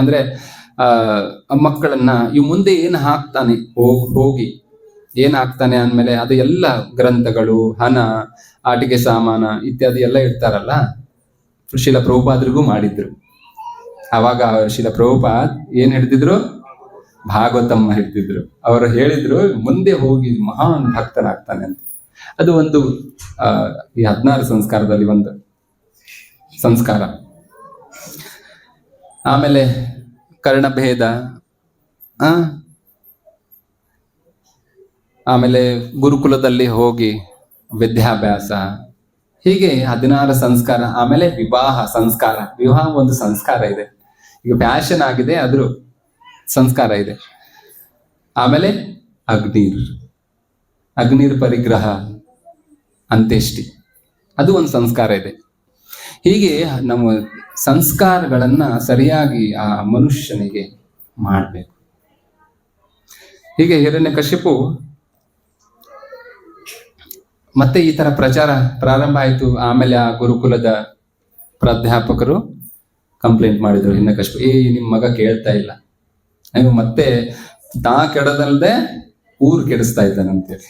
ಅಂದ್ರೆ ಮಕ್ಕಳನ್ನ ಇವ್ ಮುಂದೆ ಏನ್ ಹಾಕ್ತಾನೆ ಹೋಗಿ ಏನ್ ಹಾಕ್ತಾನೆ ಅಂದ್ಮೇಲೆ ಅದು ಎಲ್ಲ ಗ್ರಂಥಗಳು, ಹಣ, ಆಟಿಕೆ ಸಾಮಾನ ಇತ್ಯಾದಿ ಎಲ್ಲ ಇಡ್ತಾರಲ್ಲ. ಶಿಲ ಪ್ರಭುಪಾದ್ರಿಗೂ ಮಾಡಿದ್ರು. ಅವಾಗ ಶಿಲ ಪ್ರಭುಪಾದ್ ಏನ್ ಹಿಡ್ದಿದ್ರು? ಭಾಗವತಮ್ಮ ಹಿಡ್ದಿದ್ರು. ಅವರು ಹೇಳಿದ್ರು ಮುಂದೆ ಹೋಗಿ ಮಹಾನ್ ಭಕ್ತನಾಗ್ತಾನೆ ಅಂತ. ಅದು ಒಂದು ಈ 16 ಸಂಸ್ಕಾರದಲ್ಲಿ ಒಂದು ಸಂಸ್ಕಾರ. ಆಮೇಲೆ ಕರ್ಣಭೇದ, ಆಮೇಲೆ ಗುರುಕುಲದಲ್ಲಿ ಹೋಗಿ ವಿದ್ಯಾಭ್ಯಾಸ, ಹೀಗೆ 16 ಸಂಸ್ಕಾರ. ಆಮೇಲೆ ವಿವಾಹ ಸಂಸ್ಕಾರ. ವಿವಾಹ ಒಂದು ಸಂಸ್ಕಾರ ಇದೆ, ಈಗ ಫ್ಯಾಷನ್ ಆಗಿದೆ, ಅದ್ರ ಸಂಸ್ಕಾರ ಇದೆ. ಆಮೇಲೆ ಅಗ್ನಿರ್ ಪರಿಗ್ರಹ, ಅಂತ್ಯೇಷ್ಟಿ, ಅದು ಒಂದು ಸಂಸ್ಕಾರ ಇದೆ. ಹೀಗೆ ನಮ್ಮ ಸಂಸ್ಕಾರಗಳನ್ನ ಸರಿಯಾಗಿ ಆ ಮನುಷ್ಯನಿಗೆ ಮಾಡಬೇಕು. ಹೀಗೆ ಹಿರಣ್ಯಕಶಿಪು ಮತ್ತೆ ಈ ತರ ಪ್ರಚಾರ ಪ್ರಾರಂಭ ಆಯಿತು. ಆಮೇಲೆ ಆ ಗುರುಕುಲದ ಪ್ರಾಧ್ಯಾಪಕರು ಕಂಪ್ಲೇಂಟ್ ಮಾಡಿದ್ರು ಹಿರಣ್ಯಕಶಿಪು, ನಿಮ್ ಮಗ ಕೇಳ್ತಾ ಇಲ್ಲ, ನೀವು ಮತ್ತೆ ತಾ ಕೆಡದಲ್ದೆ ಊರು ಕೆಡಿಸ್ತಾ ಇದ್ದಾನಂತೇಳಿ.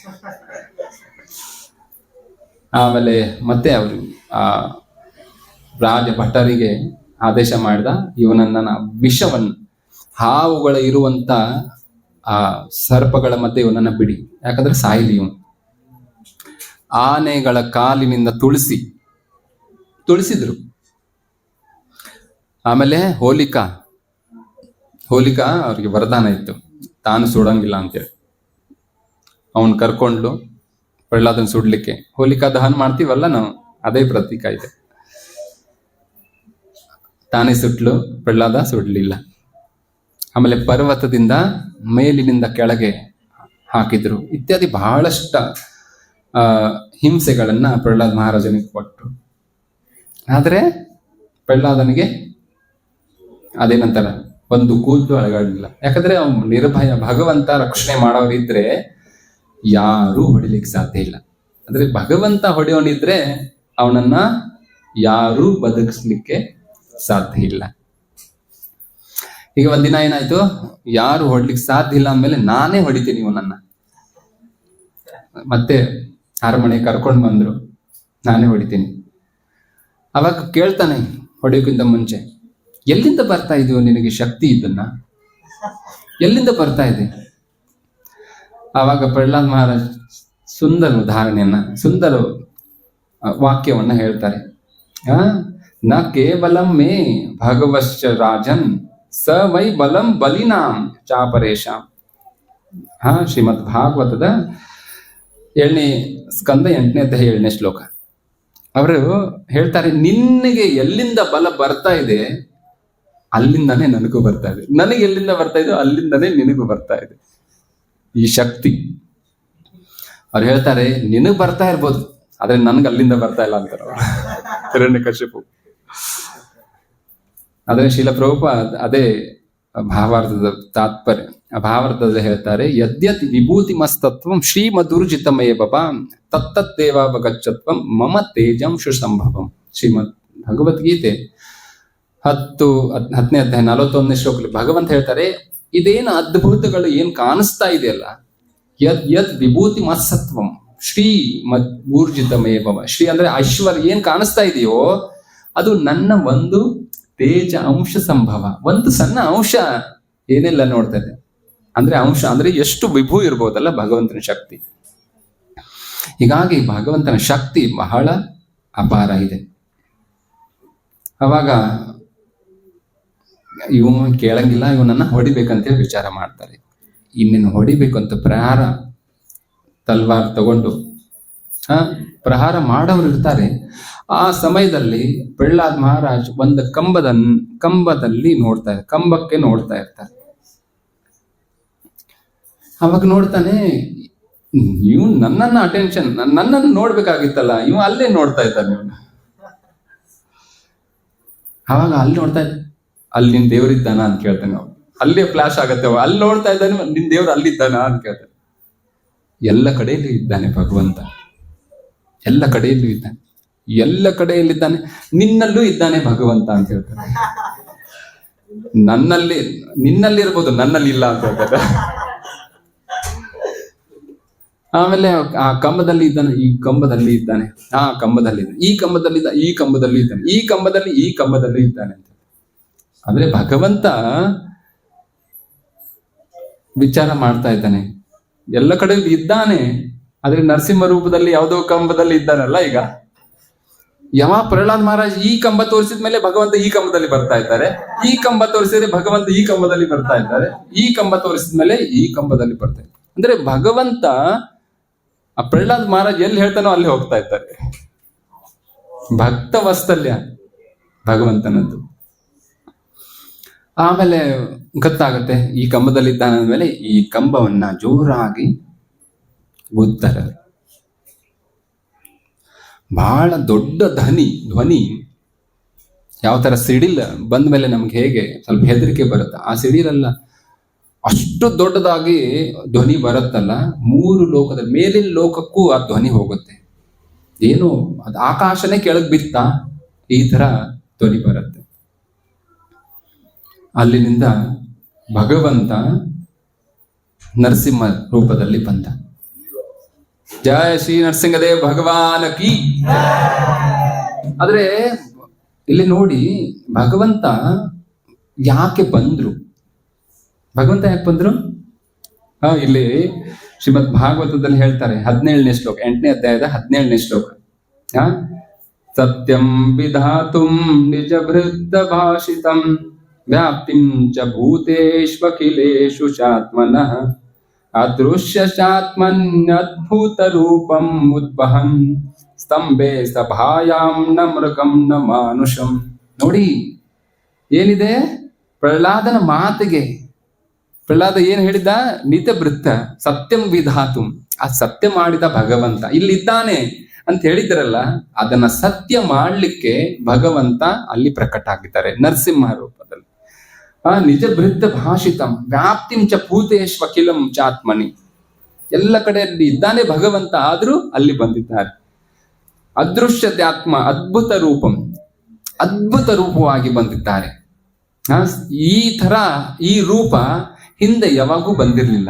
ಆಮೇಲೆ ಮತ್ತೆ ಅವರು ಆ ರಾಜ ಭಟ್ಟರಿಗೆ ಆದೇಶ ಮಾಡಿದ, ಇವನನ್ನ ವಿಷವನ್ನು, ಹಾವುಗಳ ಇರುವಂತ ಆ ಸರ್ಪಗಳ ಮಧ್ಯೆ ಇವನನ್ನ ಬಿಡಿ, ಯಾಕಂದ್ರೆ ಸಾಯಿಲಿ ಇವನು. ಆನೆಗಳ ಕಾಲಿನಿಂದ ತುಳಿಸಿದ್ರು. ಆಮೇಲೆ ಹೋಲಿಕಾ ಅವ್ರಿಗೆ ವರದಾನ ಇತ್ತು, ತಾನು ಸುಡಂಗಿಲ್ಲ ಅಂತೇಳಿ. ಅವನ್ ಕರ್ಕೊಂಡು ಪ್ರಹ್ಲಾದನ್ ಸುಡ್ಲಿಕ್ಕೆ, ಹೋಲಿಕಾ ದಹನ ಮಾಡ್ತೀವಲ್ಲ ನಾವು, ಅದೇ ಪ್ರತೀಕ ಇದೆ. ತಾನೇ ಸುಟ್ಲು, ಪ್ರಹ್ಲಾದ ಸುಡ್ಲಿಲ್ಲ. ಆಮೇಲೆ ಪರ್ವತದಿಂದ ಮೇಲಿನಿಂದ ಕೆಳಗೆ ಹಾಕಿದ್ರು. ಇತ್ಯಾದಿ ಬಹಳಷ್ಟು ಹಿಂಸೆಗಳನ್ನ ಪ್ರಹ್ಲಾದ ಮಹಾರಾಜನಿಗೆ ಕೊಟ್ಟರು. ಆದ್ರೆ ಪ್ರಹ್ಲಾದನಿಗೆ ಅದೇನಂತಾರ, ಒಂದು ಕೂದಲು ಅಳಗಾಡಲಿಲ್ಲ. ಯಾಕಂದ್ರೆ ಅವ್ನು ನಿರ್ಭಯ, ಭಗವಂತ ರಕ್ಷಣೆ ಮಾಡೋರಿದ್ರೆ ಯಾರೂ ಹೊಡಿಲಿಕ್ಕೆ ಸಾಧ್ಯ ಇಲ್ಲ. ಅಂದ್ರೆ ಭಗವಂತ ಹೊಡೆಯೋನಿದ್ರೆ ಅವನನ್ನ ಯಾರೂ ಬದುಕಿಸ್ಲಿಕ್ಕೆ ಸಾಧ್ಯ ಇಲ್ಲ. ಈಗ ಒಂದಿನ ಏನಾಯ್ತು, ಯಾರು ಹೊಡ್ಲಿಕ್ಕೆ ಸಾಧ್ಯ ಇಲ್ಲ ಅಂದ್ಮೇಲೆ ನಾನೇ ಹೊಡಿತೀನಿ ಇವನನ್ನ. ಮತ್ತೆ ಅರಮನೆ ಕರ್ಕೊಂಡು ಬಂದ್ರು, ನಾನೇ ಹೊಡಿತೀನಿ. ಅವಾಗ ಕೇಳ್ತಾನೆ ಹೊಡೆಯೋಕ್ಕಿಂತ ಮುಂಚೆ, ಎಲ್ಲಿಂದ ಬರ್ತಾ ಇದೆಯೋ ನಿನಗೆ ಶಕ್ತಿ? ಇದನ್ನ ಎಲ್ಲಿಂದ ಬರ್ತಾ ಇದೆ? ಆವಾಗ ಪ್ರಹ್ಲಾದ್ ಮಹಾರಾಜ್ ಸುಂದರ ಉದಾಹರಣೆಯನ್ನ, ಸುಂದರ ವಾಕ್ಯವನ್ನ ಹೇಳ್ತಾರೆ. ನ ಕೇವಲಂ ಮೇ ಭಗವಶ್ಚ ರಾಜನ್ ಸ ವೈ ಬಲಂ ಬಲಿನಾಂ ಚಾಪರೇಶಾಂ. ಶ್ರೀಮದ್ ಭಾಗವತದ 7ನೇ ಸ್ಕಂದ 8ನೇ ಅಧ್ಯಾಯ 7ನೇ ಶ್ಲೋಕ. ಅವರು ಹೇಳ್ತಾರೆ, ನಿನಗೆ ಎಲ್ಲಿಂದ ಬಲ ಬರ್ತಾ ಇದೆ ಅಲ್ಲಿಂದಾನೇ ನನಗೂ ಬರ್ತಾ ಇದೆ, ನನಗೆ ಎಲ್ಲಿಂದ ಬರ್ತಾ ಇದೆಯೋ ಅಲ್ಲಿಂದಾನೇ ನಿನಗೂ ಬರ್ತಾ ಇದೆ ಈ ಶಕ್ತಿ. ಅವ್ರು ಹೇಳ್ತಾರೆ ನಿನಗ್ ಬರ್ತಾ ಇರ್ಬೋದು, ಆದ್ರೆ ನನ್ಗೆ ಅಲ್ಲಿಂದ ಬರ್ತಾ ಇಲ್ಲ ಅಂತಾರ ಹಿರಣ್ಯಕಶಿಪು. ಆದ್ರೆ ಶೀಲ ಪ್ರಭುಪಾದ್ ಅದೇ ಭಾವಾರ್ಥದ ತಾತ್ಪರ್ಯ, ಭಾವಾರ್ಥದಲ್ಲಿ ಹೇಳ್ತಾರೆ, ಯದ್ಯತ್ ವಿಭೂತಿ ಮಸ್ತತ್ವಂ ಶ್ರೀಮಧುರ್ಜಿತಮೇ ಬಬ ತತ್ತದ್ದೇವಾವಗಚ್ಚತ್ವಂ ಮಮ ತೇಜಂಶು ಸಂಭವಂ. ಶ್ರೀಮದ್ ಭಗವದ್ಗೀತೆ 10ನೇ ಅಧ್ಯಾಯ 41ನೇ ಶ್ಲೋಕದಲ್ಲಿ ಭಗವಂತ ಹೇಳ್ತಾರೆ, ಇದೇನು ಅದ್ಭುತಗಳು ಏನ್ ಕಾಣಿಸ್ತಾ ಇದೆಯಲ್ಲ, ಯದ್ ವಿಭೂತಿ ಮತ್ಸತ್ವಂ ಶ್ರೀ ಊರ್ಜಿತಮೇ ಭವ. ಶ್ರೀ ಅಂದ್ರೆ ಐಶ್ವರ್ಯ ಏನ್ ಕಾಣಿಸ್ತಾ ಇದೆಯೋ ಅದು ನನ್ನ ಒಂದು ತೇಜ ಅಂಶ ಸಂಭವ, ಒಂದು ಸಣ್ಣ ಅಂಶ ಏನೆಲ್ಲ ನೋಡ್ತಾ ಇದೆ ಅಂದ್ರೆ ಅಂಶ ಅಂದ್ರೆ ಎಷ್ಟು ವಿಭೂ ಇರ್ಬೋದಲ್ಲ ಭಗವಂತನ ಶಕ್ತಿ. ಹೀಗಾಗಿ ಭಗವಂತನ ಶಕ್ತಿ ಬಹಳ ಅಪಾರ ಇದೆ. ಅವಾಗ ಇವನು ಕೇಳಂಗಿಲ್ಲ, ಇವನನ್ನ ಹೊಡಿಬೇಕಂತೇಳಿ ವಿಚಾರ ಮಾಡ್ತಾರೆ. ಇನ್ನೇನು ಹೊಡಿಬೇಕು ಅಂತ ಪ್ರಹಾರ ತಲ್ವಾರ್ ತಗೊಂಡು ಪ್ರಹಾರ ಮಾಡೋರು ಇರ್ತಾರೆ. ಆ ಸಮಯದಲ್ಲಿ ಪ್ರಹ್ಲಾದ್ ಮಹಾರಾಜ್ ಒಂದು ಕಂಬದಲ್ಲಿ ಕಂಬಕ್ಕೆ ನೋಡ್ತಾ ಇರ್ತಾರೆ. ಅವಾಗ ನೋಡ್ತಾನೆ, ಇವ್ ನನ್ನನ್ನ ಅಟೆನ್ಷನ್ ನನ್ನನ್ನು ನೋಡ್ಬೇಕಾಗಿತ್ತಲ್ಲ, ಇವ್ ಅಲ್ಲೇ ನೋಡ್ತಾ ಇದ್ದಾನೆ ಇವನು. ಅವಾಗ ಅಲ್ಲಿ ನೋಡ್ತಾ ಇದ್ದ, ಅಲ್ಲಿ ನಿನ್ ದೇವ್ರಿದ್ದಾನ ಅಂತ ಕೇಳ್ತಾನೆ. ನಾವು ಅಲ್ಲೇ ಫ್ಲಾಶ್ ಆಗತ್ತೆ, ಅಲ್ಲಿ ನೋಡ್ತಾ ಇದ್ದಾನೆ, ನಿನ್ ದೇವ್ರು ಅಲ್ಲಿದ್ದಾನ ಅಂತ ಕೇಳ್ತಾನೆ. ಎಲ್ಲ ಕಡೆಯಲ್ಲೂ ಇದ್ದಾನೆ ಭಗವಂತ, ಎಲ್ಲ ಕಡೆಯಲ್ಲೂ ಇದ್ದಾನೆ, ಎಲ್ಲ ಕಡೆಯಲ್ಲಿದ್ದಾನೆ, ನಿನ್ನಲ್ಲೂ ಇದ್ದಾನೆ ಭಗವಂತ ಅಂತ ಹೇಳ್ತಾರೆ. ನಿನ್ನಲ್ಲಿ ಇರ್ಬೋದು, ನನ್ನಲ್ಲಿ ಇಲ್ಲ ಅಂತ ಹೇಳ್ತಾರೆ. ಆಮೇಲೆ ಆ ಕಂಬದಲ್ಲಿ ಇದ್ದಾನೆ, ಈ ಕಂಬದಲ್ಲಿ ಇದ್ದಾನೆ, ಆ ಕಂಬದಲ್ಲಿ ಇದ್ದಾನೆ, ಈ ಕಂಬದಲ್ಲಿ ಈ ಕಂಬದಲ್ಲಿ ಇದ್ದಾನೆ, ಈ ಕಂಬದಲ್ಲಿ ಇದ್ದಾನೆ ಅಂತ. ಅಂದ್ರೆ ಭಗವಂತ ವಿಚಾರ ಮಾಡ್ತಾ ಇದ್ದಾನೆ, ಎಲ್ಲ ಕಡೆ ಇದ್ದಾನೆ. ಆದ್ರೆ ನರಸಿಂಹ ರೂಪದಲ್ಲಿ ಯಾವುದೋ ಕಂಬದಲ್ಲಿ ಇದ್ದಾನಲ್ಲ. ಈಗ ಪ್ರಹ್ಲಾದ್ ಮಹಾರಾಜ್ ಈ ಕಂಬ ತೋರಿಸಿದ ಮೇಲೆ ಭಗವಂತ ಈ ಕಂಬದಲ್ಲಿ ಬರ್ತಾ ಇದ್ದಾರೆ, ಈ ಕಂಬ ತೋರಿಸಿದ್ರೆ ಭಗವಂತ ಈ ಕಂಬದಲ್ಲಿ ಬರ್ತಾ ಇದ್ದಾರೆ, ಈ ಕಂಬ ತೋರಿಸಿದ ಮೇಲೆ ಈ ಕಂಬದಲ್ಲಿ ಬರ್ತಾ ಇದ್ದಾರೆ. ಅಂದ್ರೆ ಭಗವಂತ ಆ ಪ್ರಹ್ಲಾದ್ ಮಹಾರಾಜ್ ಎಲ್ಲಿ ಹೇಳ್ತಾನೋ ಅಲ್ಲಿ ಹೋಗ್ತಾ ಇದ್ದಾರೆ. ಭಕ್ತ ವಾತ್ಸಲ್ಯ ಭಗವಂತನದ್ದು. ಆಮೇಲೆ ಗೊತ್ತಾಗತ್ತೆ ಈ ಕಂಬದಲ್ಲಿ ಇದ್ದಾನೆ ಅಂದ್ಮೇಲೆ ಈ ಕಂಬವನ್ನ ಜೋರಾಗಿ ಗುದ್ತಾರೆ. ಬಹಳ ದೊಡ್ಡ ಧ್ವನಿ, ಯಾವ ತರ ಸಿಡಿಲ್ ಬಂದ ಮೇಲೆ ನಮ್ಗೆ ಹೇಗೆ ಸ್ವಲ್ಪ ಹೆದರಿಕೆ ಬರುತ್ತೆ, ಆ ಸಿಡಿಲಲ್ಲ, ಅಷ್ಟು ದೊಡ್ಡದಾಗಿ ಧ್ವನಿ ಬರುತ್ತಲ್ಲ. 3 ಲೋಕದ ಮೇಲಿನ ಲೋಕಕ್ಕೂ ಆ ಧ್ವನಿ ಹೋಗುತ್ತೆ. ಏನು ಅದು ಆಕಾಶನೇ ಕೆಳಗ್ ಬಿತ್ತ, ಈ ತರ ಧ್ವನಿ ಬರುತ್ತೆ. ಅಲ್ಲಿನಿಂದ ಭಗವಂತ ನರಸಿಂಹ ರೂಪದಲ್ಲಿ ಬಂದ. ಜಯ ಶ್ರೀ ನರಸಿಂಹದೇವ್ ಭಗವಾನ್ ಕಿ. ಆದ್ರೆ ಇಲ್ಲಿ ನೋಡಿ ಭಗವಂತ ಯಾಕೆ ಬಂದ್ರು, ಭಗವಂತ ಯಾಕೆ ಬಂದ್ರು? ಇಲ್ಲಿ ಶ್ರೀಮದ್ ಭಾಗವತದಲ್ಲಿ ಹೇಳ್ತಾರೆ 17ನೇ ಶ್ಲೋಕ, 8ನೇ ಅಧ್ಯಾಯದ 17ನೇ ಶ್ಲೋಕ. ಸತ್ಯಂ ವಿಧಾತುಂ ನಿಜ ವೃದ್ಧ ಭಾಷಿತಂ ವ್ಯಾಪ್ತಿಂ ಚ ಭೂತೇಷ್ವಖಿಲೇಷು ಚಾತ್ಮನಃ ಅದೃಶ್ಯ ಚಾತ್ಮನ್ಯದ್ಭುತ ರೂಪಂ ಉದ್ವಹನ್ ಸ್ತಂಭೆ ಸಭಾಯಾಂ ನ ಮೃಗಂ ನ ಮಾನುಷಂ. ನೋಡಿ ಏನಿದೆ ಪ್ರಹ್ಲಾದನ ಮಾತಿಗೆ. ಪ್ರಹ್ಲಾದ ಏನ್ ಹೇಳಿದ? ನಿತ್ಯ ವೃತ್ತ ಸತ್ಯಂ ವಿಧಾತುಂ, ಆ ಸತ್ಯ ಮಾಡಿದ ಭಗವಂತ ಇಲ್ಲಿದ್ದಾನೆ ಅಂತ ಹೇಳಿದ್ರಲ್ಲ, ಅದನ್ನ ಸತ್ಯ ಮಾಡ್ಲಿಕ್ಕೆ ಭಗವಂತ ಅಲ್ಲಿ ಪ್ರಕಟ ಆಗಿದ್ದಾರೆ ನರಸಿಂಹ ರೂಪದಲ್ಲಿ. ನಿಜ ವೃದ್ಧ ಭಾಷಿತಂ ವ್ಯಾಪ್ತಿಂ ಚ ಭೂತೇಶ್ವಖಿಲಂ ಚಾತ್ಮನಿ. ಎಲ್ಲ ಕಡೆಯಲ್ಲಿ ಇದ್ದಾನೆ ಭಗವಂತ, ಆದ್ರೂ ಅಲ್ಲಿ ಬಂದಿದ್ದಾರೆ. ಅದೃಶ್ಯತ್ಯಾತ್ಮ ಅದ್ಭುತ ರೂಪಂ, ಅದ್ಭುತ ರೂಪವಾಗಿ ಬಂದಿದ್ದಾರೆ. ಈ ರೂಪ ಹಿಂದೆ ಯಾವಾಗೂ ಬಂದಿರ್ಲಿಲ್ಲ,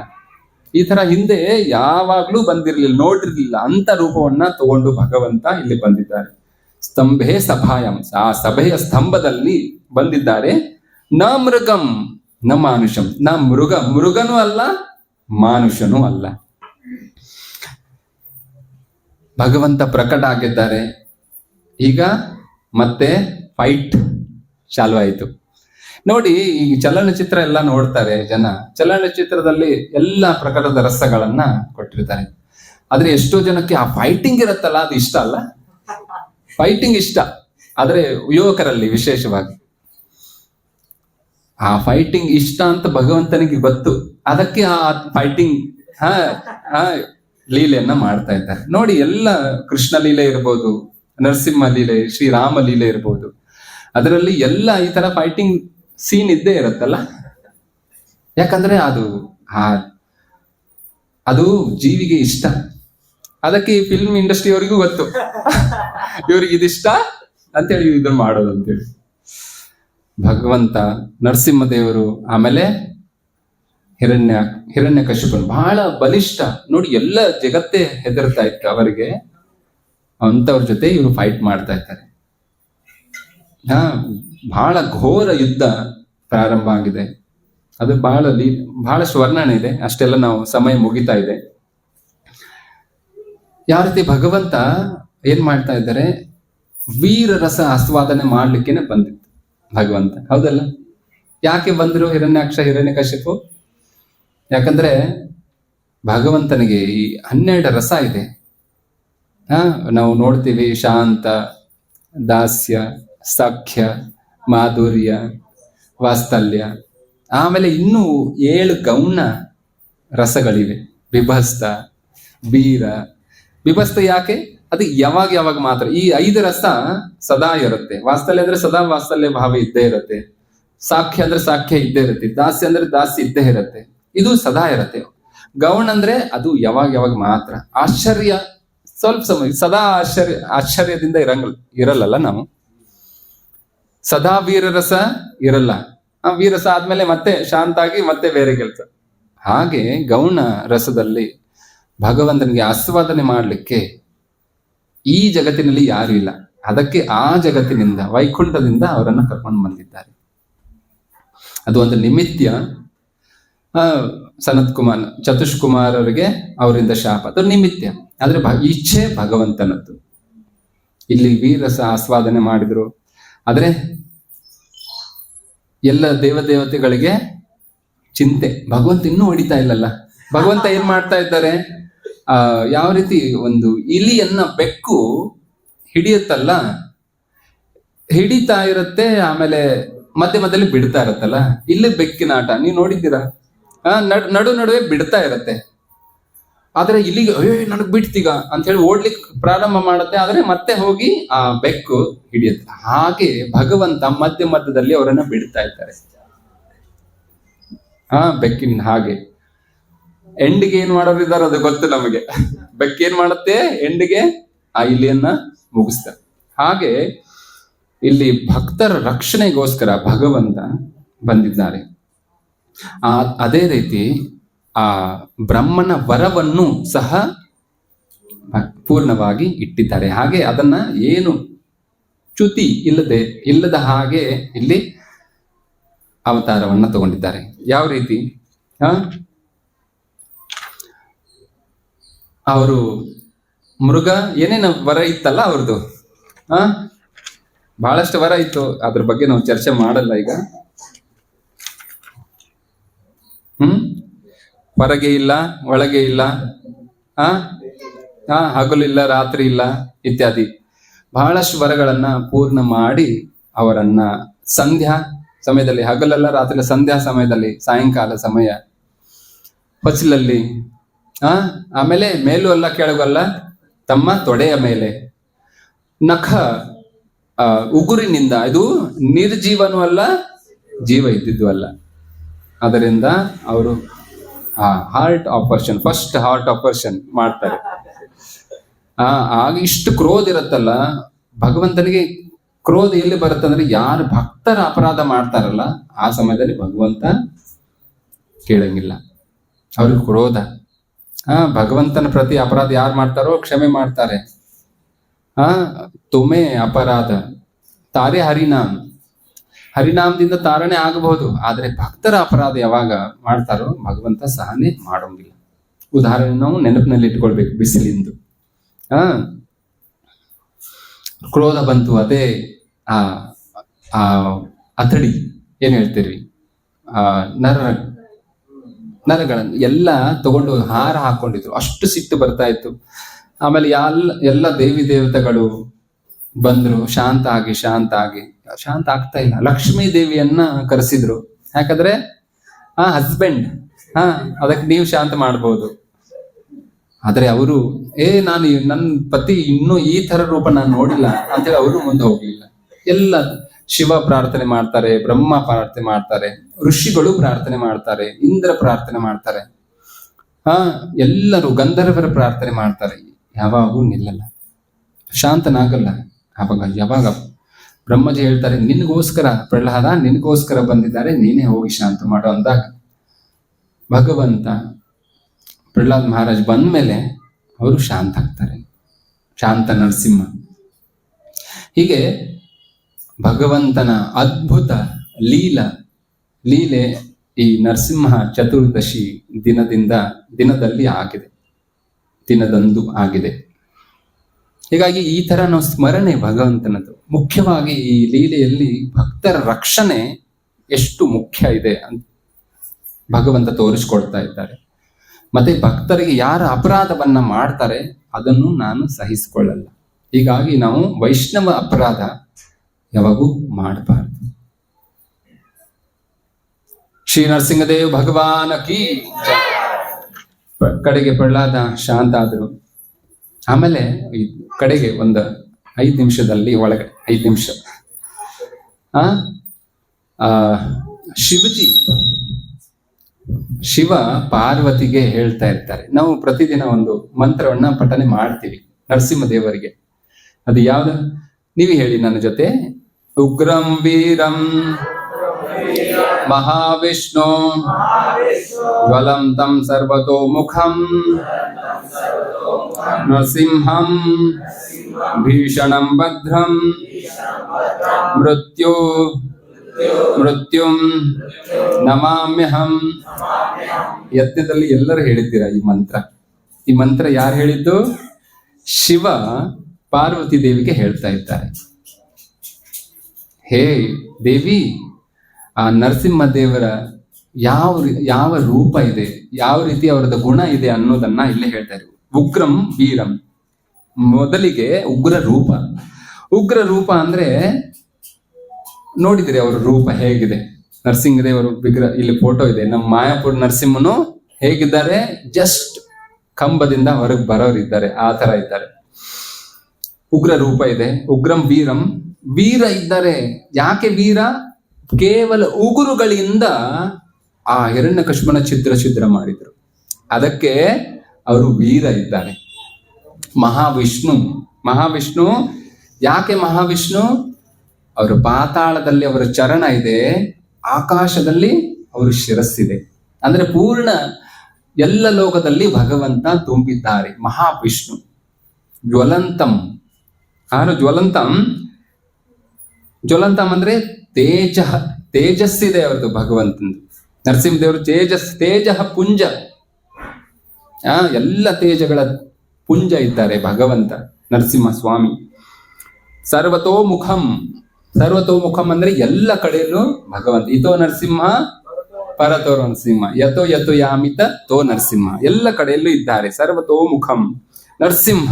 ಈ ತರ ಹಿಂದೆ ಯಾವಾಗ್ಲೂ ಬಂದಿರ್ಲಿಲ್ಲ, ನೋಡಿರ್ಲಿಲ್ಲ. ಅಂತ ರೂಪವನ್ನ ತಗೊಂಡು ಭಗವಂತ ಇಲ್ಲಿ ಬಂದಿದ್ದಾರೆ. ಸ್ತಂಭೆ ಸಭಾಯಂ, ಆ ಸಭೆಯ ಸ್ತಂಭದಲ್ಲಿ ಬಂದಿದ್ದಾರೆ. ನ ಮೃಗಂ ನ ಮಾನುಷಂ, ನ ಮೃಗನೂ ಅಲ್ಲ ಮಾನುಷನೂ ಅಲ್ಲ. ಭಗವಂತ ಪ್ರಕಟ ಆಗಿದ್ದಾರೆ. ಈಗ ಮತ್ತೆ ಫೈಟ್ ಚಾಲು ಆಯಿತು. ನೋಡಿ, ಈ ಚಲನಚಿತ್ರ ಎಲ್ಲ ನೋಡ್ತಾರೆ ಜನ. ಚಲನಚಿತ್ರದಲ್ಲಿ ಎಲ್ಲ ಪ್ರಕಾರದ ರಸಗಳನ್ನ ಕೊಟ್ಟಿರ್ತಾರೆ. ಆದ್ರೆ ಎಷ್ಟೋ ಜನಕ್ಕೆ ಆ ಫೈಟಿಂಗ್ ಇರುತ್ತಲ್ಲ, ಅದು ಇಷ್ಟ ಅಲ್ಲ. ಫೈಟಿಂಗ್ ಇಷ್ಟ, ಆದ್ರೆ ಯುವಕರಲ್ಲಿ ವಿಶೇಷವಾಗಿ ಆ ಫೈಟಿಂಗ್ ಇಷ್ಟ ಅಂತ ಭಗವಂತನಿಗೆ ಗೊತ್ತು. ಅದಕ್ಕೆ ಆ ಫೈಟಿಂಗ್ ಲೀಲೆಯನ್ನ ಮಾಡ್ತಾ ಇದ್ದಾರೆ. ನೋಡಿ, ಎಲ್ಲ ಕೃಷ್ಣ ಲೀಲೆ ಇರ್ಬೋದು, ನರಸಿಂಹ ಲೀಲೆ, ಶ್ರೀರಾಮ ಲೀಲೆ ಇರ್ಬೋದು, ಅದರಲ್ಲಿ ಎಲ್ಲ ಈ ತರ ಫೈಟಿಂಗ್ ಸೀನ್ ಇದ್ದೇ ಇರುತ್ತಲ್ಲ. ಯಾಕಂದ್ರೆ ಅದು ಜೀವಿಗೆ ಇಷ್ಟ. ಅದಕ್ಕೆ ಈ ಫಿಲ್ಮ್ ಇಂಡಸ್ಟ್ರಿ ಅವರಿಗೂ ಗೊತ್ತು, ಇವ್ರಿಗೆ ಇದಿಷ್ಟ ಅಂತೇಳಿ ಇದನ್ನ ಮಾಡೋದು ಅಂತೇಳಿ. ಭಗವಂತ, ನರಸಿಂಹದೇವರು, ಆಮೇಲೆ ಹಿರಣ್ಯಕಶಿಪನು ಬಹಳ ಬಲಿಷ್ಠ. ನೋಡಿ, ಎಲ್ಲ ಜಗತ್ತೇ ಹೆದರ್ತಾ ಇತ್ತು ಅವರಿಗೆ. ಅಂತವ್ರ ಜೊತೆ ಇವರು ಫೈಟ್ ಮಾಡ್ತಾ ಇದ್ದಾರೆ. ಬಹಳ ಘೋರ ಯುದ್ಧ ಪ್ರಾರಂಭ ಆಗಿದೆ. ಅದು ಬಹಳಷ್ಟು ವರ್ಣನೆ ಇದೆ, ಅಷ್ಟೆಲ್ಲ ನಾವು ಸಮಯ ಮುಗಿತಾ ಇದೆ. ಯಾವ ರೀತಿ ಭಗವಂತ ಏನ್ ಮಾಡ್ತಾ ಇದ್ದಾರೆ, ವೀರ ರಸ ಆಸ್ವಾದನೆ ಮಾಡ್ಲಿಕ್ಕೇನೆ ಬಂದಿತ್ತು ಭಗವಂತ, ಹೌದಲ್ಲ? ಯಾಕೆ ಬಂದ್ರು ಹಿರಣ್ಯಕಶಿಪು? ಯಾಕಂದ್ರೆ ಭಗವಂತನಿಗೆ ಈ 12 ರಸ ಇದೆ. ನಾವು ನೋಡ್ತೀವಿ, ಶಾಂತ, ದಾಸ್ಯ, ಸಖ್ಯ, ಮಾಧುರ್ಯ, ವಾತ್ಸಲ್ಯ, ಆಮೇಲೆ ಇನ್ನೂ 7 ಗೌಣ ರಸಗಳಿವೆ. ವಿಭಸ್ತ, ಬೀರ. ವಿಭಸ್ತ ಯಾಕೆ? ಅದು ಯಾವಾಗ ಮಾತ್ರ. ಈ 5 ರಸ ಸದಾ ಇರುತ್ತೆ. ವಾತ್ಸಲ್ಯ ಅಂದ್ರೆ ಸದಾ ವಾತ್ಸಲ್ಯ ಭಾವ ಇದ್ದೇ ಇರುತ್ತೆ. ಸಾಖ್ಯ ಅಂದ್ರೆ ಸಾಖ್ಯ ಇದ್ದೇ ಇರುತ್ತೆ. ದಾಸ್ಯ ಅಂದ್ರೆ ದಾಸ್ಯ ಇದ್ದೇ ಇರುತ್ತೆ. ಇದು ಸದಾ ಇರುತ್ತೆ. ಗೌಣ ಅಂದ್ರೆ ಅದು ಯಾವಾಗ ಮಾತ್ರ. ಆಶ್ಚರ್ಯ ಸ್ವಲ್ಪ ಸಮಯ, ಸದಾ ಆಶ್ಚರ್ಯದಿಂದ ಇರಲ್ಲ ನಾವು. ಸದಾ ವೀರರಸ ಇರಲ್ಲ. ಆ ವೀರರಸ ಆದ್ಮೇಲೆ ಮತ್ತೆ ಶಾಂತ ಆಗಿ ಮತ್ತೆ ಬೇರೆ ಕೆಲಸ. ಹಾಗೆ ಗೌಣ ರಸದಲ್ಲಿ ಭಗವಂತನಿಗೆ ಆಸ್ವಾದನೆ ಮಾಡ್ಲಿಕ್ಕೆ ಈ ಜಗತ್ತಿನಲ್ಲಿ ಯಾರು ಇಲ್ಲ. ಅದಕ್ಕೆ ಆ ಜಗತ್ತಿನಿಂದ, ವೈಕುಂಠದಿಂದ ಅವರನ್ನ ಕರ್ಕೊಂಡು ಬಂದಿದ್ದಾರೆ. ಅದು ಒಂದು ನಿಮಿತ್ಯ. ಸನತ್ ಕುಮಾರ್, ಚತುಷ್ಕುಮಾರ್ ಅವರಿಗೆ ಅವರಿಂದ ಶಾಪ, ಅದು ನಿಮಿತ್ಯ. ಆದ್ರೆ ಇಚ್ಛೆ ಭಗವಂತನದ್ದು. ಇಲ್ಲಿ ವೀರಸ ಆಸ್ವಾದನೆ ಮಾಡಿದ್ರು. ಆದ್ರೆ ಎಲ್ಲ ದೇವತೆಗಳಿಗೆ ಚಿಂತೆ, ಭಗವಂತ ಇನ್ನೂ ಹೊಡಿತಾ ಇಲ್ಲಲ್ಲ. ಭಗವಂತ ಏನ್ ಮಾಡ್ತಾ ಇದ್ದಾರೆ, ಯಾವ ರೀತಿ ಒಂದು ಇಲಿಯನ್ನ ಬೆಕ್ಕು ಹಿಡಿಯುತ್ತಲ್ಲ, ಹಿಡಿತಾ ಇರುತ್ತೆ, ಆಮೇಲೆ ಮಧ್ಯದಲ್ಲಿ ಬಿಡ್ತಾ ಇರತ್ತಲ್ಲ. ಇಲ್ಲಿ ಬೆಕ್ಕಿನ ಆಟ ನೀವು ನೋಡಿದ್ದೀರಾ? ನಡುವೆ ಬಿಡ್ತಾ ಇರತ್ತೆ. ಆದ್ರೆ ಇಲ್ಲಿಗೆ ನನಗ್ ಬಿಡ್ತೀಗ ಅಂತ ಹೇಳಿ ಓಡ್ಲಿಕ್ಕೆ ಪ್ರಾರಂಭ ಮಾಡುತ್ತೆ. ಆದ್ರೆ ಮತ್ತೆ ಹೋಗಿ ಆ ಬೆಕ್ಕು ಹಿಡಿಯುತ್ತೆ. ಹಾಗೆ ಭಗವಂತ ಮಧ್ಯದಲ್ಲಿ ಅವರನ್ನ ಬಿಡ್ತಾ ಇದ್ದಾರೆ. ಬೆಕ್ಕಿನ ಹಾಗೆ ಎಂಡಿಗೆ ಏನ್ ಮಾಡೋರಿದ್ದಾರೆ ಅದು ಗೊತ್ತು ನಮಗೆ. ಬೆಕ್ಕೇನ್ ಮಾಡುತ್ತೆ, ಎಂಡಿಗೆ ಆ ಇಲಿಯನ್ನ ಮುಗಿಸ್ತಾರೆ. ಹಾಗೆ ಇಲ್ಲಿ ಭಕ್ತರ ರಕ್ಷಣೆಗೋಸ್ಕರ ಭಗವಂತ ಬಂದಿದ್ದಾರೆ. ಅದೇ ರೀತಿ ಆ ಬ್ರಹ್ಮನ ವರವನ್ನು ಸಹ ಪೂರ್ಣವಾಗಿ ಇಟ್ಟಿದ್ದಾರೆ. ಹಾಗೆ ಅದನ್ನ ಏನು ಚ್ಯುತಿ ಇಲ್ಲದ ಹಾಗೆ ಇಲ್ಲಿ ಅವತಾರವನ್ನ ತಗೊಂಡಿದ್ದಾರೆ. ಯಾವ ರೀತಿ ಅವರು ಮೃಗ ಏನೇನು ವರ ಇತ್ತಲ್ಲ ಅವ್ರದ್ದು, ಬಹಳಷ್ಟು ವರ ಇತ್ತು. ಅದ್ರ ಬಗ್ಗೆ ನಾವು ಚರ್ಚೆ ಮಾಡಲ್ಲ ಈಗ. ಹೊರಗೆ ಇಲ್ಲ, ಒಳಗೆ ಇಲ್ಲ, ಹಗಲಿಲ್ಲ, ರಾತ್ರಿ ಇಲ್ಲ, ಇತ್ಯಾದಿ ಬಹಳಷ್ಟು ವರಗಳನ್ನ ಪೂರ್ಣ ಮಾಡಿ ಅವರನ್ನ ಸಂಧ್ಯಾ ಸಮಯದಲ್ಲಿ, ಹಗಲೆಲ್ಲ ರಾತ್ರಿ, ಸಂಧ್ಯಾ ಸಮಯದಲ್ಲಿ, ಸಾಯಂಕಾಲ ಸಮಯ, ಹೊಸಿಲಲ್ಲಿ, ಆಮೇಲೆ ಮೇಲೂ ಅಲ್ಲ ಕೆಳಗೂ ಅಲ್ಲ, ತಮ್ಮ ತೊಡೆಯ ಮೇಲೆ ನಖ ಉಗುರಿನಿಂದ, ಇದು ನಿರ್ಜೀವನೂ ಅಲ್ಲ, ಜೀವ ಇದ್ದಿದ್ದು ಅಲ್ಲ. ಅದರಿಂದ ಅವರು heart operation, first heart operation ಮಾಡ್ತಾರೆ. ಆಗ ಇಷ್ಟು ಕ್ರೋಧ ಇರುತ್ತಲ್ಲ ಭಗವಂತನಿಗೆ. ಕ್ರೋಧ ಎಲ್ಲಿ ಬರುತ್ತಂದ್ರೆ, ಯಾರು ಭಕ್ತರ ಅಪರಾಧ ಮಾಡ್ತಾರಲ್ಲ ಆ ಸಮಯದಲ್ಲಿ ಭಗವಂತ ಕೇಳಂಗಿಲ್ಲ. ಅವ್ರಿಗೆ ಕ್ರೋಧ. ಭಗವಂತನ ಪ್ರತಿ ಅಪರಾಧ ಯಾರು ಮಾಡ್ತಾರೋ ಕ್ಷಮೆ ಮಾಡ್ತಾರೆ. ತುಮೆ ಅಪರಾಧ ತಾರೆ ಹರಿನಾಮದಿಂದ ತಾರಣೆ ಆಗಬಹುದು. ಆದ್ರೆ ಭಕ್ತರ ಅಪರಾಧ ಯಾವಾಗ ಮಾಡ್ತಾರೋ ಭಗವಂತ ಸಹನೆ ಮಾಡೋಂಗಿಲ್ಲ. ಉದಾಹರಣೆ ನಾವು ನೆನಪಿನಲ್ಲಿ ಇಟ್ಕೊಳ್ಬೇಕು. ಬಿಸಿಲಿಂದು ಕ್ರೋಧ ಬಂತು, ಅದೇ ಆ ಅತಡಿ ಏನ್ ಹೇಳ್ತೀರಿ, ನರಗಳನ್ನು ಎಲ್ಲ ತಗೊಂಡು ಹಾರ ಹಾಕೊಂಡಿದ್ರು. ಅಷ್ಟು ಸಿಟ್ಟು ಬರ್ತಾ ಇತ್ತು. ಆಮೇಲೆ ಎಲ್ಲ ದೇವಿ ದೇವತೆಗಳು ಬಂದ್ರು. ಶಾಂತ ಆಗ್ತಾ ಇಲ್ಲ. ಲಕ್ಷ್ಮೀ ದೇವಿಯನ್ನ ಕರೆಸಿದ್ರು. ಯಾಕಂದ್ರೆ ಹಸ್ಬೆಂಡ್, ಅದಕ್ಕೆ ನೀವು ಶಾಂತ ಮಾಡ್ಬೋದು. ಆದ್ರೆ ಅವರು ನಾನು ನನ್ನ ಪತಿ ಇನ್ನೂ ಈ ತರ ರೂಪ ನಾನು ನೋಡಿಲ್ಲ ಅಂತೇಳಿ ಅವರು ಮುಂದೆ ಹೋಗ್ಲಿಲ್ಲ. ಎಲ್ಲ ಶಿವ ಪ್ರಾರ್ಥನೆ ಮಾಡ್ತಾರೆ, ಬ್ರಹ್ಮ ಪ್ರಾರ್ಥನೆ ಮಾಡ್ತಾರೆ, ಋಷಿಗಳು ಪ್ರಾರ್ಥನೆ ಮಾಡ್ತಾರೆ, ಇಂದ್ರ ಪ್ರಾರ್ಥನೆ ಮಾಡ್ತಾರೆ, ಎಲ್ಲರೂ ಗಂಧರ್ವರ ಪ್ರಾರ್ಥನೆ ಮಾಡ್ತಾರೆ. ಯಾವಾಗೂ ನಿಲ್ಲಲ್ಲ, ಶಾಂತನಾಗಲ್ಲ. ಯಾವಾಗ ಬ್ರಹ್ಮಜಿ ಹೇಳ್ತಾರೆ, ನಿನ್ಗೋಸ್ಕರ ಪ್ರಹ್ಲಾದ, ನಿನ್ಗೋಸ್ಕರ ಬಂದಿದ್ದಾರೆ, ನೀನೇ ಹೋಗಿ ಶಾಂತ ಮಾಡೋ ಅಂದಾಗ ಭಗವಂತ ಪ್ರಹ್ಲಾದ್ ಮಹಾರಾಜ್ ಬಂದ್ಮೇಲೆ ಅವರು ಶಾಂತ ಆಗ್ತಾರೆ. ಶಾಂತ ನರಸಿಂಹ. ಹೀಗೆ ಭಗವಂತನ ಅದ್ಭುತ ಲೀಲೆ ಈ ನರಸಿಂಹ ಚತುರ್ದಶಿ ದಿನದಲ್ಲಿ ಆಗಿದೆ, ದಿನದಂದು ಆಗಿದೆ. ಹೀಗಾಗಿ ಈ ತರ ನಾವು ಸ್ಮರಣೆ ಭಗವಂತನದು. ಮುಖ್ಯವಾಗಿ ಈ ಲೀಲೆಯಲ್ಲಿ ಭಕ್ತರ ರಕ್ಷಣೆ ಎಷ್ಟು ಮುಖ್ಯ ಇದೆ ಅಂತ ಭಗವಂತ ತೋರಿಸ್ಕೊಡ್ತಾ ಇದ್ದಾರೆ. ಮತ್ತೆ ಭಕ್ತರಿಗೆ ಯಾರ ಅಪರಾಧವನ್ನ ಮಾಡ್ತಾರೆ ಅದನ್ನು ನಾನು ಸಹಿಸಿಕೊಳ್ಳಲ್ಲ. ಹೀಗಾಗಿ ನಾವು ವೈಷ್ಣವ ಅಪರಾಧ ಯಾವಾಗೂ ಮಾಡಬಾರ್ದು. ಶ್ರೀ ನರಸಿಂಹದೇವ್ ಭಗವಾನ ಕೀ. ಕಡೆಗೆ ಪ್ರಹ್ಲಾದ ಶಾಂತ ಆದರು. ಆಮೇಲೆ ಕಡೆಗೆ ಒಂದು 5 ನಿಮಿಷದಲ್ಲಿ ಒಳಗೆ 5 ನಿಮಿಷ ಶಿವ ಪಾರ್ವತಿಗೆ ಹೇಳ್ತಾ ಇರ್ತಾರೆ. ನಾವು ಪ್ರತಿದಿನ ಒಂದು ಮಂತ್ರವನ್ನ ಪಠನೆ ಮಾಡ್ತೀವಿ ನರಸಿಂಹದೇವರಿಗೆ. ಅದು ಯಾವ್ದು? ನೀವು ಹೇಳಿ ನನ್ನ ಜೊತೆ. ಉಗ್ರಂ ವೀರಂ ಮಹಾವಿಷ್ಣು ಜ್ವಲಂತಂ ಸರ್ವತೋಮುಖಂ ನರಸಿಂಹಂ ಭೀಷಣಂ ಭದ್ರಂ ಮೃತ್ಯುಂ ನಮಾಮ್ಯಹಂ. ಯಜ್ಞದಲ್ಲಿ ಎಲ್ಲರೂ ಹೇಳಿದ್ದೀರಾ ಈ ಮಂತ್ರ. ಈ ಮಂತ್ರ ಯಾರು ಹೇಳಿದ್ದು? ಶಿವ ಪಾರ್ವತಿ ದೇವಿಗೆ ಹೇಳ್ತಾ ಇದ್ದಾರೆ. ಹೇ ದೇವಿ, ಆ ನರಸಿಂಹ ದೇವರ ಯಾವ ರೂಪ ಇದೆ, ಯಾವ ರೀತಿ ಅವರದ ಗುಣ ಇದೆ ಅನ್ನೋದನ್ನ ಇಲ್ಲೇ ಹೇಳ್ತಾರೆ. ಉಗ್ರಂ ವೀರಂ. ಮೊದಲಿಗೆ ಉಗ್ರ ರೂಪ ಅಂದ್ರೆ ನೋಡಿದ್ರಿ ಅವರ ರೂಪ ಹೇಗಿದೆ? ನರಸಿಂಹದೇವರು ವಿಗ್ರಹ ಇಲ್ಲಿ ಫೋಟೋ ಇದೆ. ನಮ್ಮ ಮಾಯಾಪುರ ನರಸಿಂಹನು ಹೇಗಿದ್ದಾರೆ? ಜಸ್ಟ್ ಕಂಬದಿಂದ ಹೊರಗೆ ಬರೋರಿದ್ದಾರೆ, ಆ ತರ ಇದ್ದಾರೆ. ಉಗ್ರ ರೂಪ ಇದೆ. ಉಗ್ರಂ ವೀರಂ, ವೀರ ಇದ್ದಾರೆ. ಯಾಕೆ ವೀರ? ಕೇವಲ ಉಗುರುಗಳಿಂದ ಆ ಹಿರಣ್ಯಕಶಿಪನ ಛಿದ್ರ ಮಾಡಿದ್ರು, ಅದಕ್ಕೆ ಅವರು ವೀರ ಇದ್ದಾರೆ. ಮಹಾವಿಷ್ಣು ಯಾಕೆ ಮಹಾವಿಷ್ಣು? ಅವರ ಪಾತಾಳದಲ್ಲಿ ಅವರ ಚರಣ ಇದೆ, ಆಕಾಶದಲ್ಲಿ ಅವರ ಶಿರಸ್ಸಿದೆ. ಅಂದ್ರೆ ಪೂರ್ಣ ಎಲ್ಲ ಲೋಕದಲ್ಲಿ ಭಗವಂತ ತುಂಬಿದ್ದಾರೆ. ಮಹಾವಿಷ್ಣು. ಜ್ವಲಂತಂ ಅಂದ್ರೆ ತೇಜಸ್ಸಿದೆ ಅವ್ರದ್ದು ಭಗವಂತಂದು. ನರಸಿಂಹದೇವರು ತೇಜ ಪುಂಜ, ಎಲ್ಲ ತೇಜಗಳ ಪುಂಜ ಇದ್ದಾರೆ ಭಗವಂತ ನರಸಿಂಹ ಸ್ವಾಮಿ. ಸರ್ವತೋಮುಖಂ ಅಂದ್ರೆ ಎಲ್ಲ ಕಡೆಯಲ್ಲೂ ಭಗವಂತ. ಇತೋ ನರಸಿಂಹ ಪರತೋ ನರಸಿಂಹ, ಯಥೋ ಯಾಮಿತ ತೋ ನರಸಿಂಹ, ಎಲ್ಲ ಕಡೆಯಲ್ಲೂ ಇದ್ದಾರೆ. ಸರ್ವತೋಮುಖಂ ನರಸಿಂಹ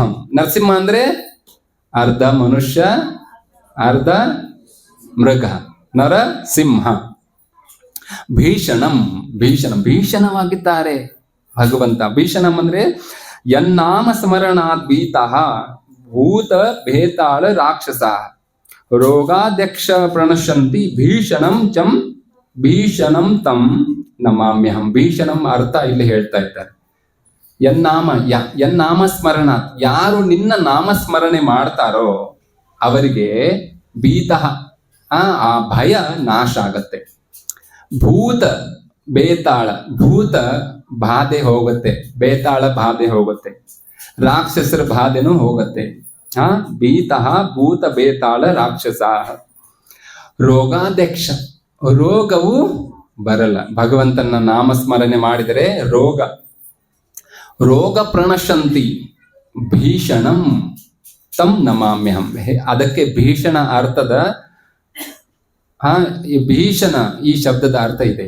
ಅಂದ್ರೆ ಅರ್ಧ ಮನುಷ್ಯ ಅರ್ಧ ಮೃಗ, ನರಸಿಂಹ. ಭೀಷಣವಾಗಿದ್ದಾರೆ ಭಗವಂತ. ಭೀಷಣಂ ಅಂದ್ರೆ ಯನ್ನಾಮ ಸ್ಮರಣಾತ್ ಭೀತಃ ಭೂತ ಭೇತಾಳ ರಾಕ್ಷಸ ರೋಗಾಧ್ಯಕ್ಷ ಪ್ರಣಶ್ಯಂತಿ ಭೀಷಣಂ ತಂ ನಮಾಮ್ಯಹಂ. ಭೀಷಣಂ ಅರ್ಥ ಇಲ್ಲಿ ಹೇಳ್ತಾ ಇದ್ದಾರೆ. ಯನ್ನಾಮ ಸ್ಮರಣಾತ್, ಯಾರು ನಿನ್ನ ನಾಮಸ್ಮರಣೆ ಮಾಡ್ತಾರೋ ಅವರಿಗೆ ಭೀತಃ, ಆ ಭಯ ನಾಶ ಆಗತ್ತೆ. ಭೂತ ಬಾಧೆ ಹೋಗುತ್ತೆ, ಬೇತಾಳ ಬಾಧೆ ಹೋಗುತ್ತೆ, ರಾಕ್ಷಸರ ಬಾಧೆನೂ ಹೋಗುತ್ತೆ. ಭೀತಃ ಭೂತ ಬೇತಾಳ ರಾಕ್ಷಸ. ರೋಗಾಧ್ಯಕ್ಷ, ರೋಗವು ಬರಲ್ಲ. ಭಗವಂತನ ನಾಮಸ್ಮರಣೆ ಮಾಡಿದರೆ ರೋಗ ಪ್ರಣಶಂತಿ ಭೀಷಣಂ ತಂ ನಮಾಮ್ಯಹಂ. ಅದಕ್ಕೆ ಭೀಷಣ ಅರ್ಥದ ಭೀಷಣ ಈ ಶಬ್ದದ ಅರ್ಥ ಇದೆ.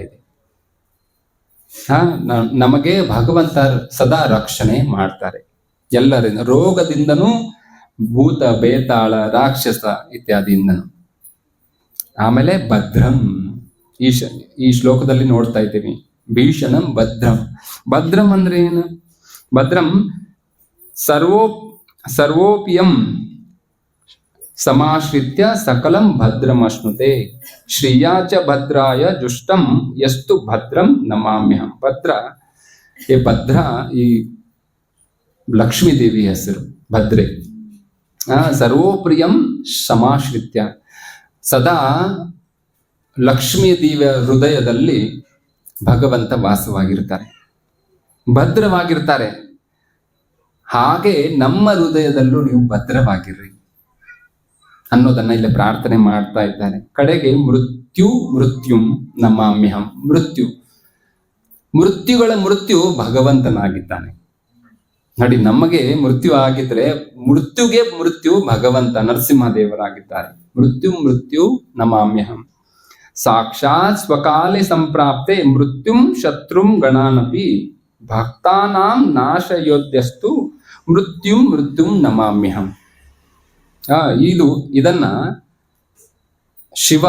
ನಮಗೆ ಭಗವಂತ ಸದಾ ರಕ್ಷಣೆ ಮಾಡ್ತಾರೆ ಎಲ್ಲರಿಂದ, ರೋಗದಿಂದನೂ, ಭೂತ ಬೇತಾಳ ರಾಕ್ಷಸ ಇತ್ಯಾದಿಯಿಂದನು. ಆಮೇಲೆ ಭದ್ರಂ, ಈ ಶ್ಲೋಕದಲ್ಲಿ ನೋಡ್ತಾ ಇದ್ದೀವಿ. ಭೀಷಣಂ ಭದ್ರಂ ಅಂದ್ರೆ ಏನು? ಭದ್ರಂ ಸರ್ವೋಪಿಯಂ ಸಮಾಶ್ರಿತ್ಯ ಸಕಲಂ ಭದ್ರಮಶ್ನುತೆ ಶ್ರೀಯಾ ಚ ಭದ್ರಾಯ ಜುಷ್ಟಂ ಯಸ್ತು ಭದ್ರಂ ನಮಾಮ್ಯಹಂ. ಭದ್ರ, ಈ ಭದ್ರ ಈ ಲಕ್ಷ್ಮೀ ದೇವಿ ಹೆಸರು ಭದ್ರೆ. ಸರ್ವೋಪ್ರಿಯಂ ಸಮಾಶ್ರಿತ್ಯ, ಸದಾ ಲಕ್ಷ್ಮೀ ದೇವಿಯ ಹೃದಯದಲ್ಲಿ ಭಗವಂತ ವಾಸವಾಗಿರ್ತಾರೆ, ಭದ್ರವಾಗಿರ್ತಾರೆ. ಹಾಗೆ ನಮ್ಮ ಹೃದಯದಲ್ಲೂ ನೀವು ಭದ್ರವಾಗಿರ್ರಿ ಅನ್ನೋದನ್ನ ಇಲ್ಲಿ ಪ್ರಾರ್ಥನೆ ಮಾಡ್ತಾ ಇದ್ದಾರೆ. ಕಡೆಗೆ ಮೃತ್ಯುಂ ನಮಾಮ್ಯಹಂ. ಮೃತ್ಯುಗಳ ಮೃತ್ಯು ಭಗವಂತನಾಗಿದ್ದಾನೆ. ನೋಡಿ, ನಮಗೆ ಮೃತ್ಯು ಆಗಿದ್ರೆ ಮೃತ್ಯುಗೆ ಮೃತ್ಯು ಭಗವಂತ ನರಸಿಂಹದೇವರಾಗಿದ್ದಾರೆ. ಮೃತ್ಯು ನಮಾಮ್ಯಹಂ. ಸಾಕ್ಷಾತ್ ಸ್ವಕಾಲೆ ಸಂಪ್ರಾಪ್ತೆ ಮೃತ್ಯುಂ ಶತ್ರುಂ ಗಣಾನಪಿ ಭಕ್ತಾನಾಂ ನಾಶಯೋದ್ಯಸ್ತು ಮೃತ್ಯುಂ ನಮಾಮ್ಯಹಂ. ಇದನ್ನ ಶಿವ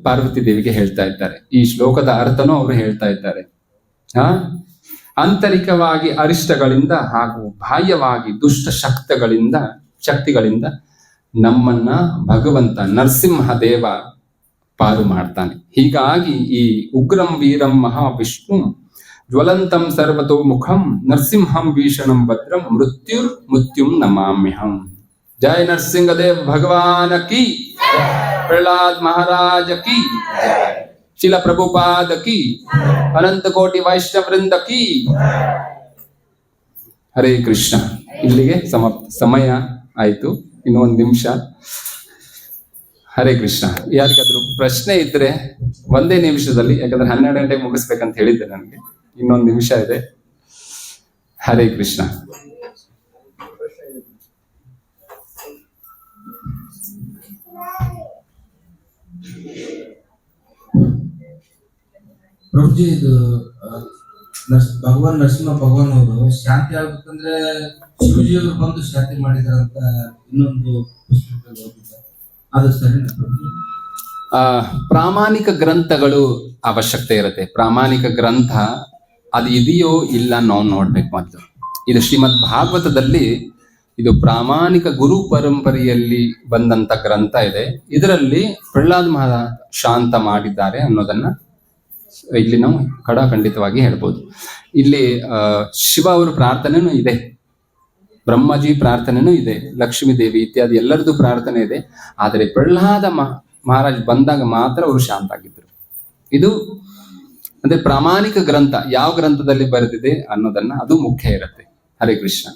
ಪಾರ್ವತಿ ದೇವಿಗೆ ಹೇಳ್ತಾ ಇದ್ದಾರೆ. ಈ ಶ್ಲೋಕದ ಅರ್ಥನೂ ಅವರು ಹೇಳ್ತಾ ಇದ್ದಾರೆ. ಆಂತರಿಕವಾಗಿ ಅರಿಷ್ಟಗಳಿಂದ ಹಾಗೂ ಬಾಹ್ಯವಾಗಿ ದುಷ್ಟ ಶಕ್ತಿಗಳಿಂದ ನಮ್ಮನ್ನ ಭಗವಂತ ನರಸಿಂಹದೇವ ಪಾರು ಮಾಡ್ತಾನೆ. ಹೀಗಾಗಿ ಈ ಉಗ್ರಂ ವೀರಂ ಮಹಾವಿಷ್ಣು ಜ್ವಲಂತಂ ಸರ್ವತೋ ಮುಖಂ ನರಸಿಂಹಂ ಭೀಷಣಂ ಭದ್ರಂ ಮೃತ್ಯುಂ ನಮಾಮ್ಯಹಂ. जय नरसिंहदेव भगवान की, प्रहलाद महाराज की, शिला प्रभुपाद की, अनंत कोटि वैष्णव वृंद की. ಹರೇ ಕೃಷ್ಣ. ಇಲ್ಲಿಗೆ ಸಮಯ ಆಯ್ತು, ಇನ್ನು ಒಂದು ನಿಮಿಷ. ಹರೇ ಕೃಷ್ಣ. ಯಾರಿಗಾದ್ರೂ ಪ್ರಶ್ನೆ ಇದ್ರೆ ಒಂದೇ ನಿಮಿಷದಲ್ಲಿ, ಯಾಕಂದ್ರೆ 12 ಗಂಟೆಗೆ ಮುಗಿಸ್ಬೇಕಂತ ಹೇಳಿದ್ದೆ, ನನಗೆ ಇನ್ನೊಂದು ನಿಮಿಷ ಇದೆ. ಹರೇ ಕೃಷ್ಣ. ಪ್ರಭುಜಿ, ಇದು ಭಗವಾನ್ ನರಸಿಂಹ ಭಗವಾನ್ ಅವರು ಶಾಂತಿ ಆಗ್ಬೇಕಂದ್ರೆ ಶಿವಜಿ ಅವರು ಬಂದು ಶಾಂತಿ ಮಾಡಿದಾರಂತ ಇನ್ನೊಂದು ಪುಸ್ತಕದಲ್ಲಿ ಓದಿದ್ದಾರೆ. ಅದು ಸರಿನಾ ಪ್ರಭುಜಿ? ಪ್ರಾಮಾಣಿಕ ಗ್ರಂಥಗಳು ಅವಶ್ಯಕತೆ ಇರುತ್ತೆ. ಪ್ರಾಮಾಣಿಕ ಗ್ರಂಥ ಅದು ಇದೆಯೋ ಇಲ್ಲ ನಾವು ನೋಡ್ಬೇಕು ಮೊದಲು. ಇದು ಶ್ರೀಮದ್ ಭಾಗವತದಲ್ಲಿ ಇದು ಪ್ರಾಮಾಣಿಕ ಗುರು ಪರಂಪರೆಯಲ್ಲಿ ಬಂದಂತ ಗ್ರಂಥ ಇದೆ. ಇದರಲ್ಲಿ ಪ್ರಹ್ಲಾದ್ ಮಹಾರಾಜ್ ಶಾಂತ ಮಾಡಿದ್ದಾರೆ ಅನ್ನೋದನ್ನ ಇಲ್ಲಿ ನಾವು ಖಂಡಿತವಾಗಿ ಹೇಳ್ಬೋದು. ಇಲ್ಲಿ ಶಿವ ಅವರ ಪ್ರಾರ್ಥನೆನೂ ಇದೆ, ಬ್ರಹ್ಮಜಿ ಪ್ರಾರ್ಥನೆನೂ ಇದೆ, ಲಕ್ಷ್ಮೀ ದೇವಿ ಇತ್ಯಾದಿ ಎಲ್ಲರದ್ದು ಪ್ರಾರ್ಥನೆ ಇದೆ. ಆದರೆ ಪ್ರಹ್ಲಾದ ಮಹಾರಾಜ್ ಬಂದಾಗ ಮಾತ್ರ ಅವರು ಶಾಂತ ಆಗಿದ್ರು. ಇದು ಅಂದ್ರೆ ಪ್ರಾಮಾಣಿಕ ಗ್ರಂಥ ಯಾವ ಗ್ರಂಥದಲ್ಲಿ ಬರೆದಿದೆ ಅನ್ನೋದನ್ನ ಅದು ಮುಖ್ಯ ಇರುತ್ತೆ. ಹರೇ ಕೃಷ್ಣ.